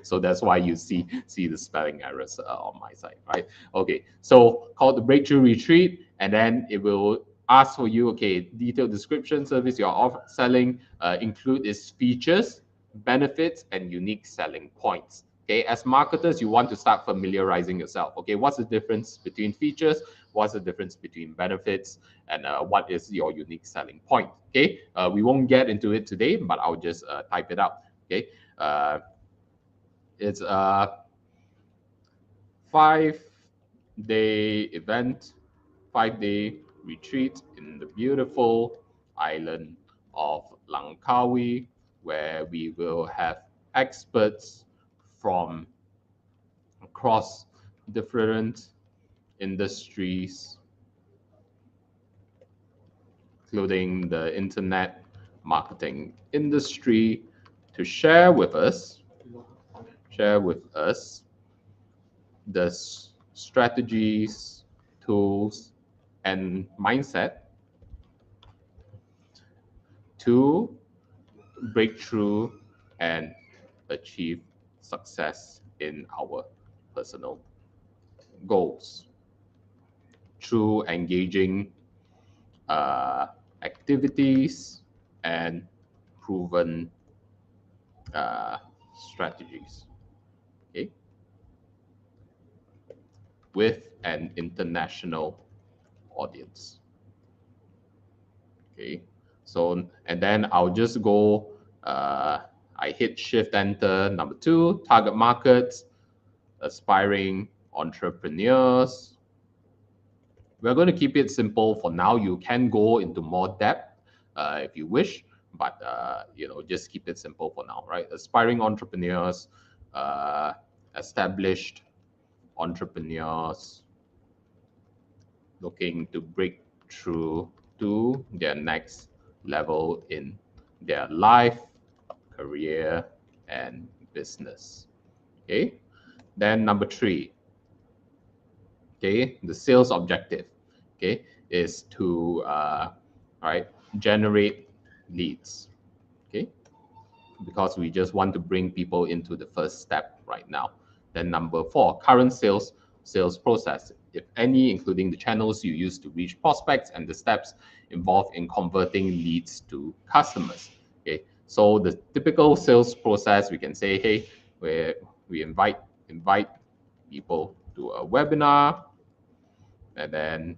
So that's why you see the spelling errors on my side, right? Okay, so called the Breakthrough Retreat, and then it will ask for you, okay, detailed description, service you're selling, include its features, benefits, and unique selling points. Okay, as marketers, you want to start familiarizing yourself. Okay, what's the difference between features? What's the difference between benefits? And what is your unique selling point? Okay, we won't get into it today, but I'll just type it out. Okay, it's a 5-day event, 5-day retreat in the beautiful island of Langkawi, where we will have experts from across different industries, including the internet marketing industry, to share with us the strategies, tools, and mindset to break through and achieve success in our personal goals through engaging activities and proven strategies. Okay, with an international audience. Okay, so and then I'll just go. I hit Shift Enter. Number 2, target markets, aspiring entrepreneurs. We're going to keep it simple for now. You can go into more depth if you wish, but just keep it simple for now, right? Aspiring entrepreneurs, established entrepreneurs looking to break through to their next level in their life, career, and business. Okay. Then number 3, okay, the sales objective, okay, is to generate leads, okay, because we just want to bring people into the first step right now. Then number 4, current sales process, if any, including the channels you use to reach prospects and the steps involved in converting leads to customers. Okay, so the typical sales process, we can say, hey, we invite people to a webinar, and then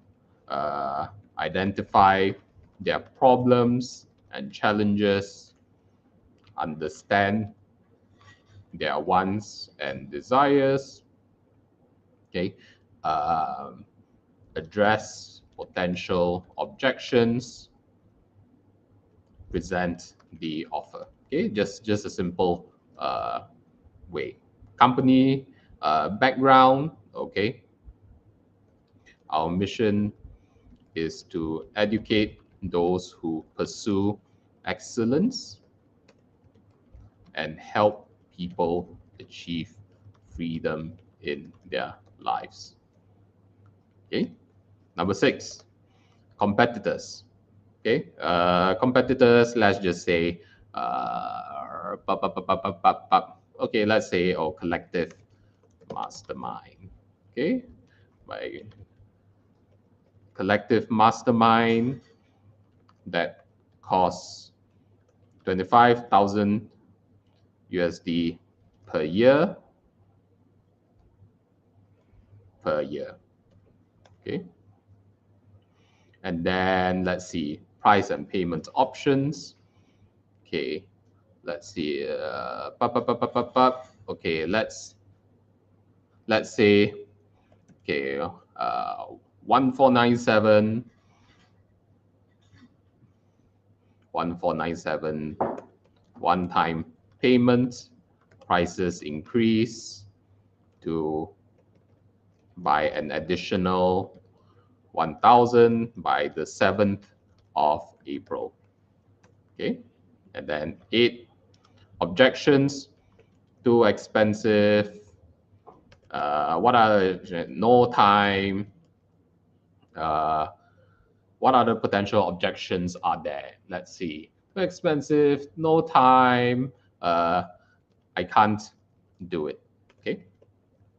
identify their problems and challenges, understand their wants and desires, okay, address potential objections, present the offer. Okay, just a simple way. Company background, okay. Our mission is to educate those who pursue excellence and help people achieve freedom in their lives. Okay. Number 6, competitors. Okay. Competitors, let's just say, okay, let's say, collective mastermind. Okay. By collective mastermind that costs 25,000 USD per year. Okay. And then let's see, price and payment options. Okay. Let's see. Okay. Let's say, okay, 1497 one-time payment, prices increase to by an additional 1,000 by the 7th of April. Okay, and then 8, objections, too expensive. What are no time? What other potential objections are there? Let's see. Too expensive, no time. I can't do it. Okay,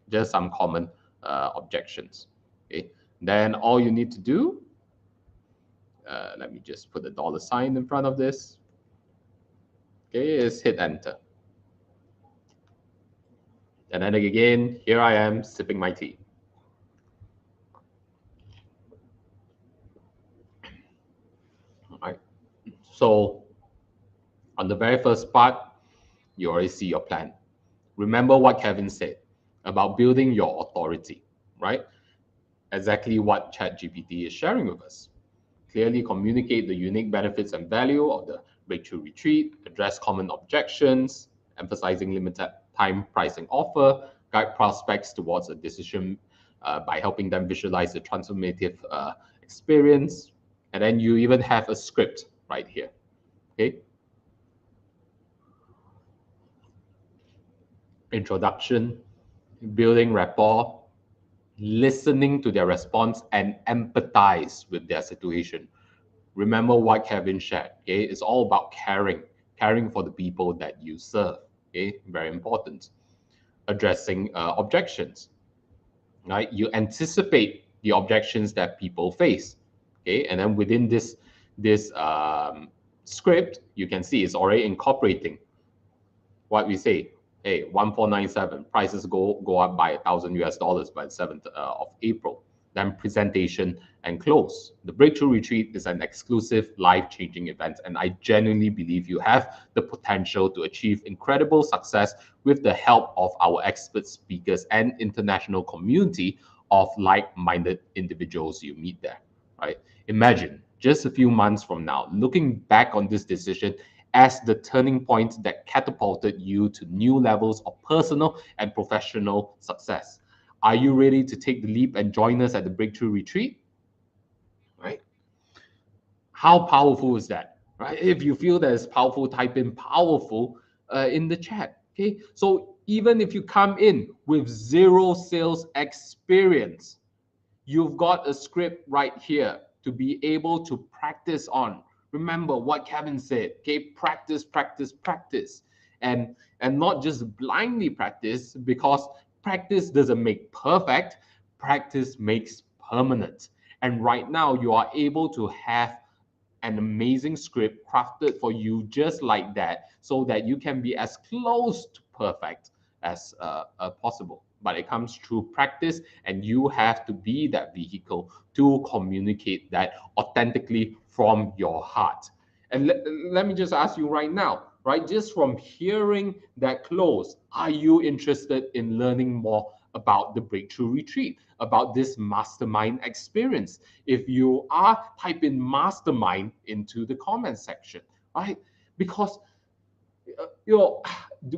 just some common objections. Okay, then all you need to do, let me just put the $sign in front of this. Okay, is hit enter. And then again, here I am sipping my tea. All right. So on the very first part, you already see your plan. Remember what Kevin said about building your authority, right? Exactly what ChatGPT is sharing with us. Clearly communicate the unique benefits and value of the Breakthrough Retreat, address common objections, emphasizing limited time pricing offer, guide prospects towards a decision by helping them visualize the transformative experience. And then you even have a script right here. Okay. Introduction, building rapport, listening to their response, and empathize with their situation. Remember what Kevin shared. Okay, it's all about caring for the people that you serve. Okay, very important. Addressing objections. Right, you anticipate the objections that people face. Okay, and then within this script, you can see it's already incorporating what we say. Hey, 1497 prices go up by $1,000 by the 7th of April. Then presentation and close. The Breakthrough Retreat is an exclusive, life-changing event, and I genuinely believe you have the potential to achieve incredible success with the help of our expert speakers and international community of like-minded individuals you meet there. Right? Imagine just a few months from now, looking back on this decision as the turning point that catapulted you to new levels of personal and professional success. Are you ready to take the leap and join us at the Breakthrough Retreat? Right? How powerful is that? Right? If you feel that it's powerful, type in powerful in the chat. Okay. So even if you come in with zero sales experience, you've got a script right here to be able to practice on. Remember what Kevin said. Okay, practice, practice, practice, and not just blindly practice, because practice doesn't make perfect. Practice makes permanent. And right now, you are able to have an amazing script crafted for you just like that, so that you can be as close to perfect as possible. But it comes through practice, and you have to be that vehicle to communicate that authentically from your heart. And let me just ask you right now, right? Just from hearing that close, are you interested in learning more about the Breakthrough Retreat, about this mastermind experience? If you are, type in mastermind into the comment section, right? Because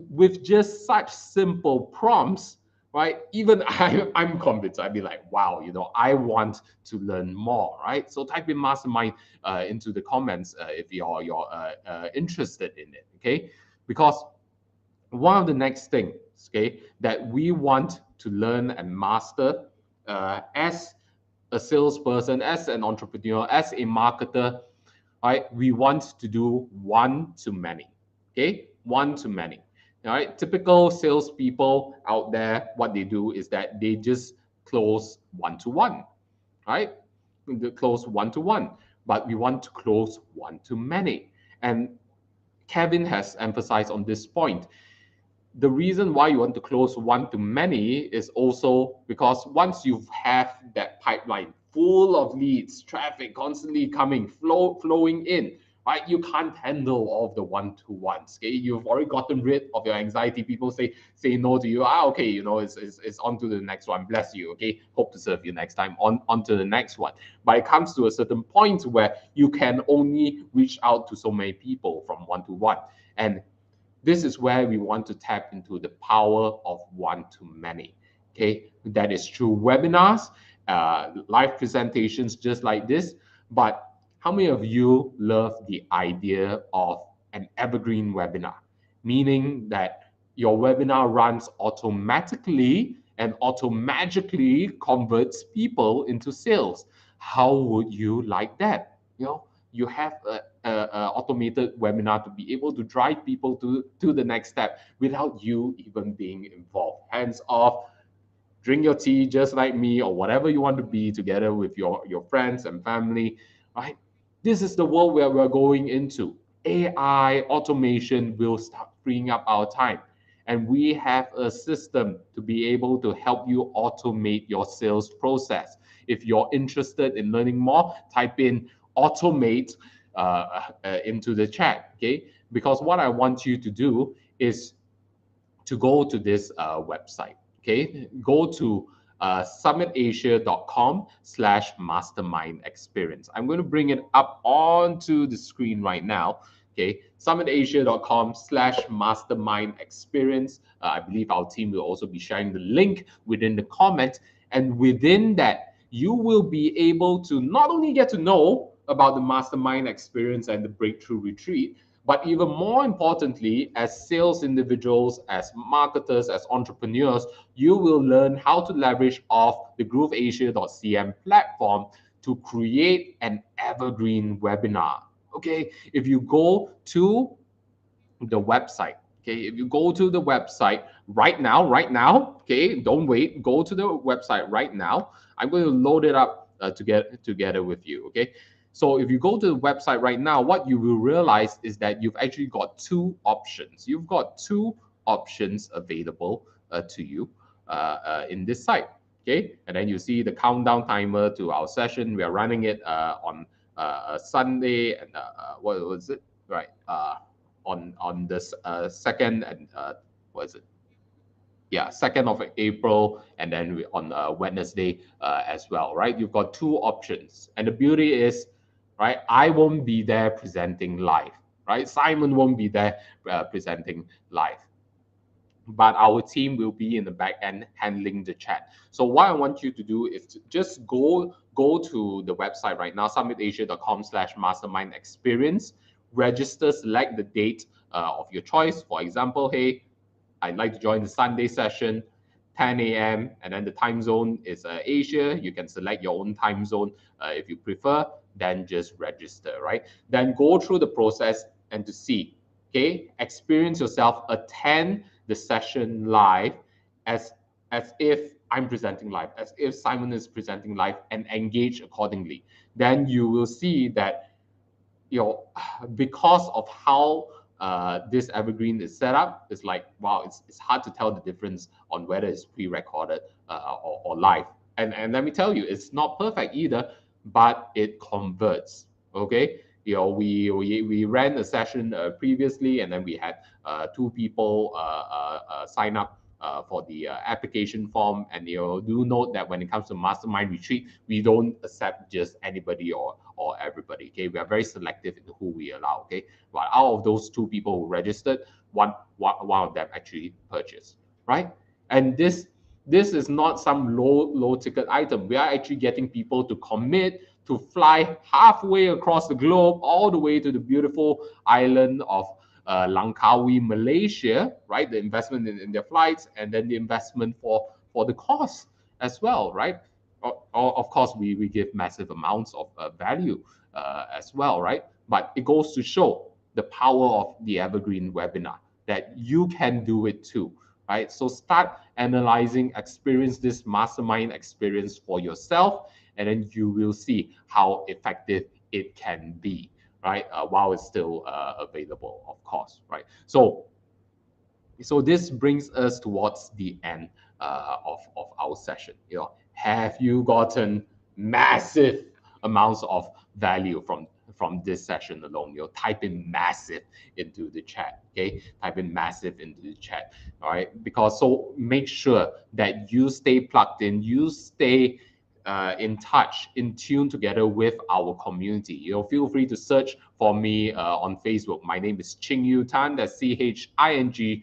with just such simple prompts, right? Even I'm convinced. I'd be like, wow, I want to learn more, right? So type in mastermind into the comments if you're interested in it, okay? Because one of the next things, okay, that we want to learn and master as a salesperson, as an entrepreneur, as a marketer, right? We want to do one-to-many, okay? One-to-many. All right, typical salespeople out there, what they do is that they just close one-to-one, right? They close one-to-one, but we want to close one-to-many. And Kevin has emphasized on this point. The reason why you want to close one-to-many is also because once you have that pipeline full of leads, traffic constantly coming, flowing in, right? You can't handle all of the one-to-ones. Okay, you've already gotten rid of your anxiety. People say no to you. Okay, it's on to the next one. Bless you. Okay, hope to serve you next time. On to the next one. But it comes to a certain point where you can only reach out to so many people from one-to-one, and this is where we want to tap into the power of one-to-many. Okay, that is through webinars, live presentations just like this. But how many of you love the idea of an evergreen webinar? Meaning that your webinar runs automatically and auto-magically converts people into sales. How would you like that? You have a automated webinar to be able to drive people to the next step without you even being involved. Hands off, drink your tea just like me, or whatever you want to be, together with your friends and family, right? This is the world where we're going into. AI automation will start freeing up our time. And we have a system to be able to help you automate your sales process. If you're interested in learning more, type in automate into the chat, okay? Because what I want you to do is to go to this website, okay? Go to summitasia.com/mastermind experience. I'm going to bring it up onto the screen right now, okay? summitasia.com/mastermind experience. I believe our team will also be sharing the link within the comment. And within that, you will be able to not only get to know about the mastermind experience and the Breakthrough Retreat, but even more importantly, as sales individuals, as marketers, as entrepreneurs, you will learn how to leverage off the grooveasia.cm platform to create an evergreen webinar. Okay, if you go to the website, okay, if you go to the website right now, okay, don't wait, go to the website right now. I'm going to load it up together with you, okay? So if you go to the website right now, what you will realize is that you've actually got two options. You've got two options available to you in this site, okay? And then you see the countdown timer to our session. We are running it on Sunday, and what was it? Right, on this 2nd and what is it? Yeah, 2nd of April, and then on Wednesday as well, right? You've got two options, and the beauty is right? I won't be there presenting live, right? Simon won't be there presenting live, but our team will be in the back end handling the chat. So what I want you to do is to just go to the website right now, summitasia.com/mastermind experience, register, select the date of your choice. For example, hey, I'd like to join the Sunday session, 10 a.m. and then the time zone is Asia. You can select your own time zone if you prefer, then just register, right? Then go through the process and to see, okay, experience yourself, attend the session live as if I'm presenting live, as if Simon is presenting live, and engage accordingly. Then you will see that, you know, because of how this evergreen is set up, it's like, wow, it's hard to tell the difference on whether it's pre-recorded or live. And let me tell you, it's not perfect either, but it converts. Okay, you know, we ran a session previously, and then we had 2 people sign up for the application form. And you know, do note that when it comes to mastermind retreat, we don't accept just anybody or everybody. Okay, we are very selective in who we allow. Okay, but out of those 2 people who registered, one of them actually purchased, right? And this is not some low ticket item. We are actually getting people to commit to fly halfway across the globe, all the way to the beautiful island of Langkawi, Malaysia, right? The investment in their flights, and then the investment for the cost as well, right? Of course, we give massive amounts of value as well, right? But it goes to show the power of the Evergreen webinar, that you can do it too, right? So start analyzing, experience this mastermind experience for yourself, and then you will see how effective it can be, right? While it's still available, of course, right? So this brings us towards the end of our session. You know, have you gotten massive amounts of value from this session alone? You know, type in massive into the chat. Okay, type in massive into the chat. All right, because so make sure that you stay plugged in, you stay in touch, in tune together with our community. You know, feel free to search for me on Facebook. My name is Ching-Yu Tan. That's CHINGYUTAN.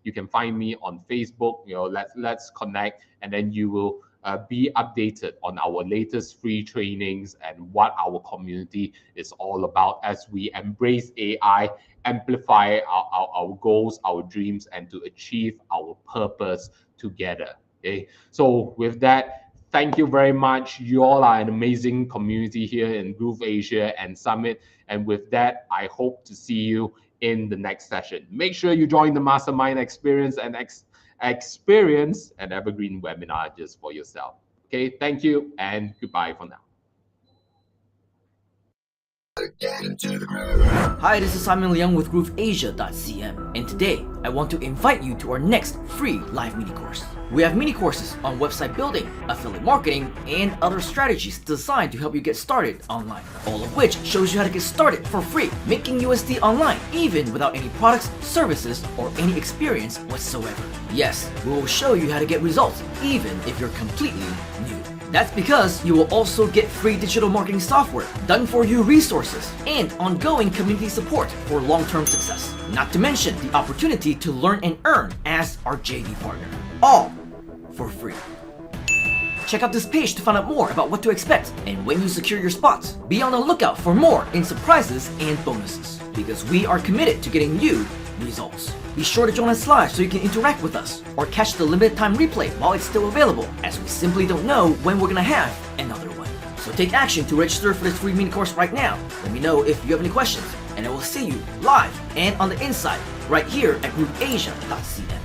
You can find me on Facebook. You know, let's connect, and then you will be updated on our latest free trainings and what our community is all about as we embrace AI, amplify our goals, our dreams, and to achieve our purpose together. Okay, so with that, thank you very much. You all are an amazing community here in Groove Asia and Summit. And with that, I hope to see you in the next session. Make sure you join the Mastermind experience and experience an Evergreen webinar just for yourself. Okay, thank you and goodbye for now. Hi, this is Simon Leung with GrooveAsia.cm, and today I want to invite you to our next free live mini course. We have mini courses on website building, affiliate marketing, and other strategies designed to help you get started online, all of which shows you how to get started for free, making USD online, even without any products, services, or any experience whatsoever. Yes, we will show you how to get results, even if you're completely new. That's because you will also get free digital marketing software, done for you resources, and ongoing community support for long-term success. Not to mention the opportunity to learn and earn as our JV partner. All for free. Check out this page to find out more about what to expect and when you secure your spots. Be on the lookout for more in surprises and bonuses, because we are committed to getting you results. Be sure to join us live so you can interact with us, or catch the limited time replay while it's still available, as we simply don't know when we're gonna have another one. So take action to register for this free mini course right now. Let me know if you have any questions, and I will see you live and on the inside right here at GrooveAsia.cm.